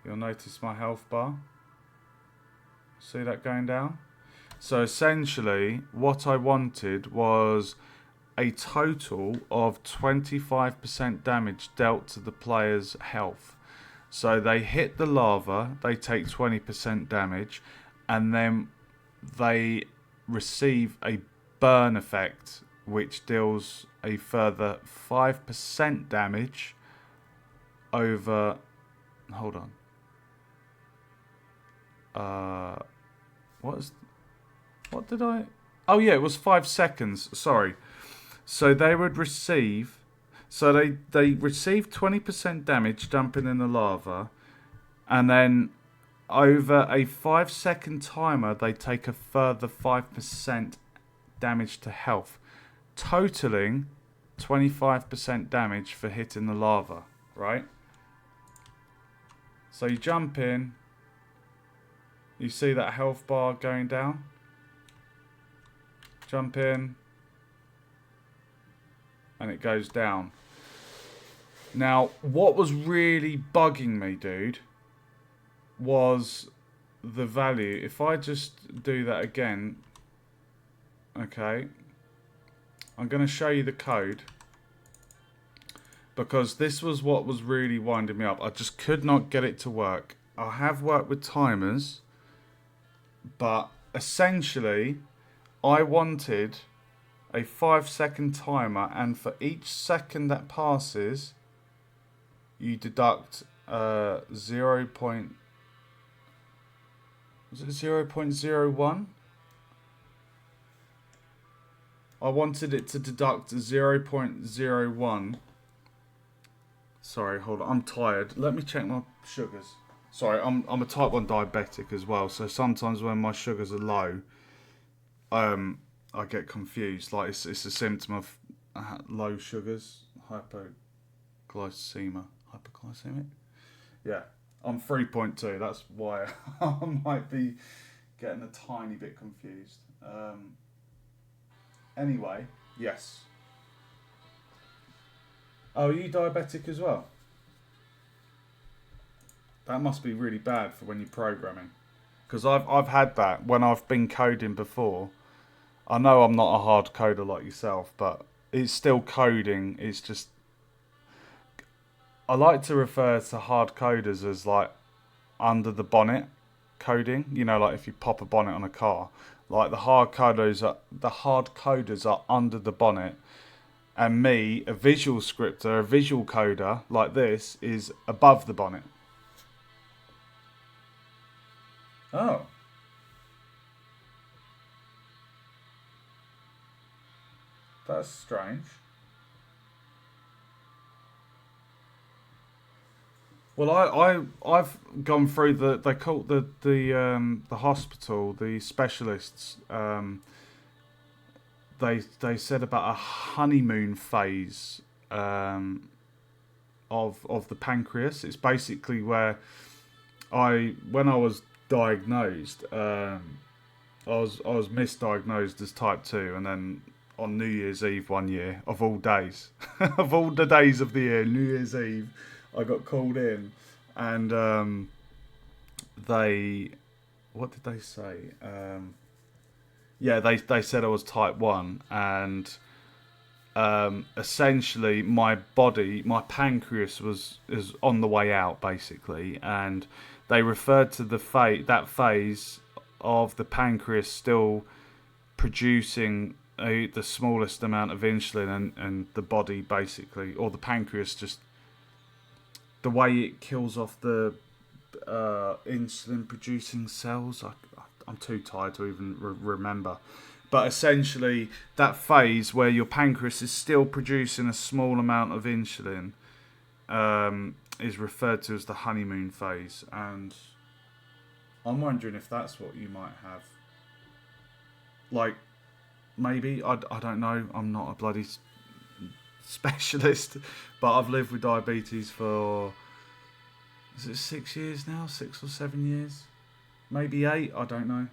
you'll notice my health bar. See that going down? So essentially, what I wanted was a total of 25% damage dealt to the player's health. So they hit the lava, they take 20% damage, and then they receive a burn effect, which deals a further 5% damage over... Hold on. What did I... Oh yeah, it was 5 seconds. Sorry. So they would receive... So they receive 20% damage jumping in the lava. And then over a 5-second timer, they take a further 5% damage to health. Totaling 25% damage for hitting the lava. Right? So you jump in. You see that health bar going down? Jump in. And it goes down. Now, what was really bugging me, dude, was the value. If I just do that again, okay, I'm going to show you the code, because this was what was really winding me up. I just could not get it to work. I have worked with timers, but essentially I wanted a 5-second timer, and for each second that passes you deduct 0.01? I wanted it to deduct 0.01. Sorry, hold on, I'm tired. Let me check my sugars. Sorry, I'm a type 1 diabetic as well, so sometimes when my sugars are low, I get confused. Like it's a symptom of low sugars, hypoglycemia. Hypoglycemic? Yeah, I'm 3.2. That's why I might be getting a tiny bit confused. Anyway, yes. Oh, are you diabetic as well? That must be really bad for when you're programming. Because I've had that when I've been coding before. I know I'm not a hard coder like yourself, but it's still coding. It's just... I like to refer to hard coders as like under the bonnet coding. You know, like if you pop a bonnet on a car. Like the hard coders are under the bonnet. And me, a visual scripter, a visual coder like this, is above the bonnet. Oh. That's strange. Well, I've gone through they call the hospital, the specialists. They said about a honeymoon phase of the pancreas. It's basically where when I was diagnosed, I was misdiagnosed as type 2, and then on New Year's Eve one year, of all days, of all the days of the year, New Year's Eve, I got called in, and what did they say? Yeah, they said I was type 1, and essentially my pancreas is on the way out, basically, and they referred to that phase of the pancreas still producing the smallest amount of insulin, and the body basically, or the pancreas, just the way it kills off the insulin producing cells. I'm too tired to even remember. But essentially, that phase where your pancreas is still producing a small amount of insulin is referred to as the honeymoon phase. And I'm wondering if that's what you might have. Like, maybe. I don't know. I'm not a bloody specialist. But I've lived with diabetes for... Is it 6 years now? 6 or 7 years? Maybe 8? I don't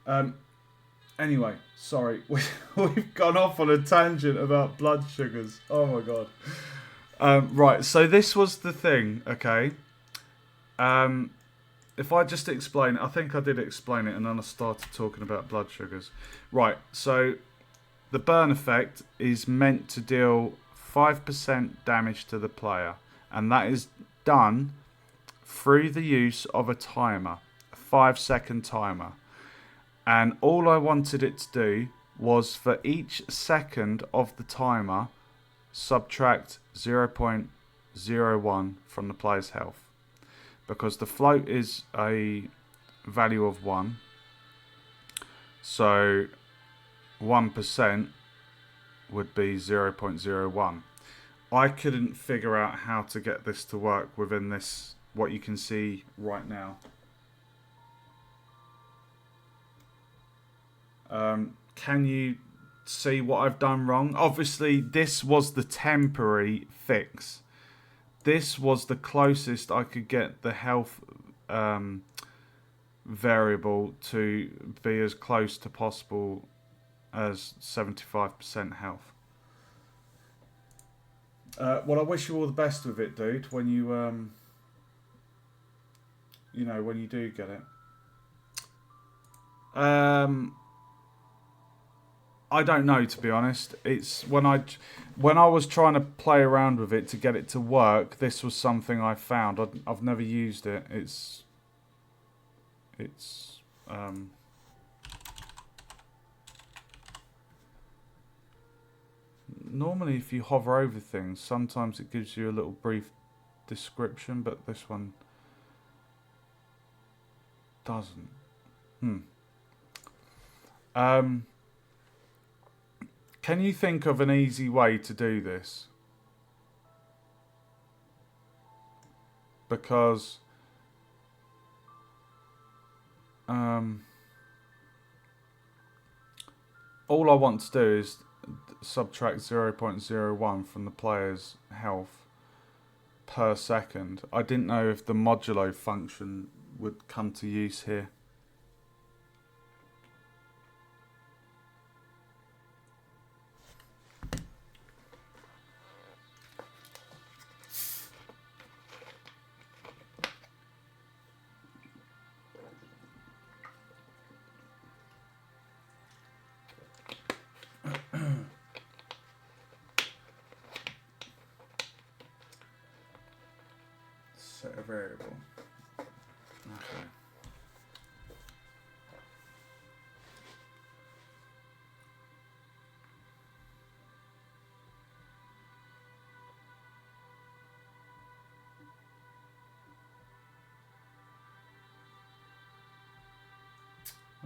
know. Anyway, sorry. We've gone off on a tangent about blood sugars. Oh my god. Right, so this was the thing, okay? If I just explain it, I think I did explain it and then I started talking about blood sugars. Right, so the burn effect is meant to deal 5% damage to the player, and that is done through the use of a timer, a 5-second timer. And all I wanted it to do was for each second of the timer, subtract 0.01 from the player's health. Because the float is a value of 1. So 1% would be 0.01. I couldn't figure out how to get this to work within this, what you can see right now. Can you see what I've done wrong? Obviously, this was the temporary fix. This was the closest I could get the health variable to be as close to possible as 75% health. Well, I wish you all the best with it, dude, when you, when you do get it. I don't know, to be honest. It's when I was trying to play around with it to get it to work, this was something I found. I've never used it. It's normally if you hover over things, sometimes it gives you a little brief description, but this one doesn't. Can you think of an easy way to do this? Because all I want to do is subtract 0.01 from the player's health per second. I didn't know if the modulo function would come to use here. Set a variable. Okay.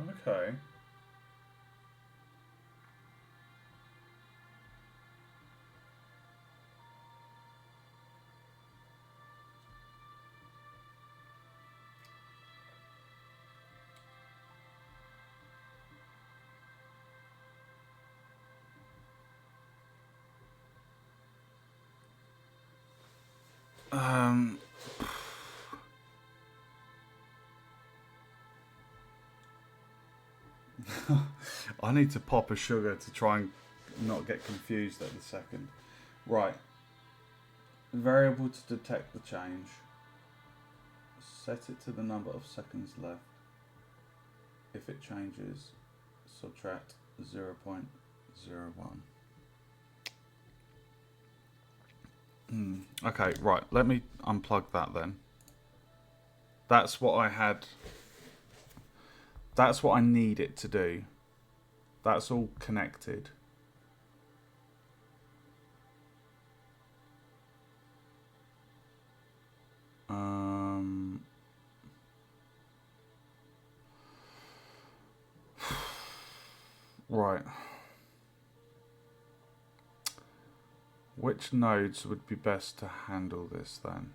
Okay. I need to pop a sugar to try and not get confused at the second. Right. Variable to detect the change. Set it to the number of seconds left. If it changes, subtract 0.01. Okay, right. Let me unplug that then. That's what I had. That's what I need it to do. That's all connected. Right. Which nodes would be best to handle this then?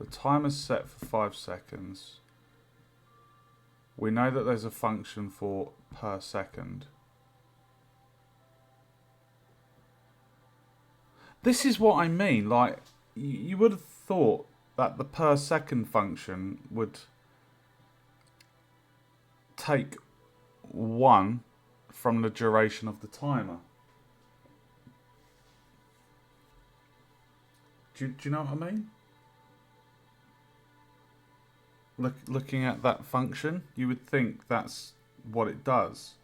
The timer's set for 5 seconds. We know that there's a function for per second. This is what I mean. Like, you would have thought that the per second function would take 1 from the duration of the timer. Do you know what I mean? Looking at that function, you would think that's what it does.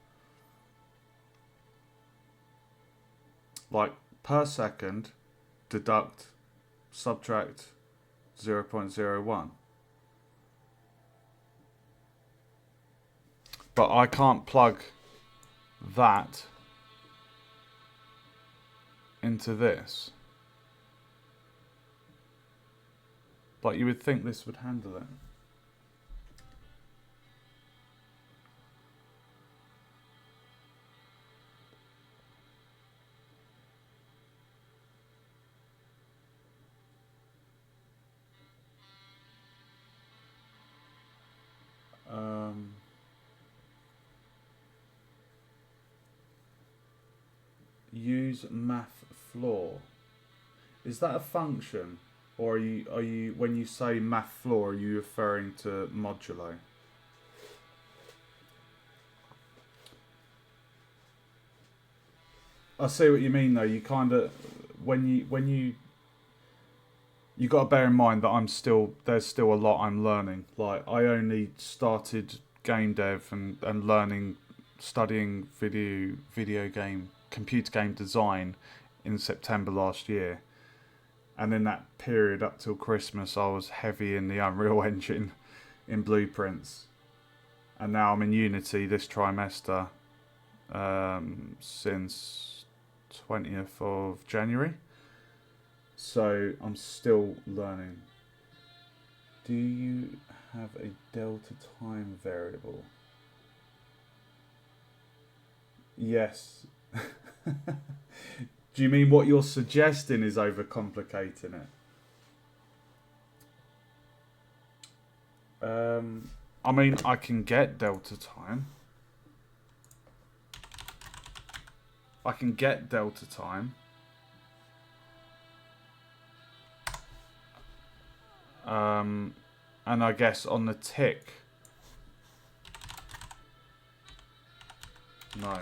Like, per second, deduct, subtract 0.01. But I can't plug that into this. But you would think this would handle it. Use math floor. Is that a function, or are you when you say math floor, are you referring to modulo? I see what you mean though. You kind of when you got to bear in mind that there's still a lot I'm learning. Like, I only started game dev and learning, studying video game, computer game design in September last year. And in that period up till Christmas, I was heavy in the Unreal Engine in blueprints. And now I'm in Unity this trimester since 20th of January. So I'm still learning. Do you have a delta time variable? Yes. Do you mean what you're suggesting is overcomplicating it? I mean, I can get delta time. And I guess on the tick, no.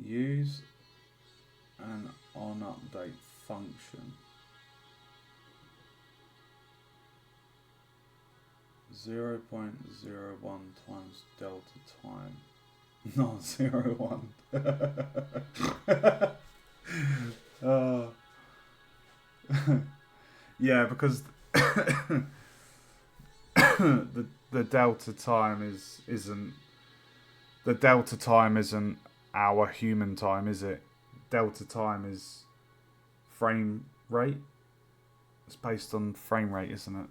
Use an onUpdate function. 0.01 times delta time. Not 0.1. Yeah, because the delta time isn't our human time, is it? Delta time is frame rate. It's based on frame rate, isn't it?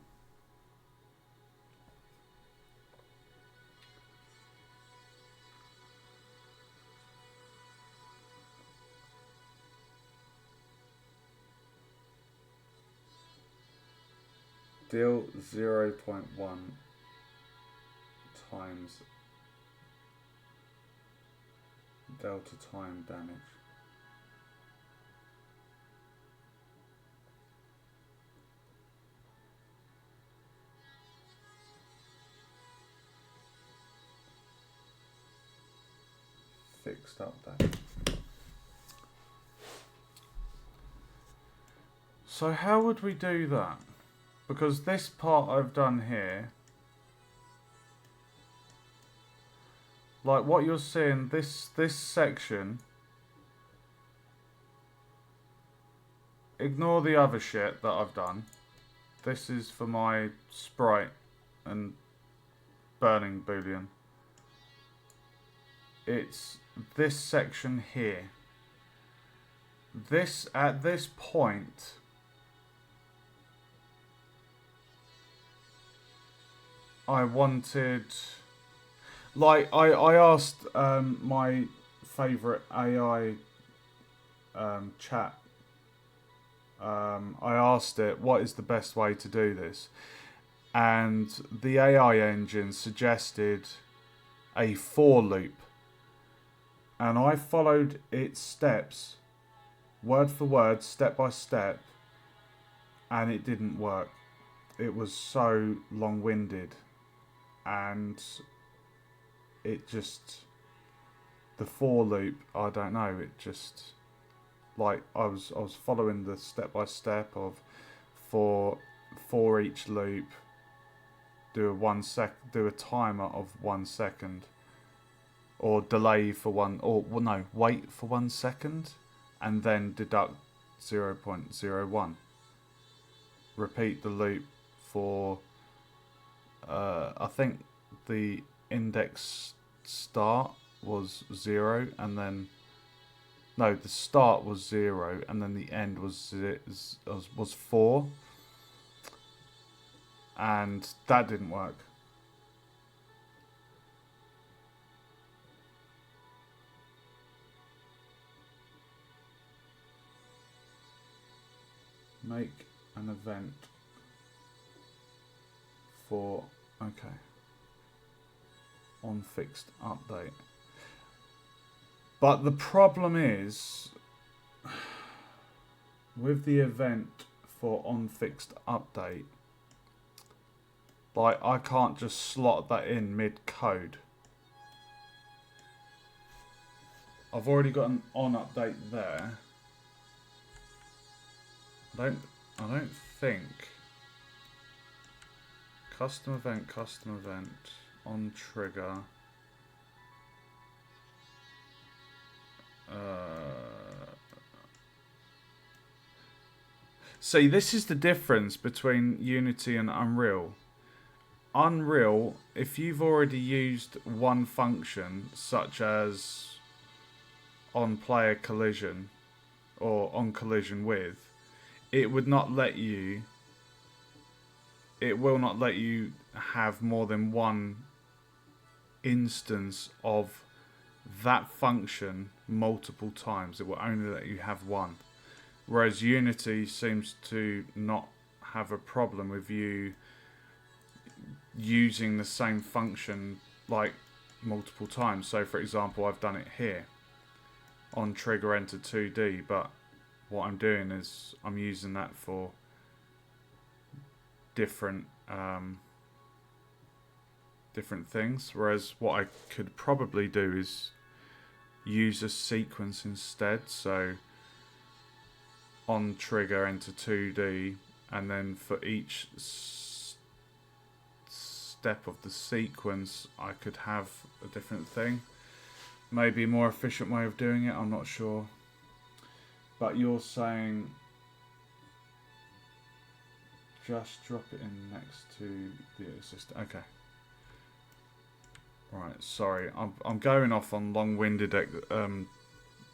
Deal 0.1 times delta time damage. Fixed update. So how would we do that? Because this part I've done here, like what you're seeing, this section, ignore the other shit that I've done. This is for my sprite and burning boolean. It's this section here. This, at this point, I wanted, like, I asked my favourite AI chat, I asked it, what is the best way to do this? And the AI engine suggested a for loop. And I followed its steps, word for word, step by step, and it didn't work. It was so long-winded, and it just, the for loop, I don't know, it just, like, I was following the step by step of for each loop, do a timer of 1 second, or delay for one, or well, no, wait for 1 second, and then deduct 0.01. Repeat the loop for, I think the index start was 0, and then, no, the start was 0, and then the end was 4, and that didn't work. Make an event for, okay, on fixed update. But the problem is, with the event for on fixed update, like, I can't just slot that in mid code. I've already got an on update there. I don't think custom event on trigger. See, this is the difference between Unity and Unreal. Unreal, if you've already used one function, such as on player collision or on collision with, it would not let you, it will not let you have more than one instance of that function multiple times. It will only let you have one. Whereas Unity seems to not have a problem with you using the same function like multiple times. So for example, I've done it here on trigger enter 2D, but what I'm doing is I'm using that for different different things, whereas what I could probably do is use a sequence instead. So on trigger enter 2D, and then for each step of the sequence I could have a different thing. Maybe a more efficient way of doing it, I'm not sure. But you're saying just drop it in next to the existing. Okay. Right. Sorry, I'm going off on long-winded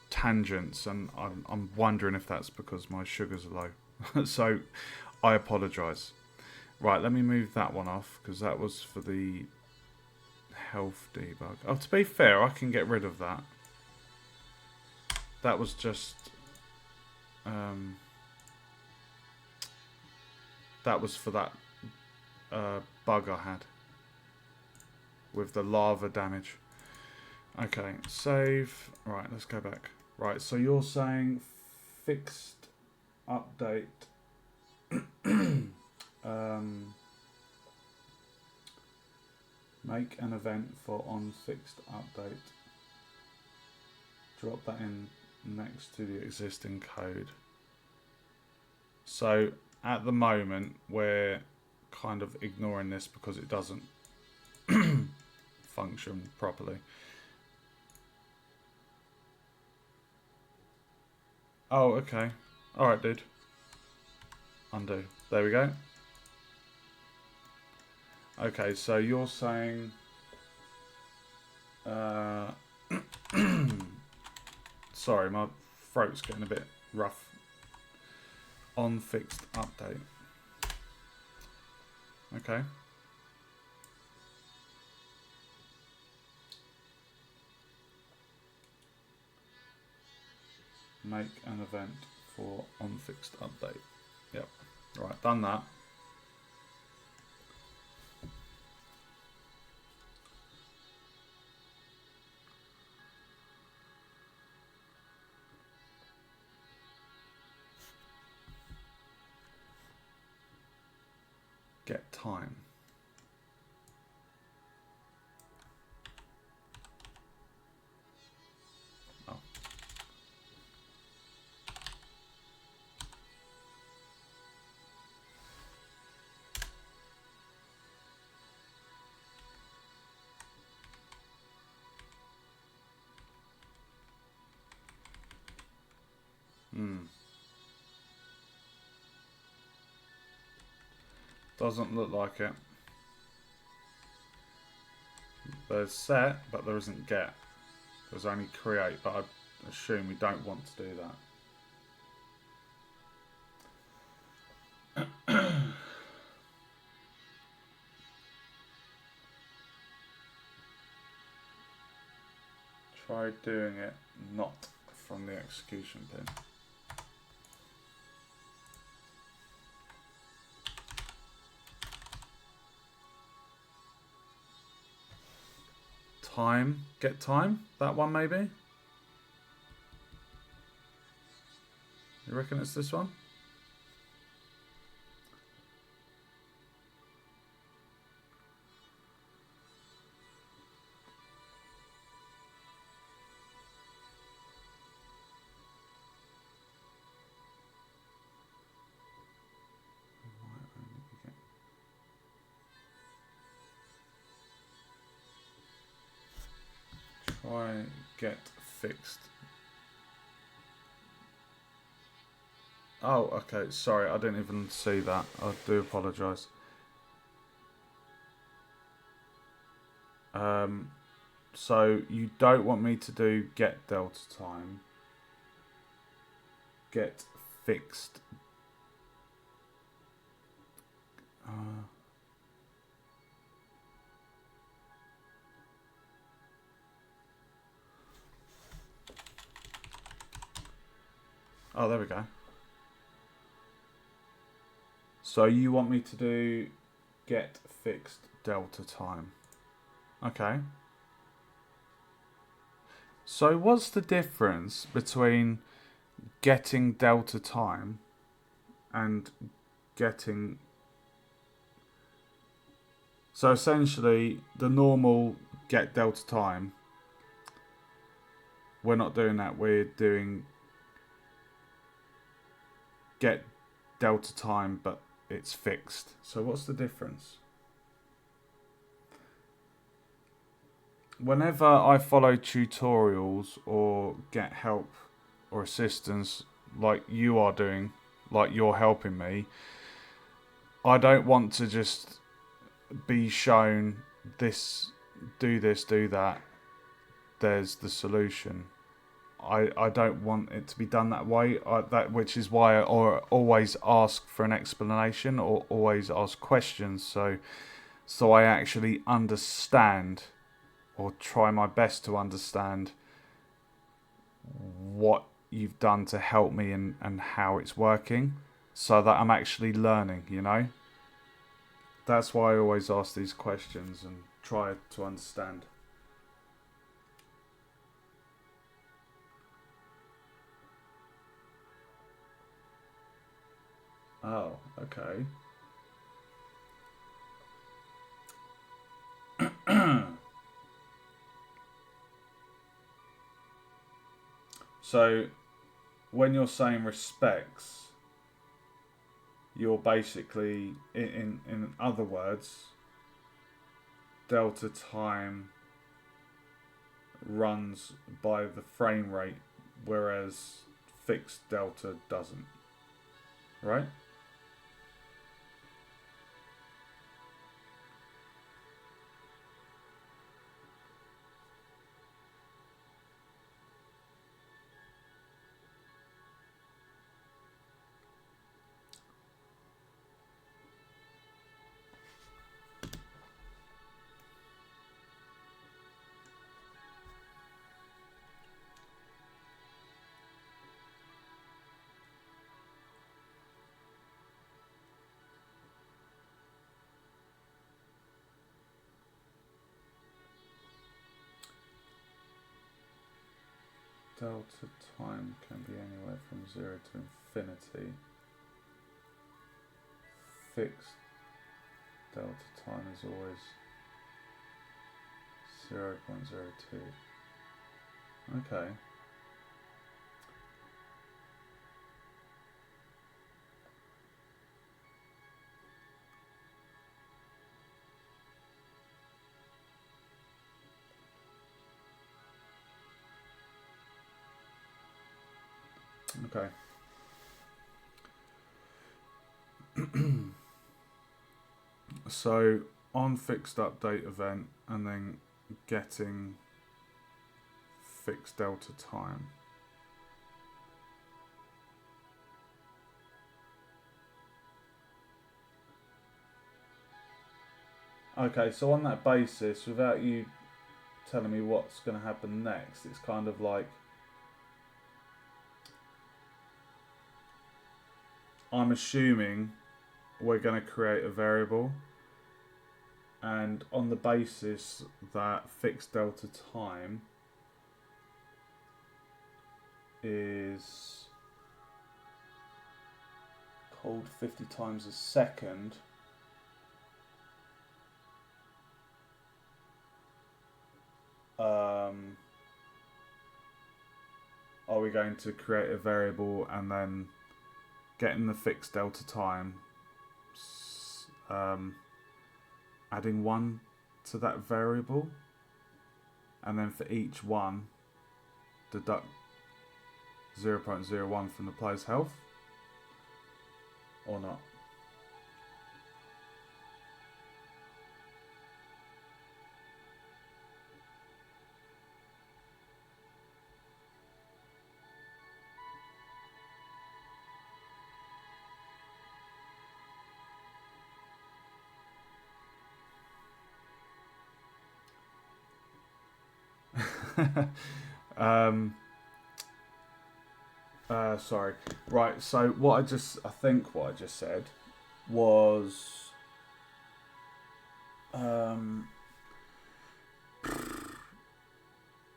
tangents, and I'm wondering if that's because my sugars are low. So I apologise. Right. Let me move that one off because that was for the health debug. Oh, to be fair, I can get rid of that. That was just. That was for that bug I had with the lava damage. Okay, save. Right, let's go back. Right, so you're saying fixed update. Make an event for on fixed update. Drop that in next to the existing code. So at the moment we're kind of ignoring this because it doesn't function properly. Oh, okay. Alright, dude. Undo. There we go. Okay, so you're saying... sorry, my throat's getting a bit rough. On fixed update. Okay. Make an event for unfixed update. Yep. Right, done that. Get time. Oh. Doesn't look like it. There's set, but there isn't get. There's only create, but I assume we don't want to do that. Try doing it not from the execution pin. Time, get time, that one maybe? You reckon it's this one? Try get fixed. Oh, okay. Sorry, I didn't even see that. I do apologise. So you don't want me to do get delta time. Get fixed. Oh, there we go. So you want me to do get fixed delta time. Okay. So what's the difference between getting delta time and getting... So essentially the normal get delta time, we're not doing that, we're doing get delta time but it's fixed. So what's the difference? Whenever I follow tutorials or get help or assistance like you are doing, like you're helping me, I don't want to just be shown this, do that, there's the solution. I don't want it to be done that way. Which is why I always ask for an explanation or always ask questions, so I actually understand or try my best to understand what you've done to help me and how it's working, so that I'm actually learning, you know? That's why I always ask these questions and try to understand. Oh, okay. So, when you're saying respects, you're basically, in other words, delta time runs by the frame rate, whereas fixed delta doesn't, right? Delta time can be anywhere from 0 to infinity. Fixed delta time is always 0.02. Okay. Okay. So on fixed update event and then getting fixed delta time. Okay, so on that basis, without you telling me what's going to happen next, it's kind of like I'm assuming we're going to create a variable, and on the basis that fixed delta time is called 50 times a second, are we going to create a variable and then getting the fixed delta time, adding 1 to that variable, and then for each one deduct 0.01 from the player's health, or not? Sorry. Right, so what I think what I just said was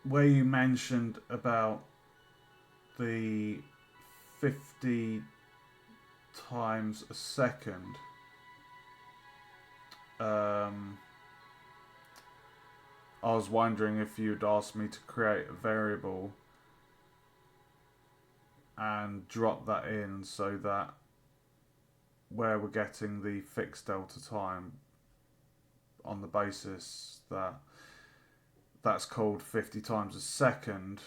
where you mentioned about the 50 times a second. I was wondering if you'd asked me to create a variable and drop that in so that where we're getting the fixed delta time on the basis that that's called 50 times a second,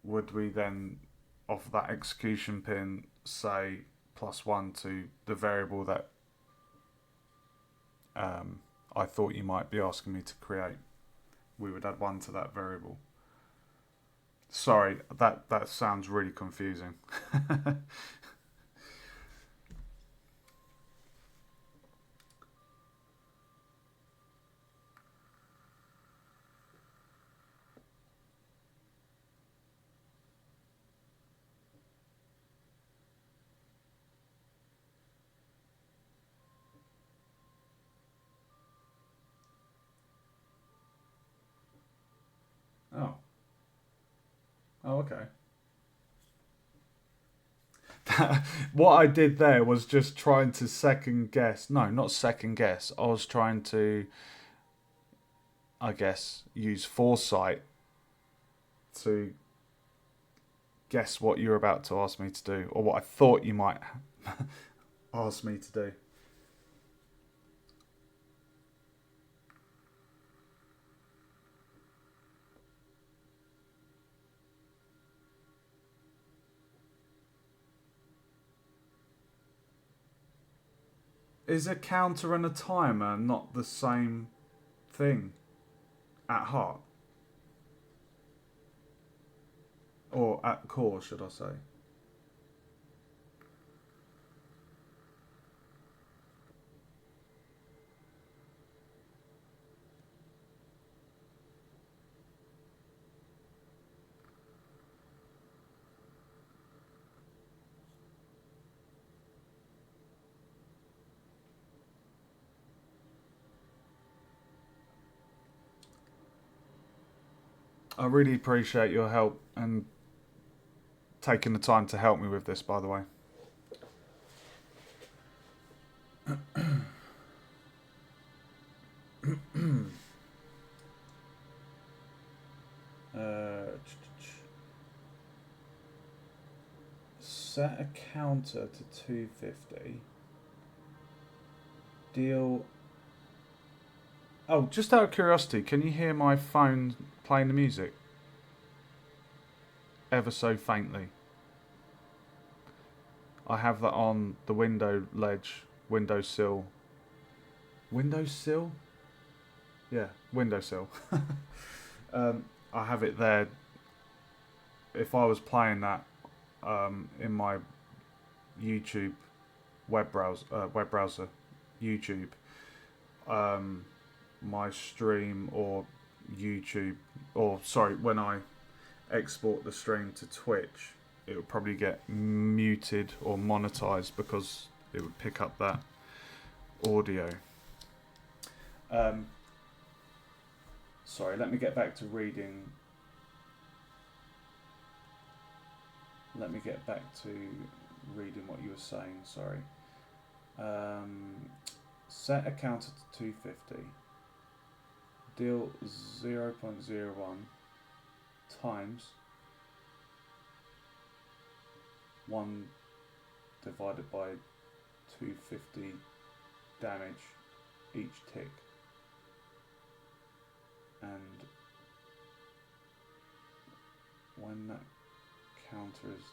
would we then off that execution pin say +1 to the variable that I thought you might be asking me to create? We would add 1 to that variable. Sorry, that sounds really confusing. Oh. Oh, okay. What I did there was just trying to second guess. No, not second guess. I was trying to, I guess, use foresight to guess what you're about to ask me to do, or what I thought you might. asked me to do. Is a counter and a timer not the same thing at heart? Or at core, should I say? I really appreciate your help and taking the time to help me with this, by the way. Set a counter to 250. Deal. Oh, just out of curiosity, can you hear my phone playing the music? Ever so faintly. I have that on the window ledge, windowsill. Windowsill? Yeah, windowsill. I have it there. If I was playing that in my YouTube web browser, YouTube, my stream or YouTube, or sorry, when I export the stream to Twitch, it would probably get muted or monetized because it would pick up that audio. Sorry, let me get back to reading. Let me get back to reading what you were saying. Sorry. Set a counter to 250. Deal 0.01 times 1 divided by 250 damage each tick. And when that counter is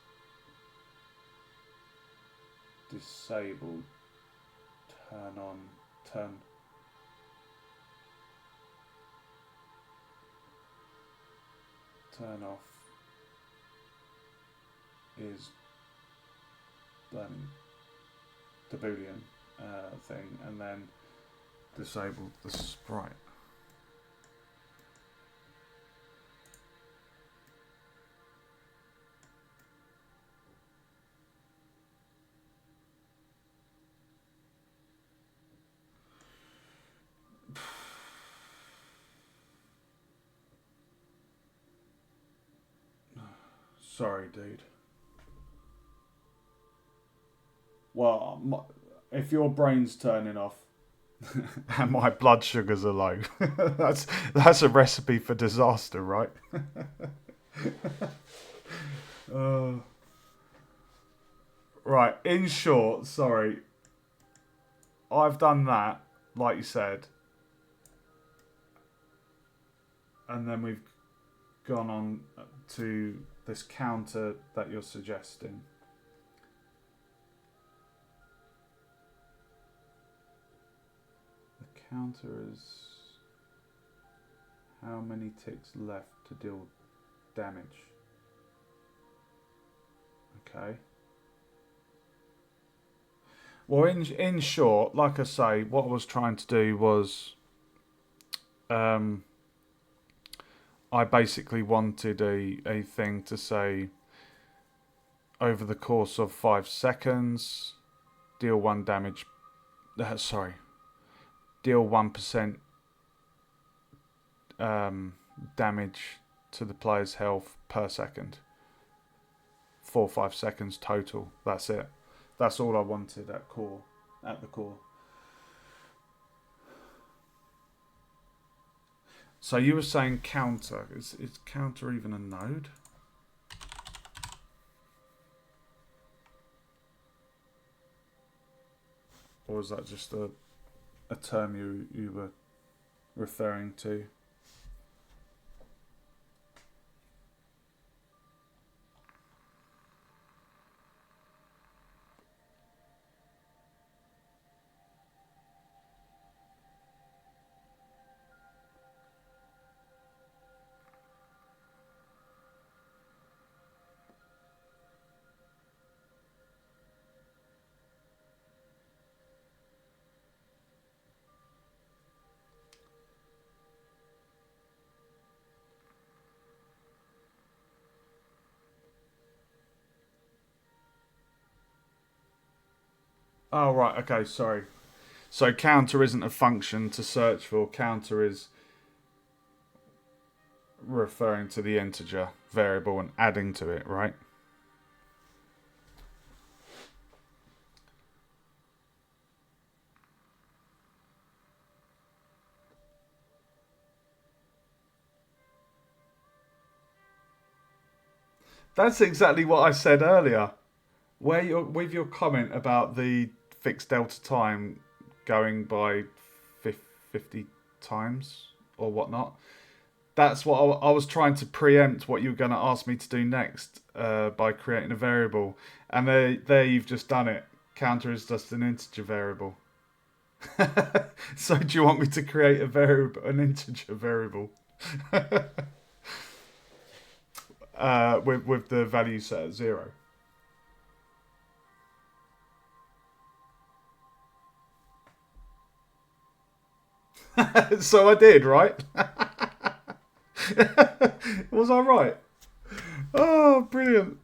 disabled, turn off is the Boolean thing, and then disable the sprite. Sorry, dude. Well, if your brain's turning off and my blood sugars are low, that's a recipe for disaster, right? Right, in short, sorry. I've done that, like you said. And then we've gone on to this counter that you're suggesting. The counter is how many ticks left to deal damage. Okay. Well, in short, like I say, what I was trying to do was I basically wanted a thing to say over the course of 5 seconds, deal 1 damage. Deal 1% damage to the player's health per second. 4 or 5 seconds total. That's it. That's all I wanted at the core. So you were saying counter. Is counter even a node? or is that just a term you were referring to? Oh, right. Okay, sorry. So counter isn't a function to search for. Counter is referring to the integer variable and adding to it, right? That's exactly what I said earlier. With your comment about the fixed delta time going by 50 times or whatnot. That's what I was trying to preempt what you were going to ask me to do next by creating a variable. And there you've just done it. Counter is just an integer variable. So do you want me to create an integer variable with the value set at 0? So I did, right? Was I right? Oh, brilliant.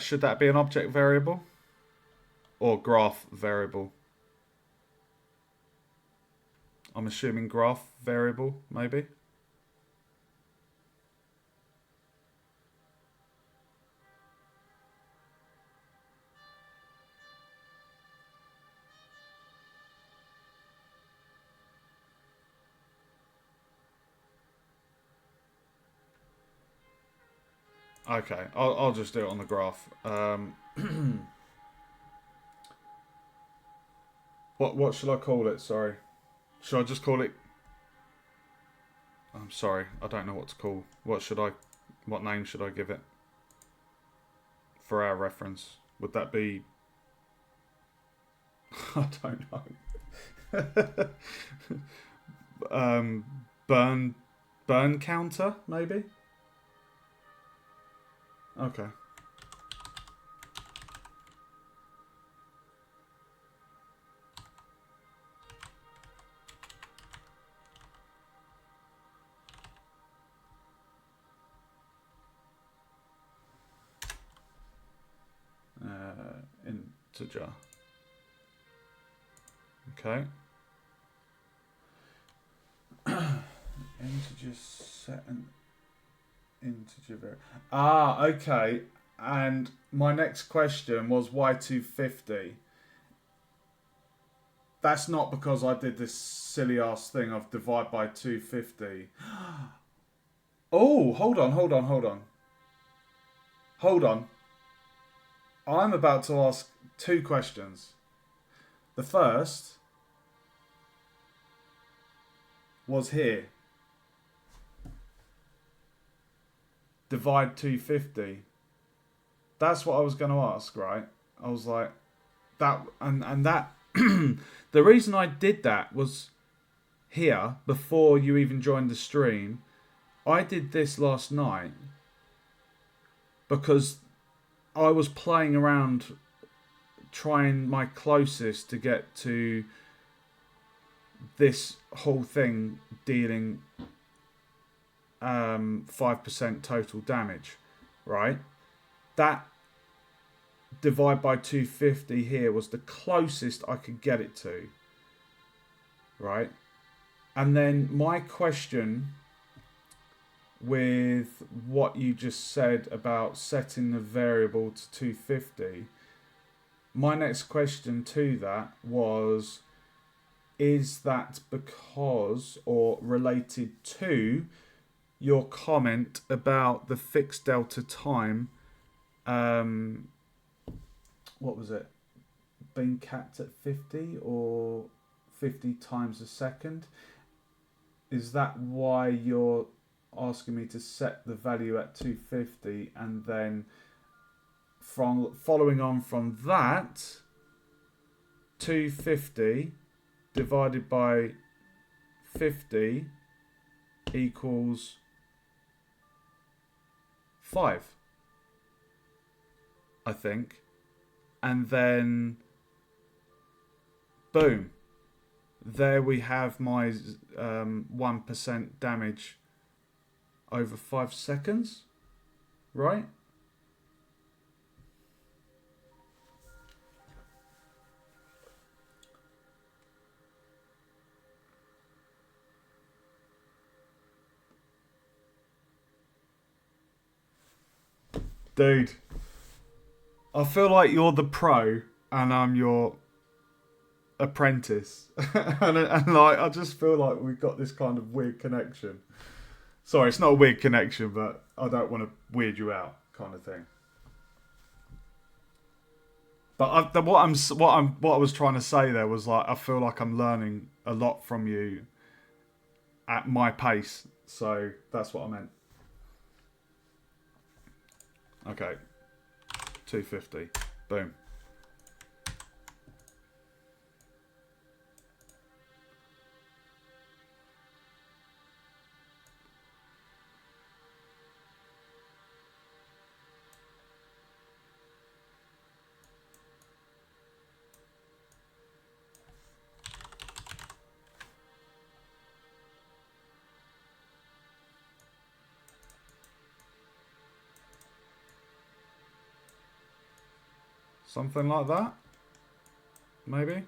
Should that be an object variable or graph variable? I'm assuming graph variable, maybe. Okay, I'll just do it on the graph. What should I call it? Sorry, should I just call it? I'm sorry, I don't know what to call. What name should I give it for our reference? Would that be? I don't know. um, burn counter maybe. Okay. Integer. Okay. Integer set an integer variable. Ah, okay. And my next question was why 250? That's not because I did this silly ass thing of divide by 250. Oh, hold on. Hold on. I'm about to ask two questions. The first was here. Divide 250. That's what I was going to ask, right? I was like, that, and that, the reason I did that was here, before you even joined the stream, I did this last night because I was playing around trying my closest to get to this whole thing dealing 5% total damage, right? That divide by 250 here was the closest I could get it to, right? And then my question with what you just said about setting the variable to 250, my next question to that was, is that because or related to your comment about the fixed delta time. What was it? Being capped at 50 or 50 times a second. Is that why you're asking me to set the value at 250, and then from following on from that, 250 divided by 50 equals 5, I think. And then boom, there we have my 1% damage over 5 seconds, right? Dude, I feel like you're the pro and I'm your apprentice. and like, I just feel like we've got this kind of weird connection. Sorry, it's not a weird connection, but I don't want to weird you out, kind of thing. But what I was trying to say there was, like, I feel like I'm learning a lot from you at my pace. So that's what I meant. Okay, 250. Boom. Something like that, maybe.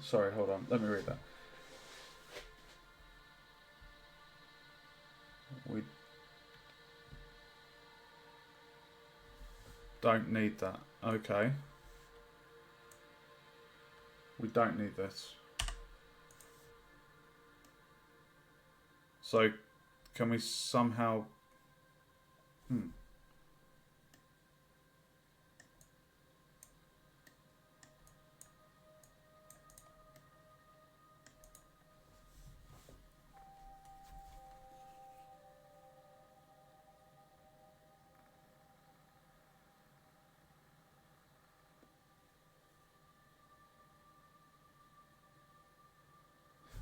Sorry, hold on. Let me read that. We don't need that. Okay. We don't need this. So, can we somehow...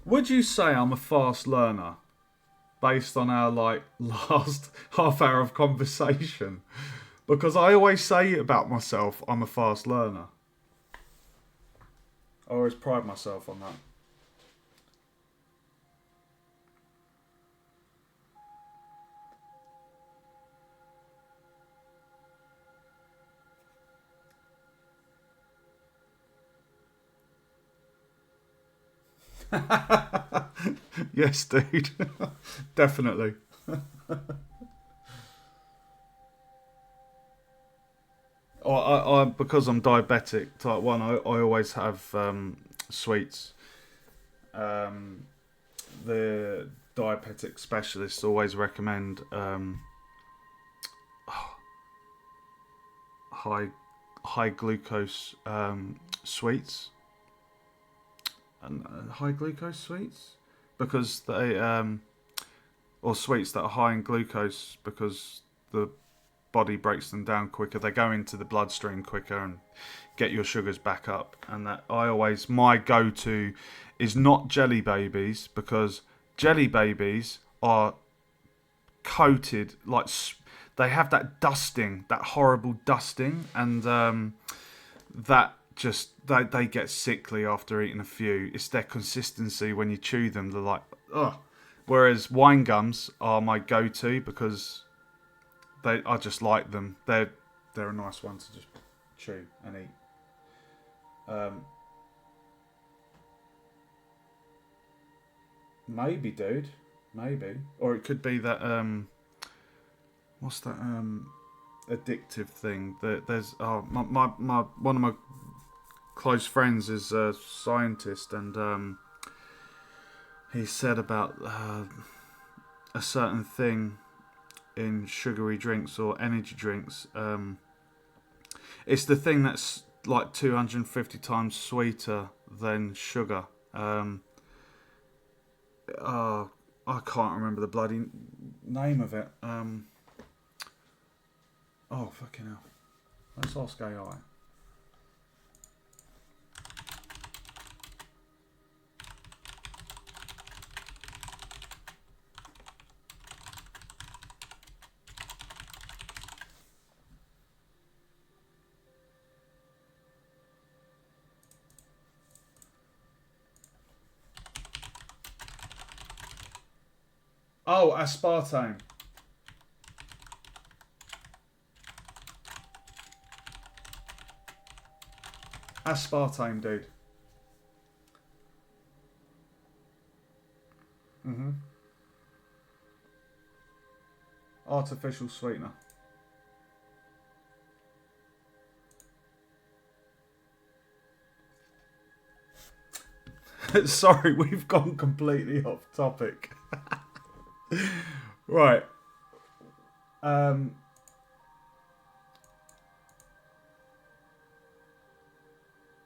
Would you say I'm a fast learner based on our like last half hour of conversation? Because I always say about myself I'm a fast learner. I always pride myself on that. Yes, dude. Definitely. Oh, Well, I because I'm diabetic type 1, I always have sweets. The diabetic specialists always recommend high glucose sweets and high glucose sweets because they or sweets that are high in glucose because the body breaks them down quicker. They go into the bloodstream quicker and get your sugars back up. And that my go-to is not Jelly Babies, because Jelly Babies are coated like they have that dusting, that horrible dusting, and that just they get sickly after eating a few. It's their consistency when you chew them. They're like, ugh. Whereas wine gums are my go-to because I just like them. They're a nice one to just chew and eat. Maybe, dude. Maybe. Or it could be that what's that addictive thing that there's my one of my close friends is a scientist, and he said about a certain thing in sugary drinks or energy drinks. It's the thing that's like 250 times sweeter than sugar. I can't remember the bloody name of it. Oh, fucking hell. Let's ask AI. Oh, aspartame. Aspartame, dude. Artificial sweetener. Sorry, we've gone completely off topic. Right. I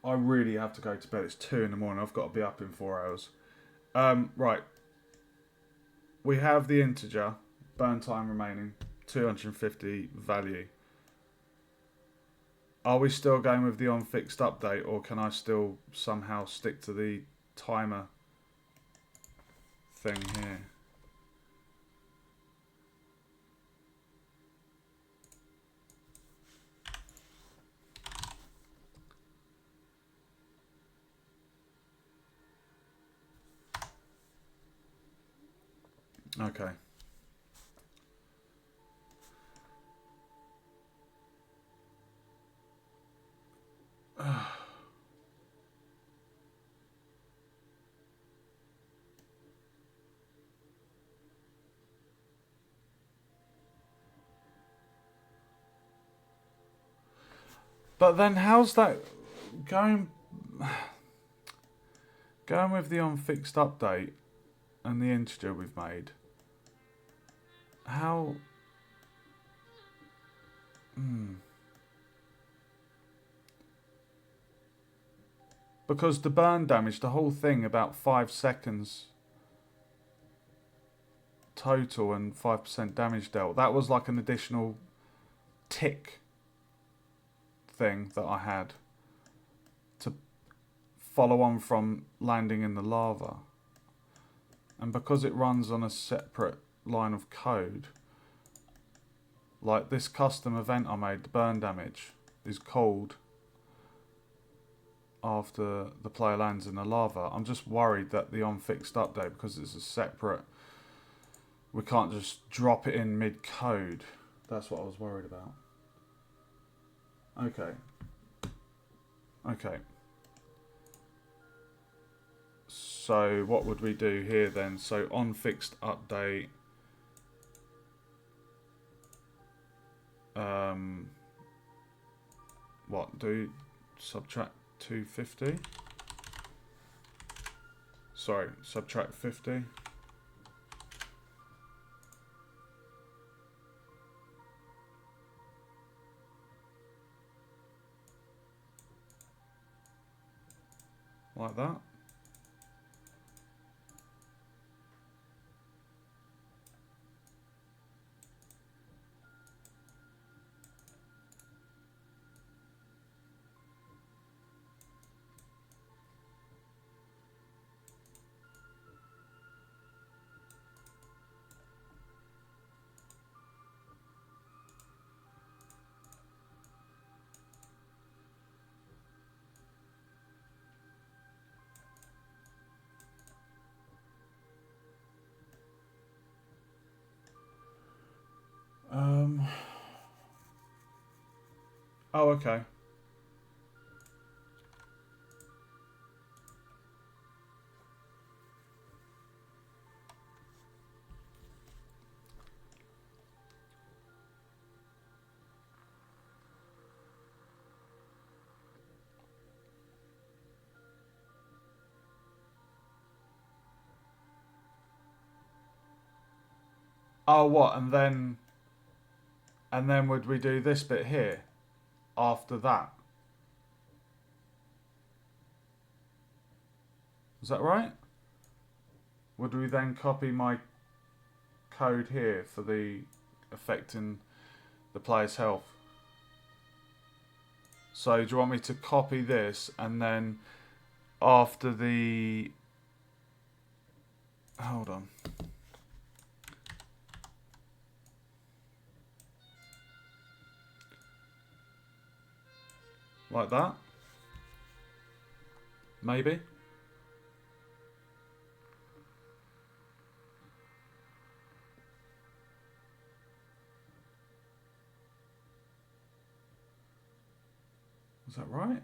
really have to go to bed. It's 2 in the morning. I've got to be up in 4 hours. Right. We have the integer, burn time remaining, 250 value. Are we still going with the on-fixed update, or can I still somehow stick to the timer thing here? Okay. But then how's that going with the on-fixed update and the integer we've made? How... Because the burn damage, the whole thing, about 5 seconds total and 5% damage dealt, that was like an additional tick thing that I had to follow on from landing in the lava. And because it runs on a separate line of code, like this custom event I made, the burn damage is called after the player lands in the lava. I'm just worried that the on-fixed update, because it's a separate, we can't just drop it in mid-code. That's what I was worried about. Okay. So what would we do here then? So on-fixed update. what? Do subtract 250? Sorry, subtract 50. Like that. Oh, okay. Oh, what? And then would we do this bit here after that? Is that right? Would we then copy my code here for the affecting the player's health? So do you want me to copy this and then after the... Hold on. Like that? Maybe? Is that right?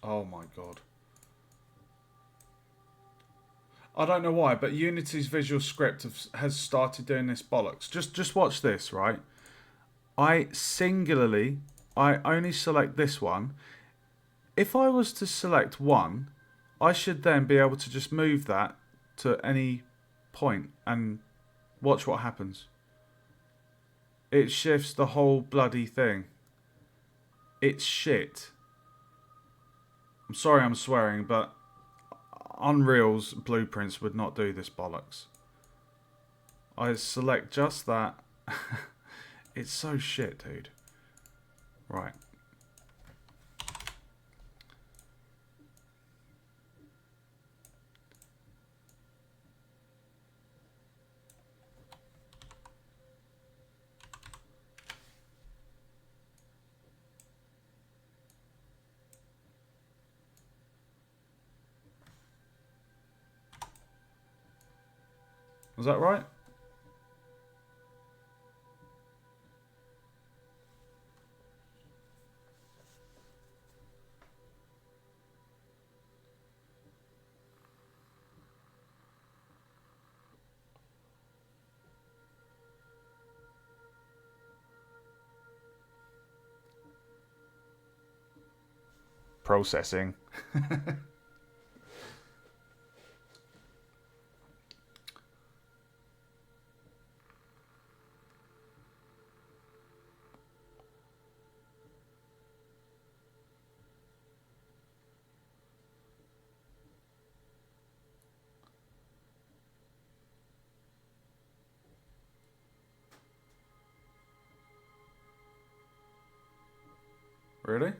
Oh my god. I don't know why, but Unity's Visual Script has started doing this bollocks. Just watch this, right? I only select this one. If I was to select one, I should then be able to just move that to any point and watch what happens. It shifts the whole bloody thing. It's shit. I'm sorry I'm swearing, but Unreal's blueprints would not do this bollocks. I select just that. It's so shit, dude. Right. Was that right? Processing. Really?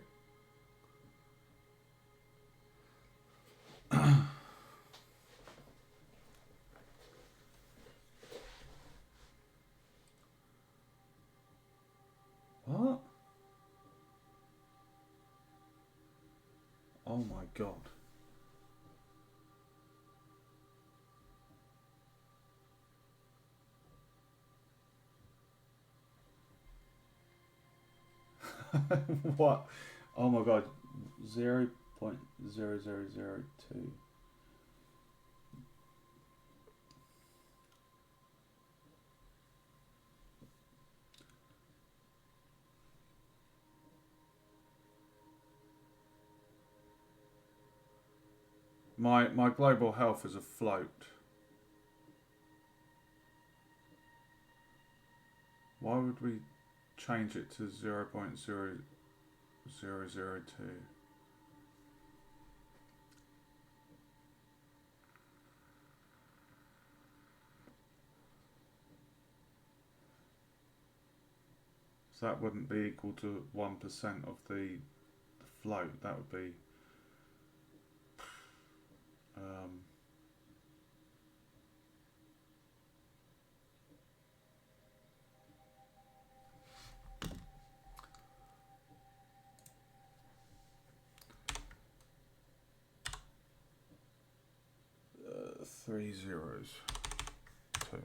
Oh my god. What? Oh my god. 0.0002. My global health is afloat. Why would we change it to 0.0002? So that wouldn't be equal to 1% of the float. That would be 3 zeros. 2.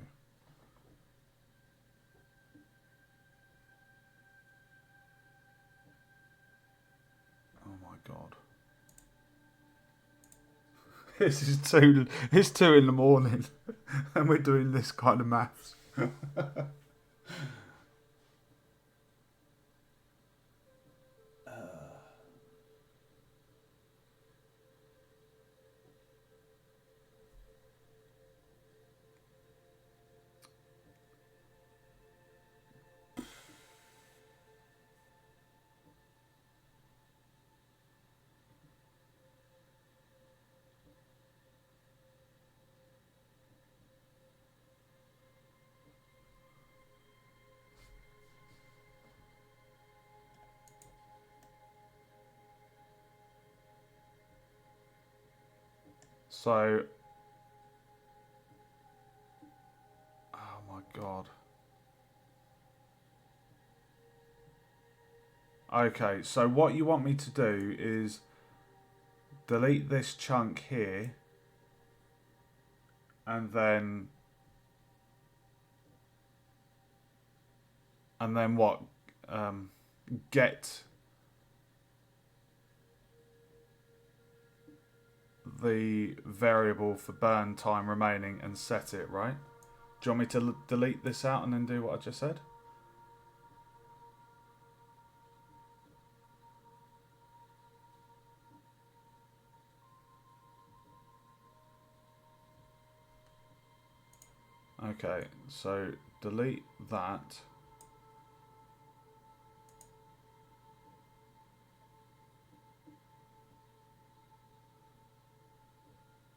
Oh my god. It's 2 in the morning and we're doing this kind of maths. 'So, oh my god. Okay, so what you want me to do is delete this chunk here and then what? Get the variable for burn time remaining and set it, right? Do you want me to delete this out and then do what I just said? Okay, so delete that.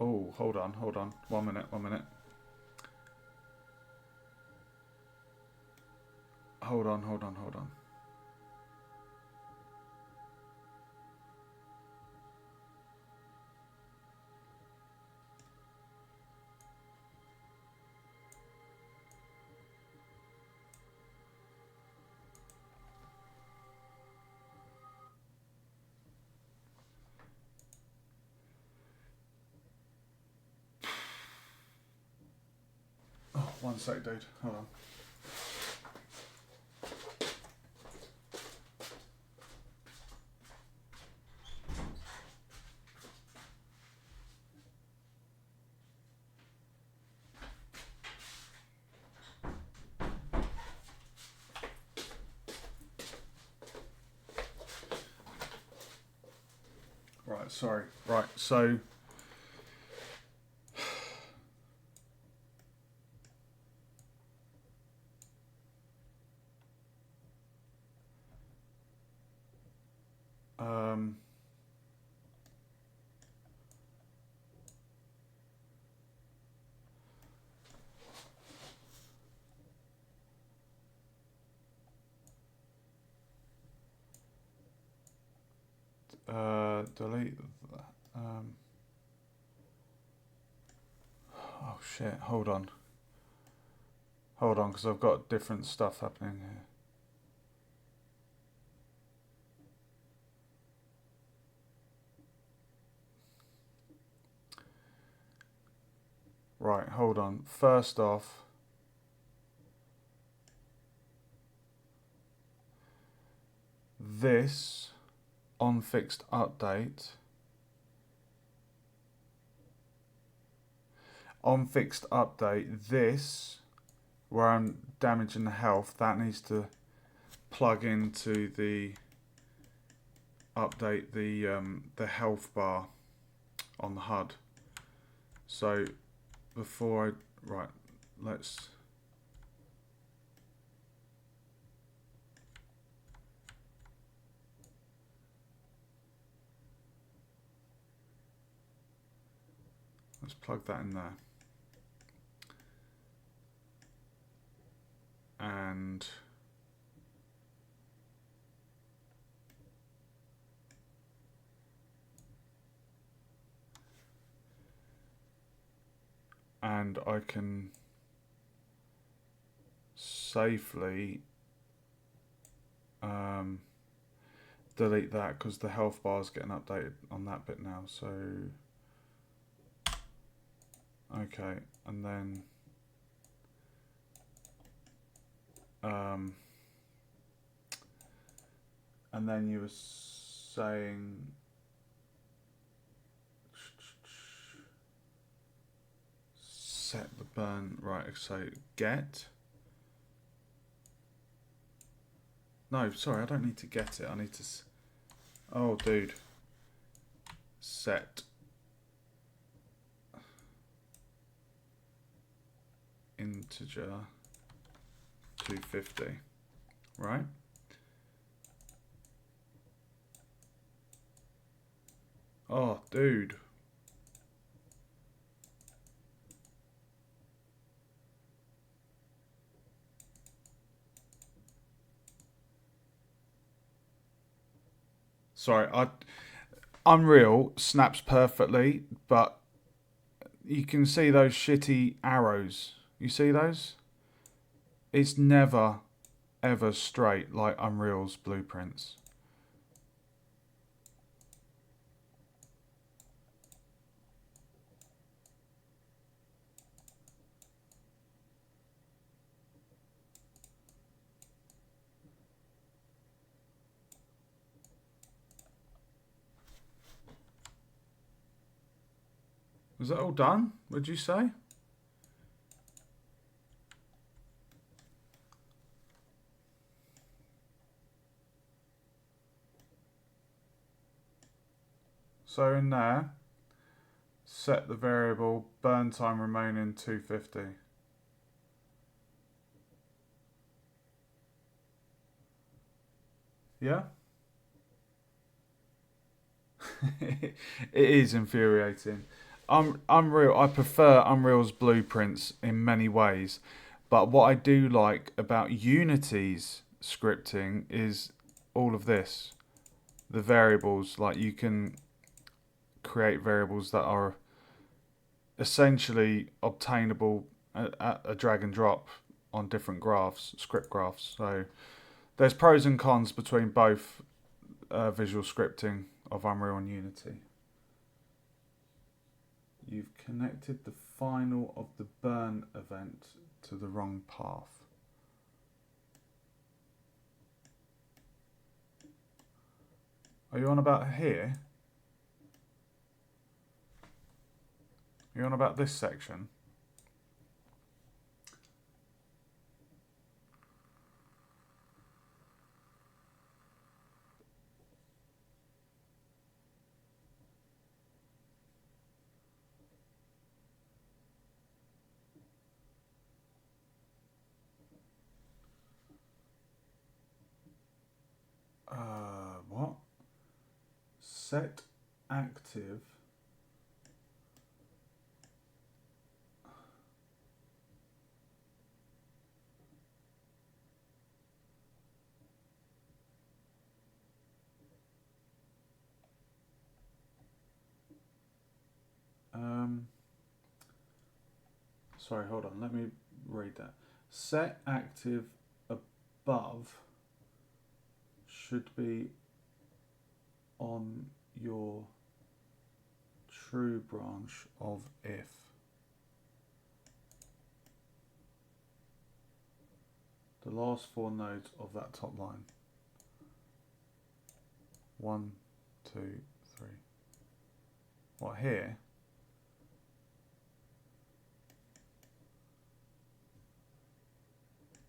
Oh, hold on. 1 minute. Hold on. Oh, 1 sec, dude. Hold on. Right, sorry. Right, so delete that. Oh shit, hold on, because I've got different stuff happening here. Right, hold on. First off, this on fixed update. On fixed update, this, where I'm damaging the health, that needs to plug into the update the health bar on the HUD. So before I, right, let's plug that in there. And I can safely delete that because the health bar is getting updated on that bit now. So okay, and then you were saying set the burn, right, so get. No, sorry, I don't need to get it. I need to. Oh, dude. Set integer 250, right? Oh, dude. Sorry, Unreal snaps perfectly, but you can see those shitty arrows. You see those? It's never, ever straight like Unreal's blueprints. Is that all done, would you say? So in there, set the variable burn time remaining 250. Yeah? It is infuriating. Unreal, I prefer Unreal's blueprints in many ways, but what I do like about Unity's scripting is all of this. The variables, like you can create variables that are essentially obtainable at a drag and drop on different graphs, script graphs. So there's pros and cons between both visual scripting of Unreal and Unity. You've connected the final of the burn event to the wrong path. Are you on about here? You're on about this section? What? Set active. Sorry, hold on. Let me read that. Set active above should be on your true branch of if. The last 4 nodes of that top line. 1, 2, 3. What, here?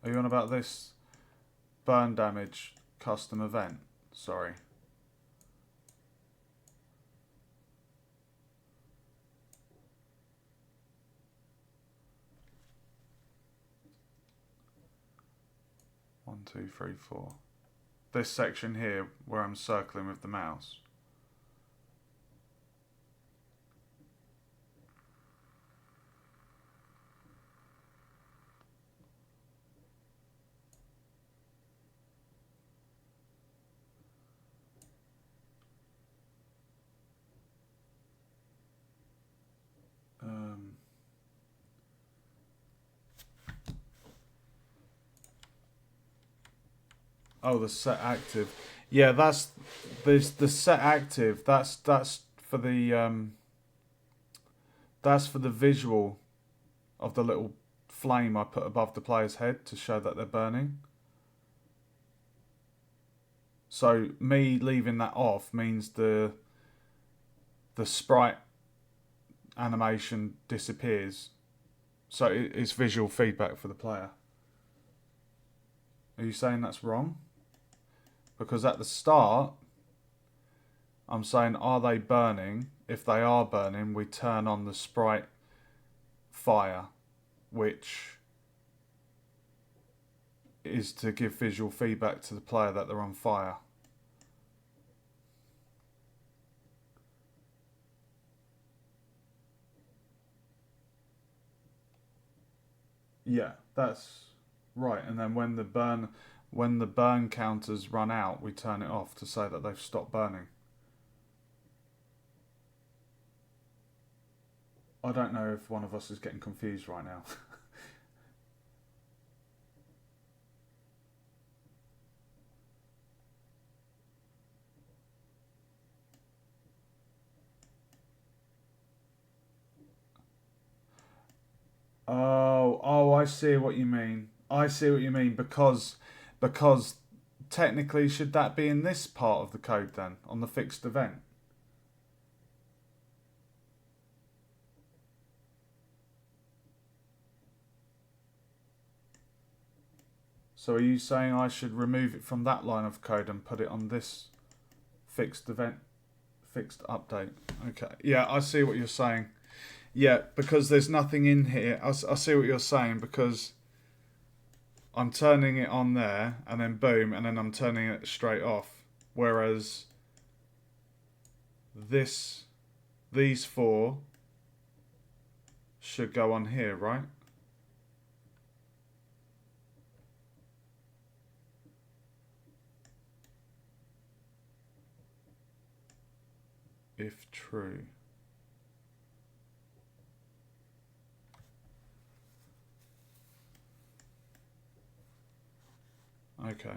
Are you on about this burn damage custom event? Sorry. One, two, three, four. This section here where I'm circling with the mouse. Oh, the set active. Yeah, that's the set active. That's for the visual of the little flame I put above the player's head to show that they're burning. So me leaving that off means the sprite animation disappears. So it's visual feedback for the player. Are you saying that's wrong? Because at the start, I'm saying, are they burning? If they are burning, we turn on the sprite fire, which is to give visual feedback to the player that they're on fire. Yeah, that's right. And then when the burn counters run out, we turn it off to say that they've stopped burning. I don't know if one of us is getting confused right now. Oh, I see what you mean. I see what you mean because technically should that be in this part of the code then, on the fixed event? So are you saying I should remove it from that line of code and put it on this fixed event, fixed update? Okay, yeah, I see what you're saying. Yeah, because there's nothing in here. I see what you're saying because I'm turning it on there and then boom, and then I'm turning it straight off. Whereas these 4 should go on here, right? If true. Okay.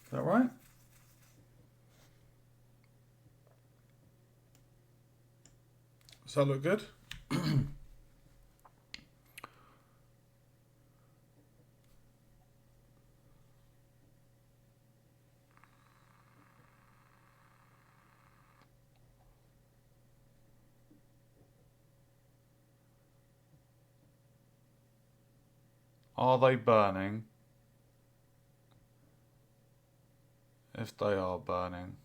Is that right? Does that look good? Are they burning? If they are burning.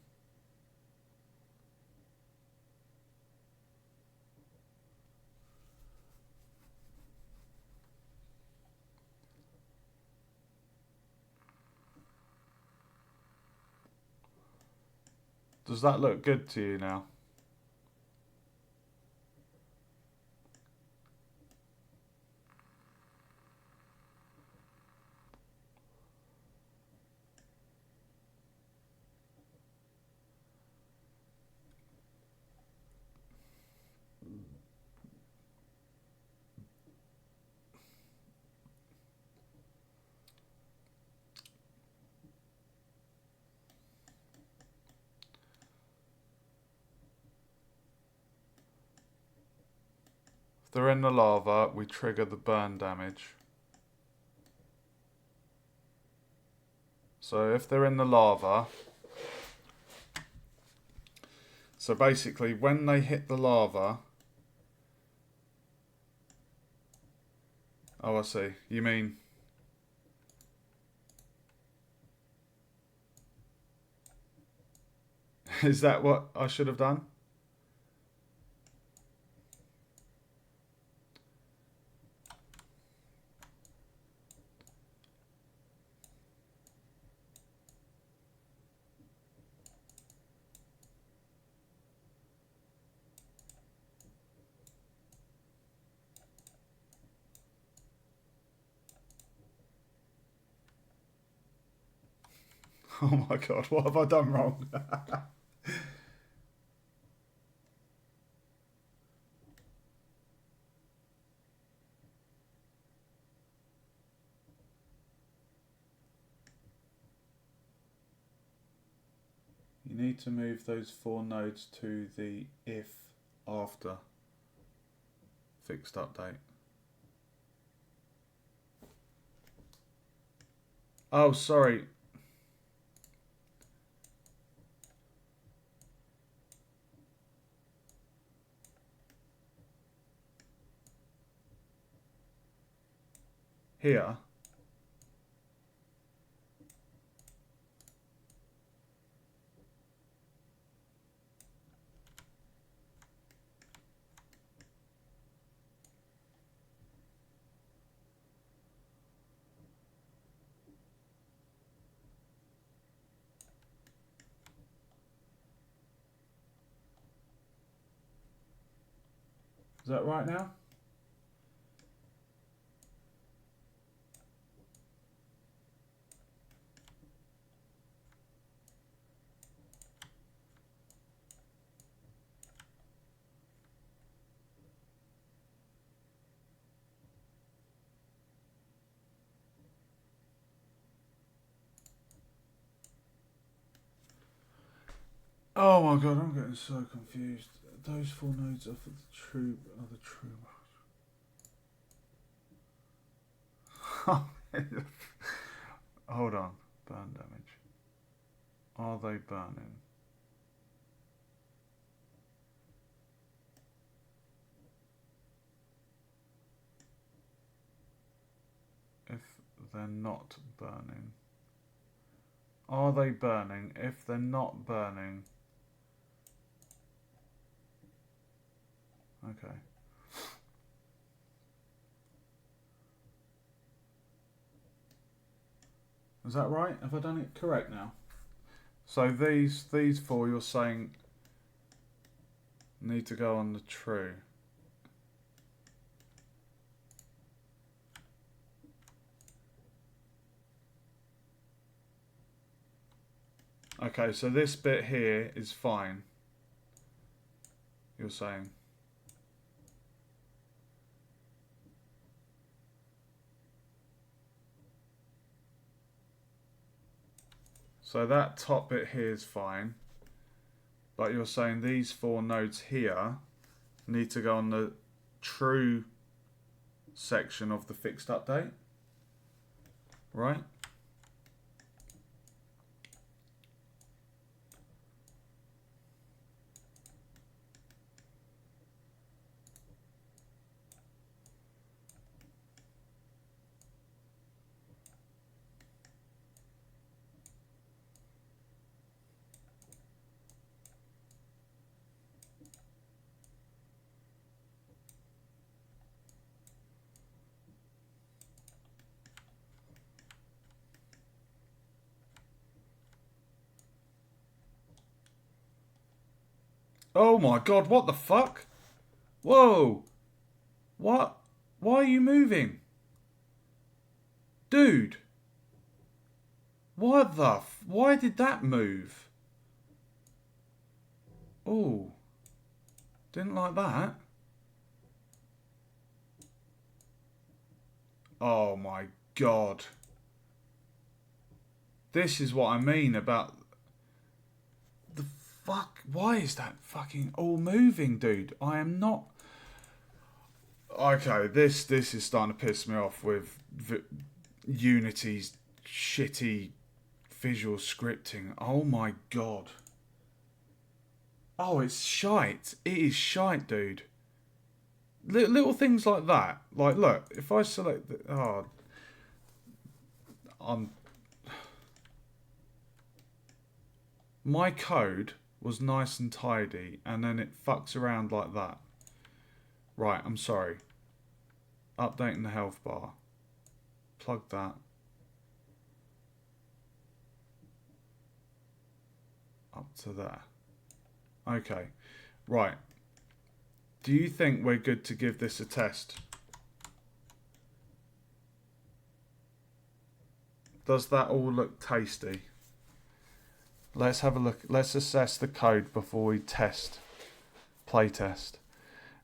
Does that look good to you now? If they're in the lava, we trigger the burn damage. So if they're in the lava, so basically when they hit the lava, oh I see, you mean, is that what I should have done? Oh my god, what have I done wrong? You need to move those 4 nodes to the if after fixed update. Oh, sorry. Here. Is that right now? Oh my god, I'm getting so confused. Those 4 nodes are for the true, are the true ones. Hold on, burn damage. Are they burning? If they're not burning. Are they burning? If they're not burning. Okay. Is that right? Have I done it correct now? So these 4 you're saying need to go on the true. Okay, so this bit here is fine. You're saying. So that top bit here is fine. But you're saying these 4 nodes here need to go on the true section of the fixed update. Right? Oh my god, what the fuck? Whoa! What? Why are you moving? Dude! What the why did that move? Oh. Didn't like that. Oh my god. This is what I mean about the fuck. Why is that fucking all moving, dude? I am not. Okay, this is starting to piss me off with Unity's shitty visual scripting. Oh my god. Oh, it's shite. It is shite, dude. Little things like that. Like, look, if I select the... Oh, my code was nice and tidy, and then it fucks around like that. Right, I'm sorry. Updating the health bar. Plug that. Up to there. Okay. Right. Do you think we're good to give this a test? Does that all look tasty? Let's have a look. Let's assess the code before we test. Play test.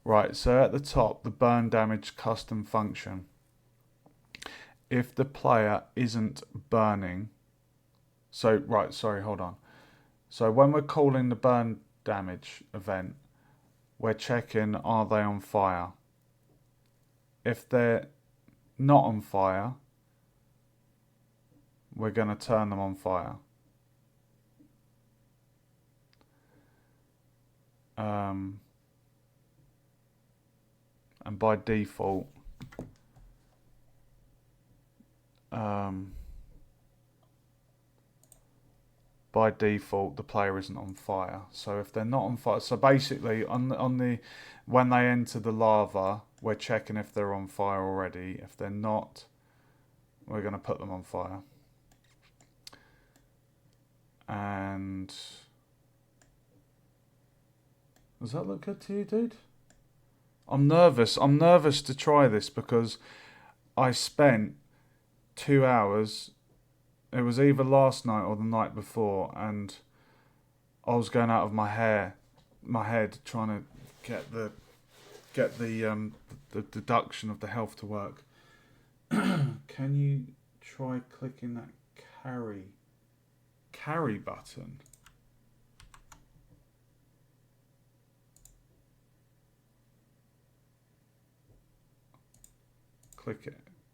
Right, so at the top, the burn damage custom function. If the player isn't burning... So, right, sorry, hold on. So when we're calling the burn damage event, we're checking, are they on fire? If they're not on fire, we're going to turn them on fire. And by default, the player isn't on fire. So if they're not on fire, so basically on the when they enter the lava, we're checking if they're on fire already. If they're not, we're going to put them on fire. And does that look good to you, dude? I'm nervous. I'm nervous to try this because I spent 2 hours. It was either last night or the night before, and I was going out of my head trying to get the deduction of the health to work. Can you try clicking that carry button?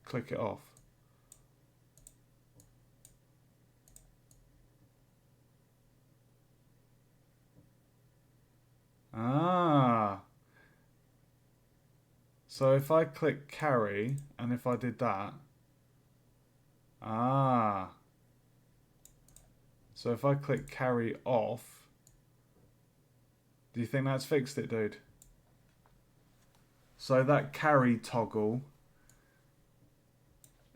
Click it off. Ah. So if I click carry, and if I did that, so if I click carry off, do you think that's fixed it, dude? So that carry toggle,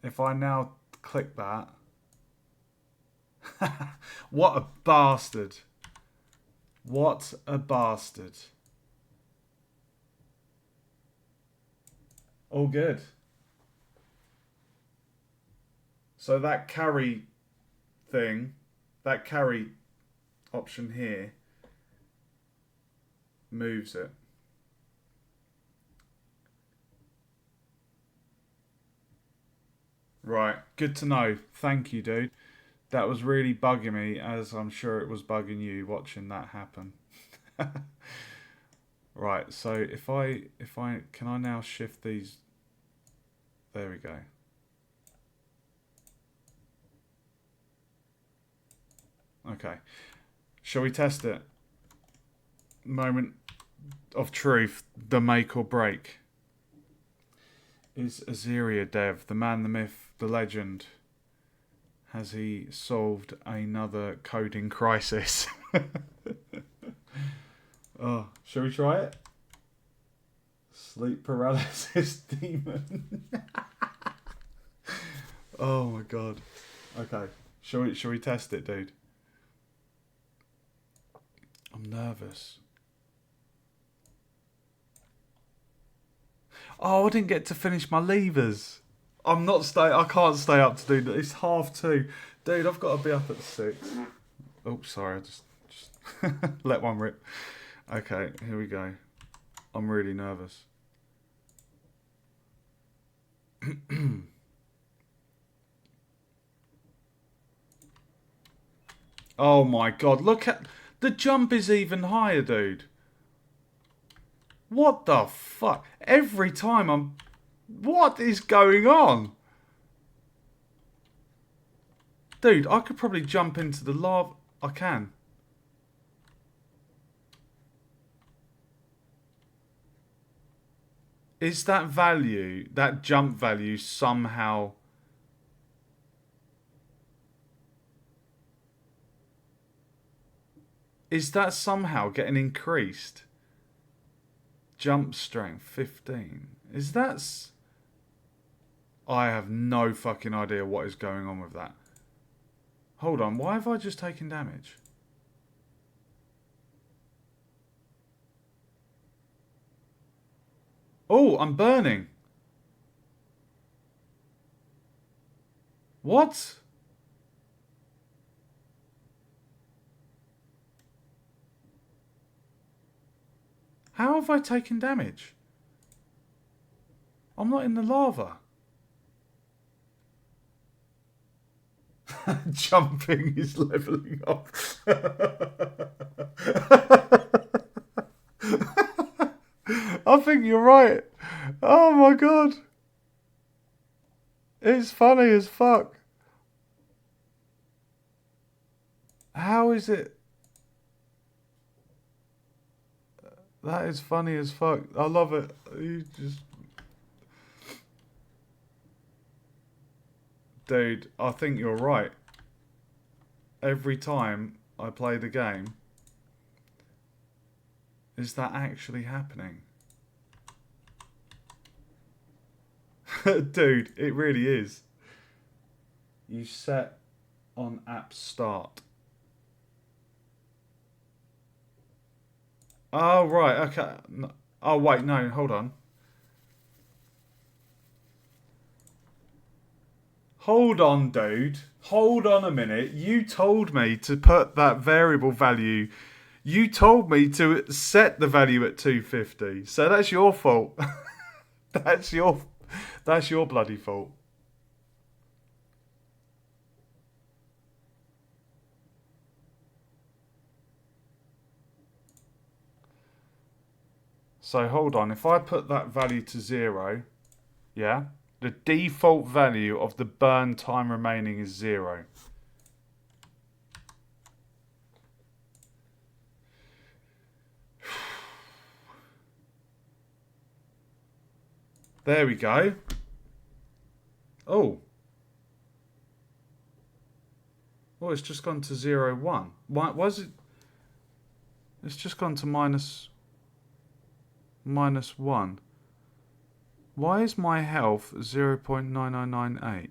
if I now click that, what a bastard. What a bastard. All good. So that carry thing, that carry option here, moves it. Right, good to know. Thank you, dude. That was really bugging me, as I'm sure it was bugging you watching that happen. Right, so if I can I now shift these? There we go. Okay, shall we test it? Moment of truth, the make or break. Is Azeria Dev, the man, the myth, the legend? Has he solved another coding crisis? Oh, shall we try it? Sleep paralysis demon. Oh my god. Okay. Shall we test it, dude? I'm nervous. Oh, I didn't get to finish my levers. I can't stay up to do that. It's 2:30. Dude, I've got to be up at 6. Oh, sorry, I just let one rip. Okay, here we go. I'm really nervous. Oh my god, look at... The jump is even higher, dude. What the fuck? Every time I'm... What is going on? Dude, I could probably jump into the lava. I can. Is that value, that jump value somehow... Is that somehow getting increased? Jump strength 15. Is that... I have no fucking idea what is going on with that. Hold on, why have I just taken damage? Oh, I'm burning. What? How have I taken damage? I'm not in the lava. Jumping is leveling up. I think you're right. Oh my god. It's funny as fuck. How is it? That is funny as fuck. I love it. You just... Dude, I think you're right. Every time I play the game, is that actually happening? Dude, it really is. You set on app start. Oh, right, okay. Oh, wait, no, hold on. Hold on, dude. Hold on a minute. You told me to put that variable value. You told me to set the value at 250. So that's your fault. That's your bloody fault. So hold on. If I put that value to 0, yeah, the default value of the burn time remaining is 0. There we go. Oh. Oh, it's just gone to 0, 1. Why is it? It's just gone to minus 1. Why is my health 0.9998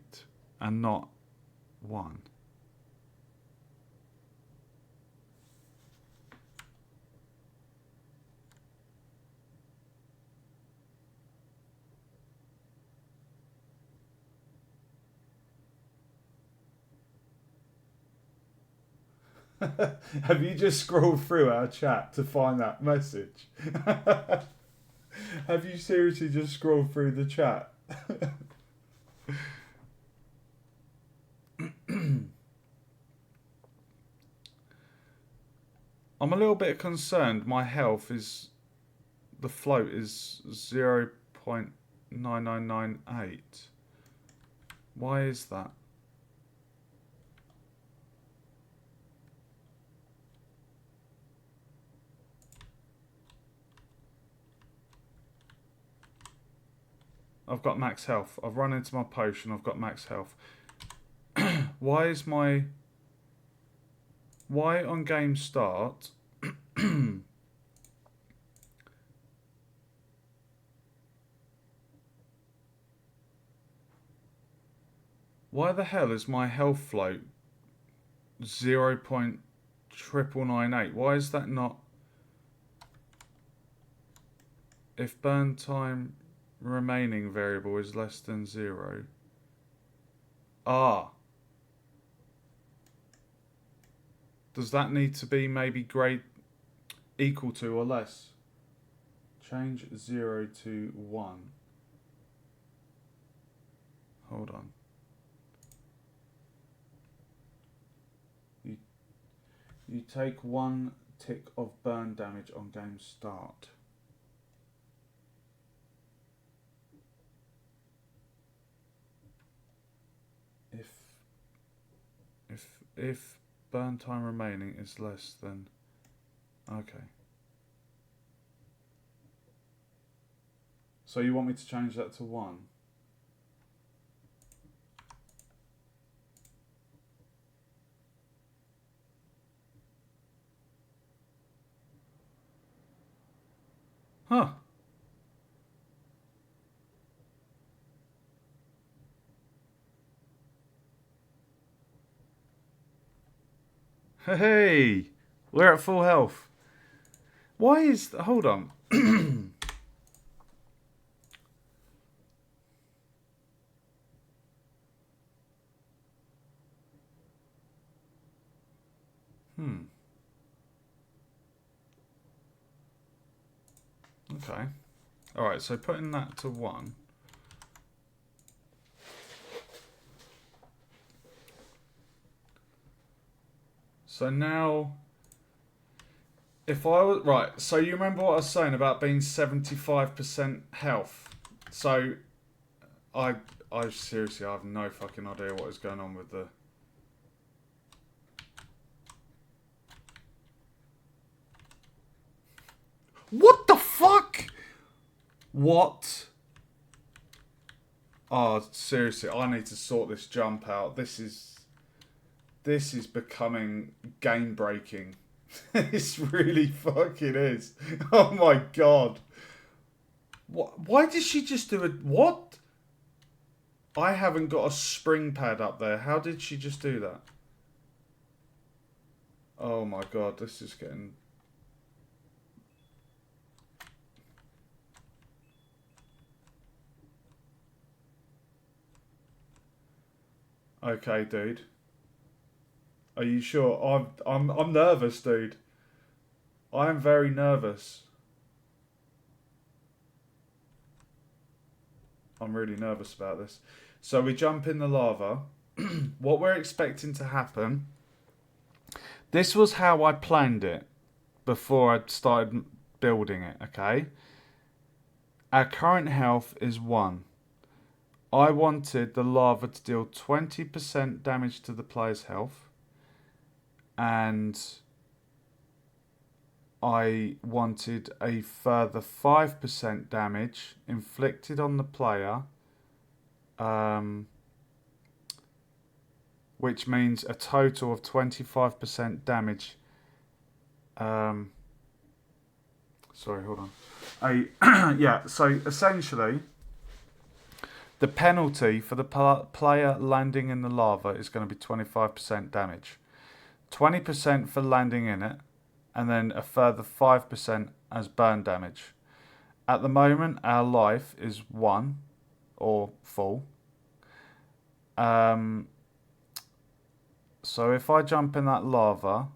and not 1? Have you just scrolled through our chat to find that message? Have you seriously just scrolled through the chat? I'm a little bit concerned. My health is... The float is 0.9998. Why is that? I've got max health. I've run into my potion. I've got max health. Why is my... Why on game start... Why the hell is my health float 0.998? Why is that not... If burn time remaining variable is less than 0. Ah. Does that need to be maybe grade equal to or less? Change 0 to 1. Hold on. You take 1 tick of burn damage on game start. If if burn time remaining is less than, okay. So you want me to change that to 1? Huh. Hey, we're at full health. Why is... Hold on. Okay. Alright, so putting that to 1. So now, if I was... Right, so you remember what I was saying about being 75% health? So, I seriously, I have no fucking idea what is going on with the... What the fuck? What? Oh, seriously, I need to sort this jump out. This is becoming game breaking. This really fucking is. Oh my god. What? Why did she just do it? What? I haven't got a spring pad up there. How did she just do that? Oh my god, this is getting... Okay, dude. Are you sure? I'm nervous, dude. I am very nervous. I'm really nervous about this. So we jump in the lava. What we're expecting to happen... This was how I planned it before I started building it, okay? Our current health is 1. I wanted the lava to deal 20% damage to the player's health, and I wanted a further 5% damage inflicted on the player, which means a total of 25% damage. Sorry, hold on. Yeah, so essentially, the penalty for the player landing in the lava is going to be 25% damage. 20% for landing in it, and then a further 5% as burn damage. At the moment, our life is 1, or full. So if I jump in that lava,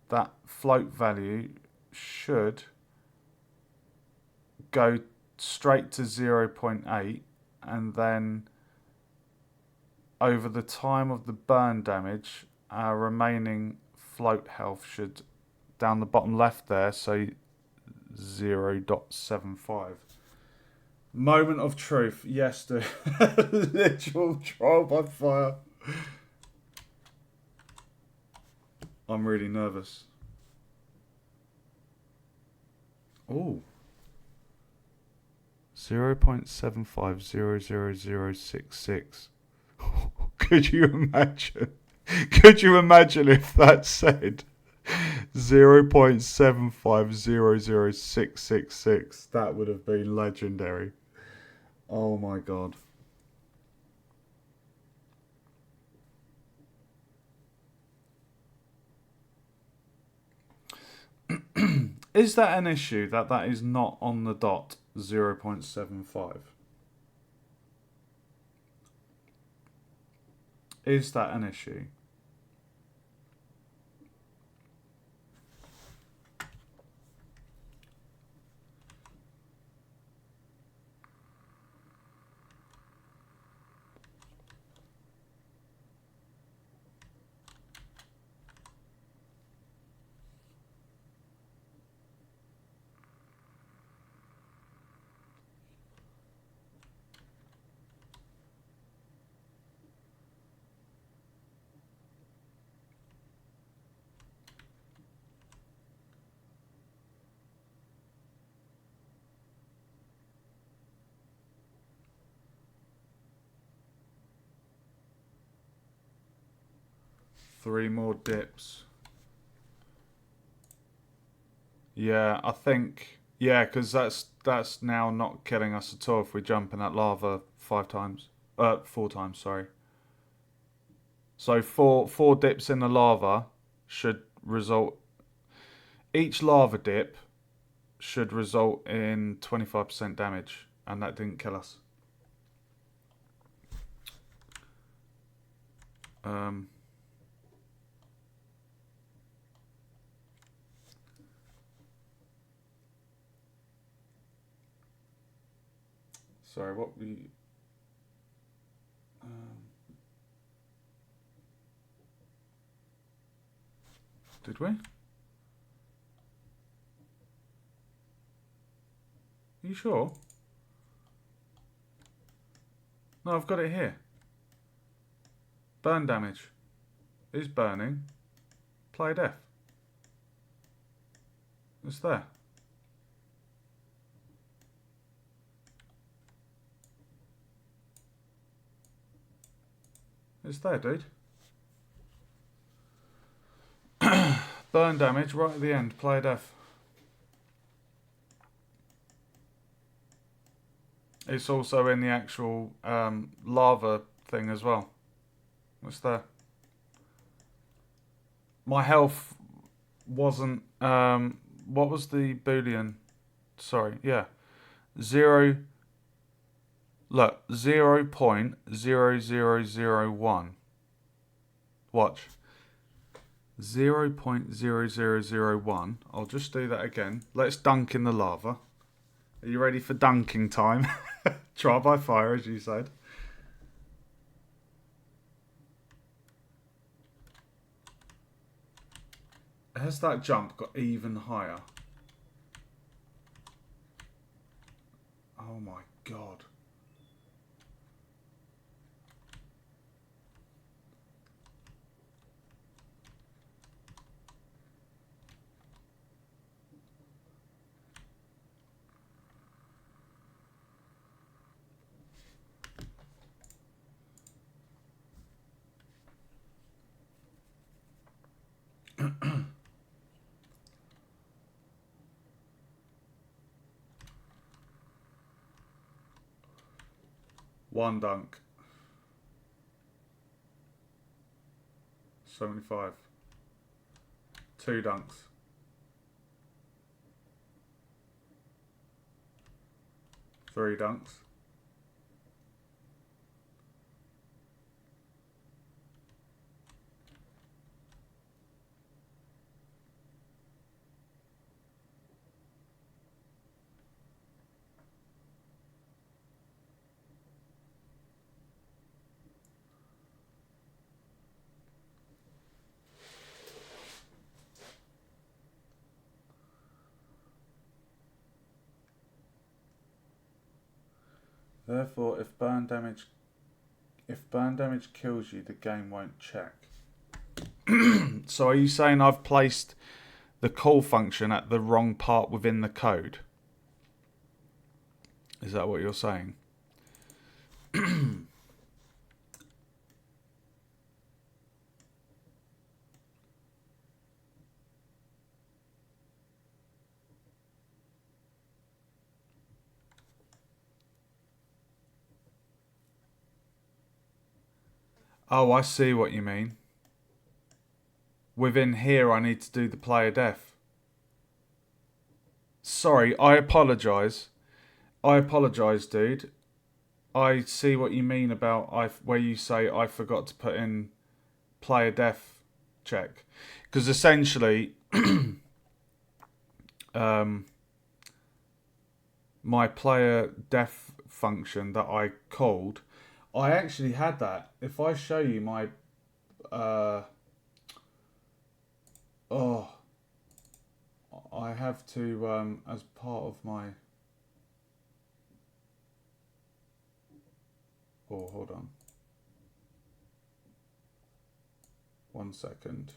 that float value should go straight to 0.8, and then over the time of the burn damage, our remaining float health should, down the bottom left there, so 0.75. Moment of truth. Yes, dude. Literal trial by fire. I'm really nervous. Oh. 0.75000066. Could you imagine? Could you imagine if that said 0.7500666? That would have been legendary. Oh my god. Is that an issue that is not on the dot 0.75? Is that an issue? 3 more dips. Yeah, I think... Yeah, because that's now not killing us at all if we jump in that lava 4 times, sorry. So four dips in the lava should result... Each lava dip should result in 25% damage, and that didn't kill us. Sorry, what we... did we? Are you sure? No, I've got it here. Burn damage. Is burning. Play death. It's there. It's there, dude. Burn damage right at the end. Play death. It's also in the actual lava thing as well. It's there. My health wasn't... what was the boolean? Sorry, yeah. 0... Look, 0.0001. Watch. 0.0001. I'll just do that again. Let's dunk in the lava. Are you ready for dunking time? Trial by fire, as you said. Has that jump got even higher? Oh my god. One dunk. 75. 2 dunks. 3 dunks. Therefore, if burn damage kills you, the game won't check. So are you saying I've placed the call function at the wrong part within the code? Is that what you're saying? Oh, I see what you mean. Within here, I need to do the player def. Sorry, I apologise. I apologise, dude. I see what you mean about where you say I forgot to put in player def check. Because essentially, my player def function that I called, I actually had that. If I show you my... I have to, as part of my... Oh, hold on. 1 second.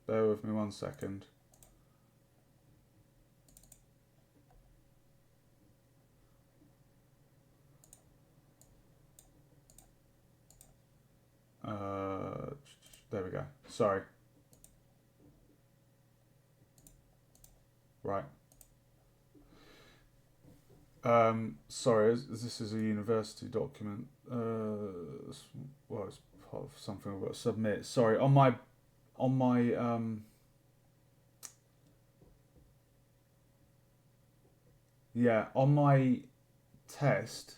Bear with me 1 second. There we go. Sorry. Right. Sorry, this is a university document. Well, it's part of something I've got to submit. Sorry, on my yeah, on my test,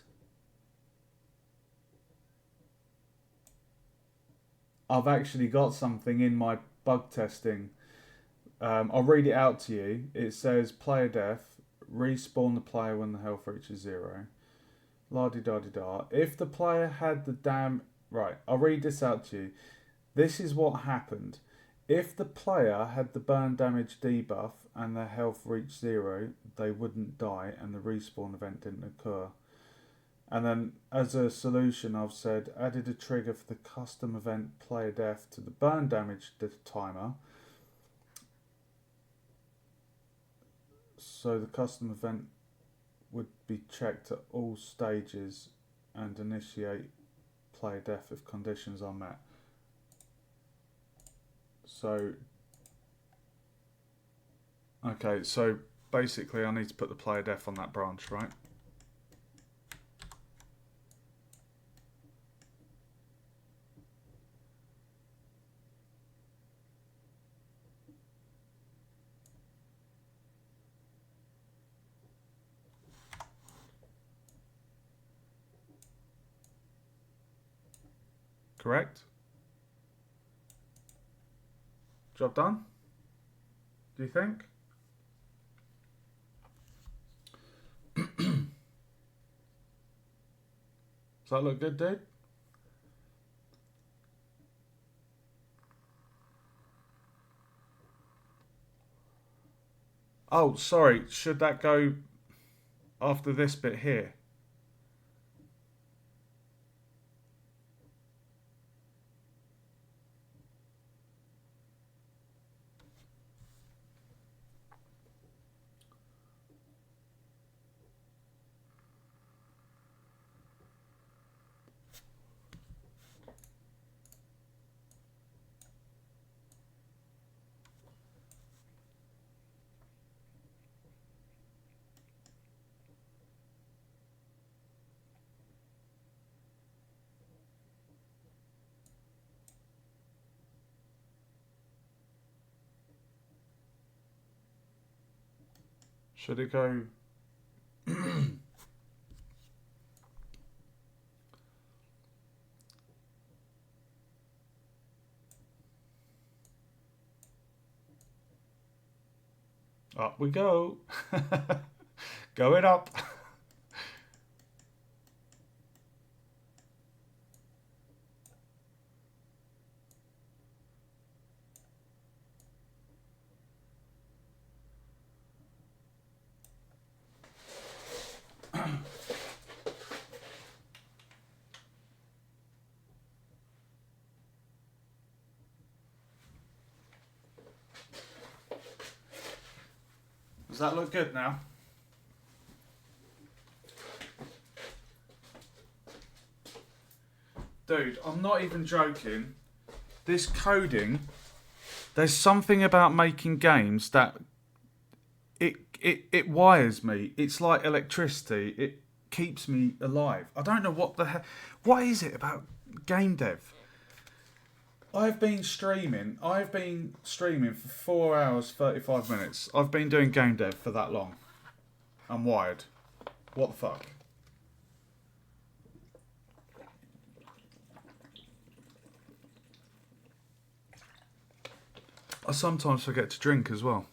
I've actually got something in my bug testing. I'll read it out to you. It says player death, respawn the player when the health reaches 0. La-di-da-di-da. If the player had the Right, I'll read this out to you. This is what happened. If the player had the burn damage debuff and their health reached 0, they wouldn't die and the respawn event didn't occur. And then as a solution, I've said added a trigger for the custom event player death to the burn damage timer. So the custom event would be checked at all stages and initiate player death if conditions are met. So, okay, so basically I need to put the player death on that branch, right? Correct? Job done? Do you think? Does that look good, dude? Oh, sorry. Should that go after this bit here? Should it go... Up we go. Going up. Does that look good now? Dude, I'm not even joking. This coding, there's something about making games that it wires me. It's like electricity. It keeps me alive. I don't know what the hell. What is it about game dev? I've been streaming for 4 hours, 35 minutes. I've been doing game dev for that long. I'm wired. What the fuck? I sometimes forget to drink as well.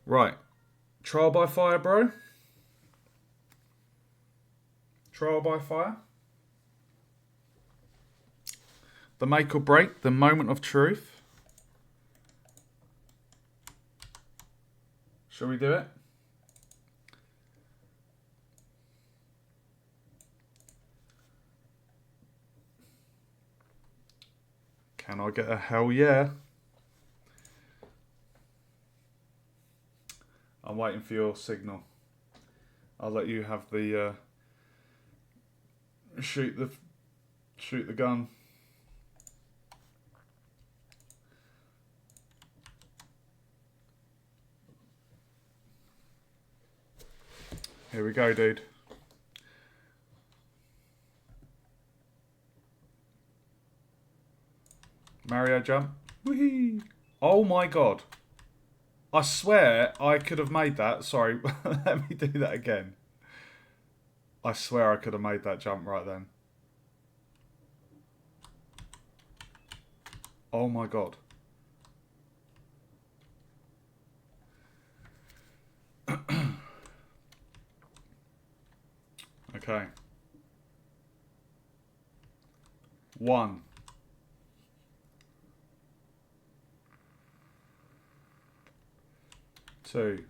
Right. Trial by fire, bro. Trial by fire. The make or break, the moment of truth. Shall we do it? Can I get a hell yeah? waiting for your signal. I'll let you have the shoot the gun. Here we go, dude. Mario jump. Whee! Oh my god. I swear I could have made that. Sorry, let me do that again. I swear I could have made that jump right then. Oh my god. Okay. 1. 2.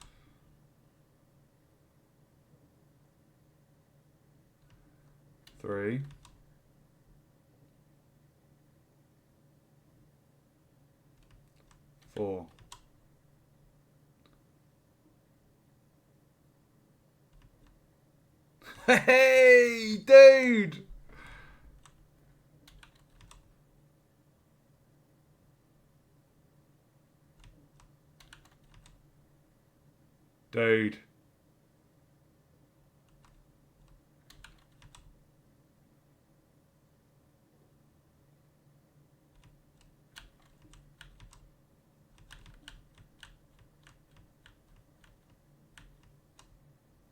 3. 4. Hey, dude! Dude.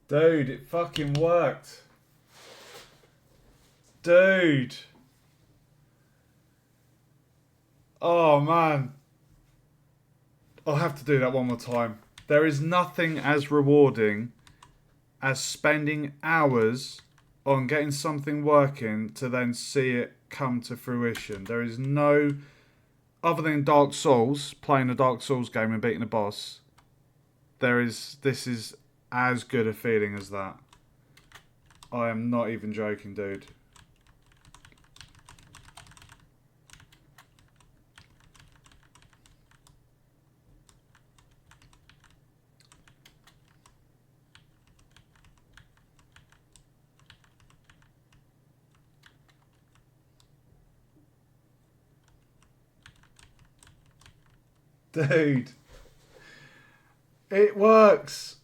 Dude, it fucking worked. Dude. Oh, man. I'll have to do that one more time. There is nothing as rewarding as spending hours on getting something working to then see it come to fruition. There is no... Other than Dark Souls, playing a Dark Souls game and beating a boss, this is as good a feeling as that. I am not even joking, dude. Dude. It works.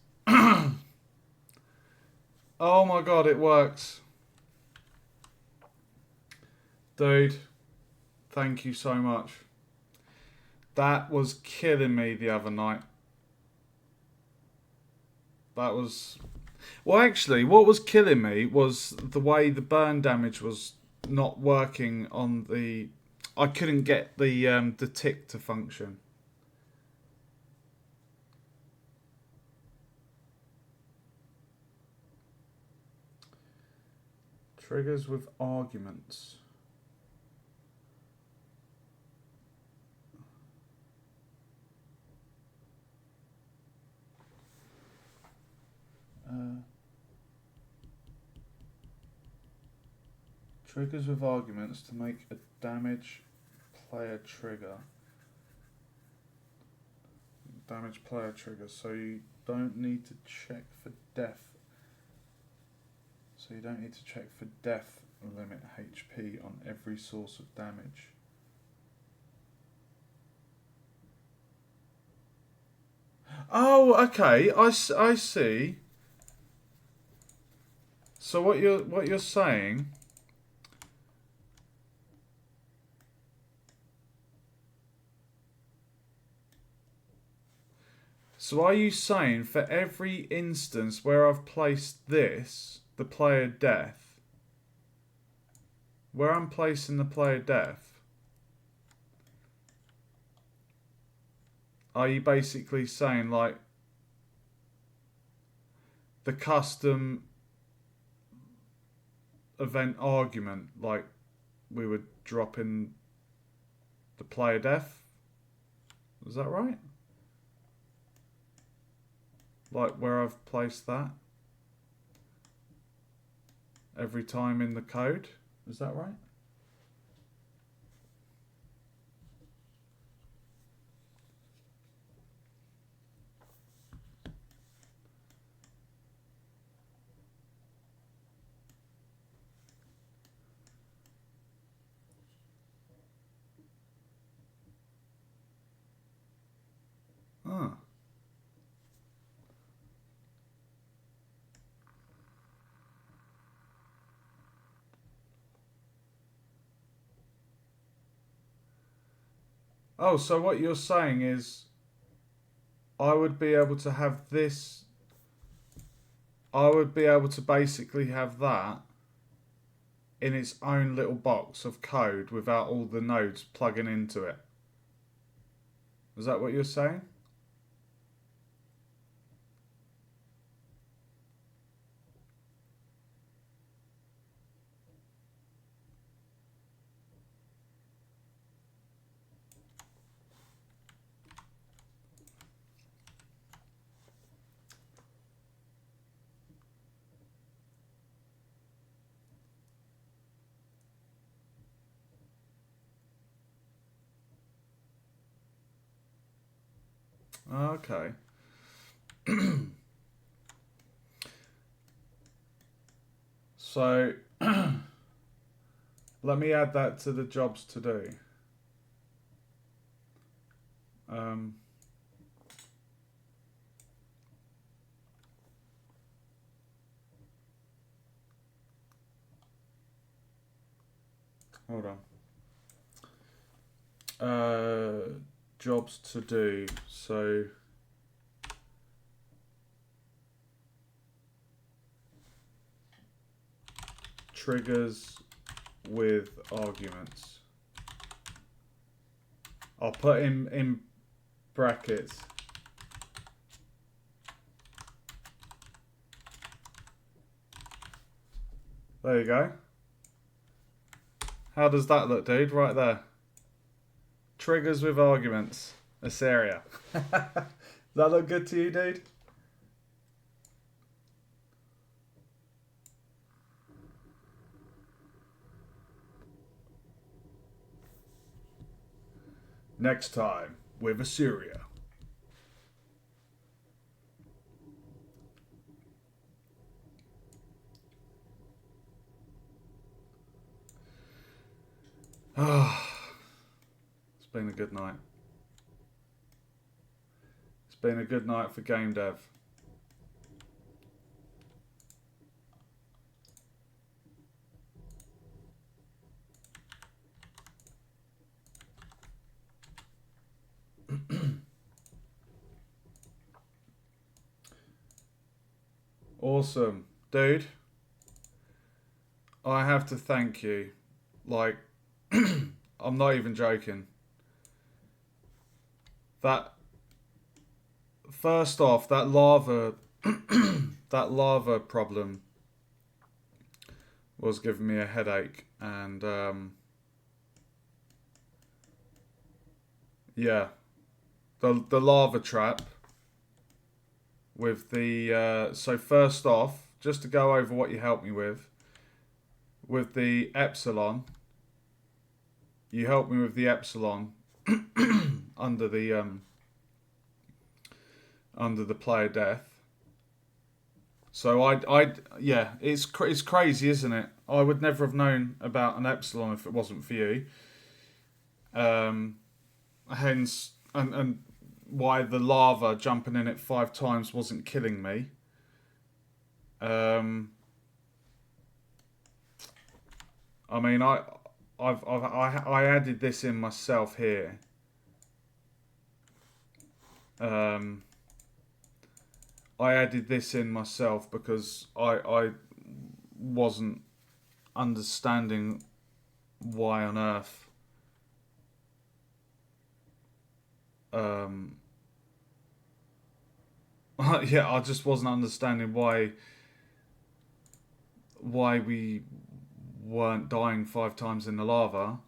Oh my god, it works. Dude, thank you so much. That was killing me the other night. That was... Well, actually, what was killing me was the way the burn damage was not working on the... I couldn't get the tick to function. Triggers with arguments. Triggers with arguments to make a damage player trigger. Damage player trigger, so you don't need to check for death. So you don't need to check for death limit HP on every source of damage. Oh, okay. I see. So what you're saying? So are you saying for every instance where I've placed this, the player death, where I'm placing the player death, are you basically saying like the custom event argument, like we would drop in the player death? Is that right? Like where I've placed that every time in the code? Is that right? Oh, so what you're saying is I would be able to have this. I would be able to basically have that in its own little box of code without all the nodes plugging into it. Is that what you're saying? Okay. So let me add that to the jobs to do. Um, Hold on. Jobs to do. So triggers with arguments. I'll put in brackets. There you go. How does that look, dude? Right there. Triggers with arguments. This area. Does that look good to you, dude? Next time with Assyria. It's been a good night. It's been a good night for game dev. Awesome. Dude, I have to thank you. Like, I'm not even joking. That, first off, that lava, that lava problem was giving me a headache, and yeah, the lava trap with the so first off, just to go over what you helped me with the epsilon, you helped me with the epsilon under the player death. So yeah, it's crazy, isn't it? I would never have known about an epsilon if it wasn't for you. Hence, and why the lava jumping in it 5 times wasn't killing me. I mean, I added this in myself here. I added this in myself because I wasn't understanding why on earth yeah, I just wasn't understanding why we weren't dying 5 times in the lava,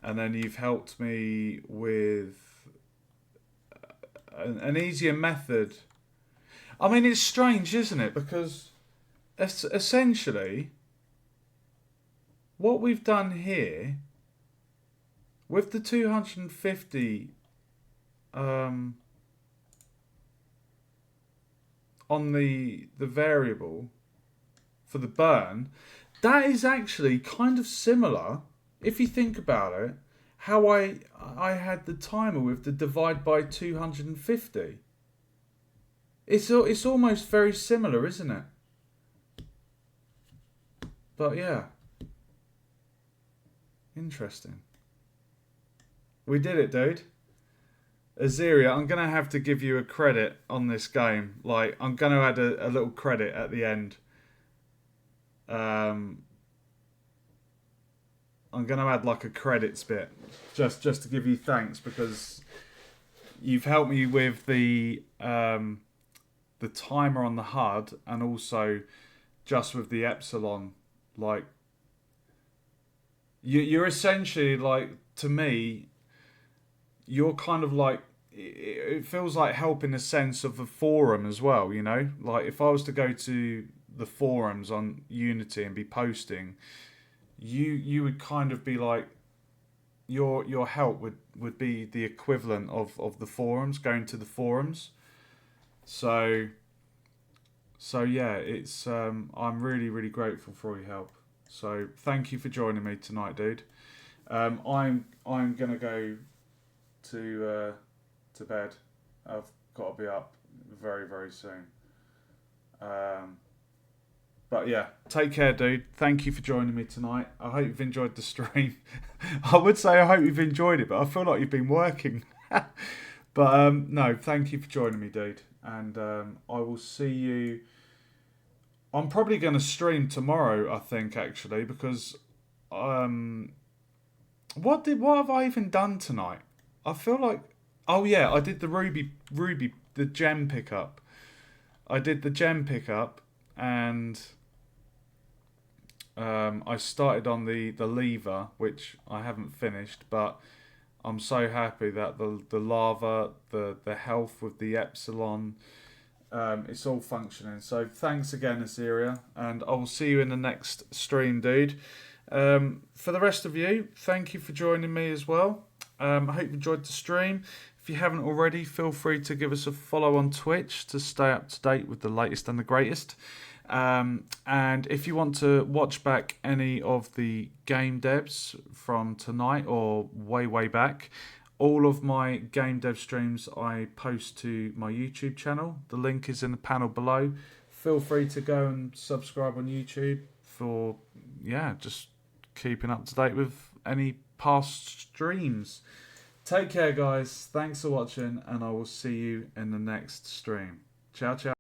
and then you've helped me with an easier method. I mean, it's strange, isn't it? Because essentially, what we've done here with the 250 on the variable for the burn, that is actually kind of similar, if you think about it, how I had the timer with the divide by 250. It's almost very similar, isn't it? But yeah, interesting. We did it, dude. Azeria, I'm gonna have to give you a credit on this game. Like, I'm gonna add a little credit at the end. Um, I'm gonna add like a credits bit, just to give you thanks because you've helped me with the timer on the HUD and also just with the epsilon. Like, you're essentially like, to me, you're kind of like, it feels like help in the sense of a forum as well, you know? Like, if I was to go to the forums on Unity and be posting, you would kind of be like, your help would be the equivalent of the forums, going to the forums. So yeah, it's I'm really really grateful for your help. So thank you for joining me tonight, dude. I'm gonna go to bed. I've got to be up very very soon. Um, but yeah, take care, dude. Thank you for joining me tonight. I hope you've enjoyed the stream. I would say I hope you've enjoyed it, but I feel like you've been working. But no, thank you for joining me, dude. And I will see you. I'm probably going to stream tomorrow, I think, actually, because um, what have I even done tonight? I feel like, oh yeah, I did the the gem pickup. I did the gem pickup, and I started on the lever, which I haven't finished, but I'm so happy that the lava, the health with the epsilon, it's all functioning. So thanks again, Assyria, and I will see you in the next stream, dude. For the rest of you, thank you for joining me as well. I hope you enjoyed the stream. If you haven't already, feel free to give us a follow on Twitch to stay up to date with the latest and the greatest. And if you want to watch back any of the game devs from tonight or way back, all of my game dev streams I post to my YouTube channel. The link is in the panel below. Feel free to go and subscribe on YouTube for, yeah, just keeping up to date with any past streams. Take care, guys. Thanks for watching, and I will see you in the next stream. Ciao, ciao.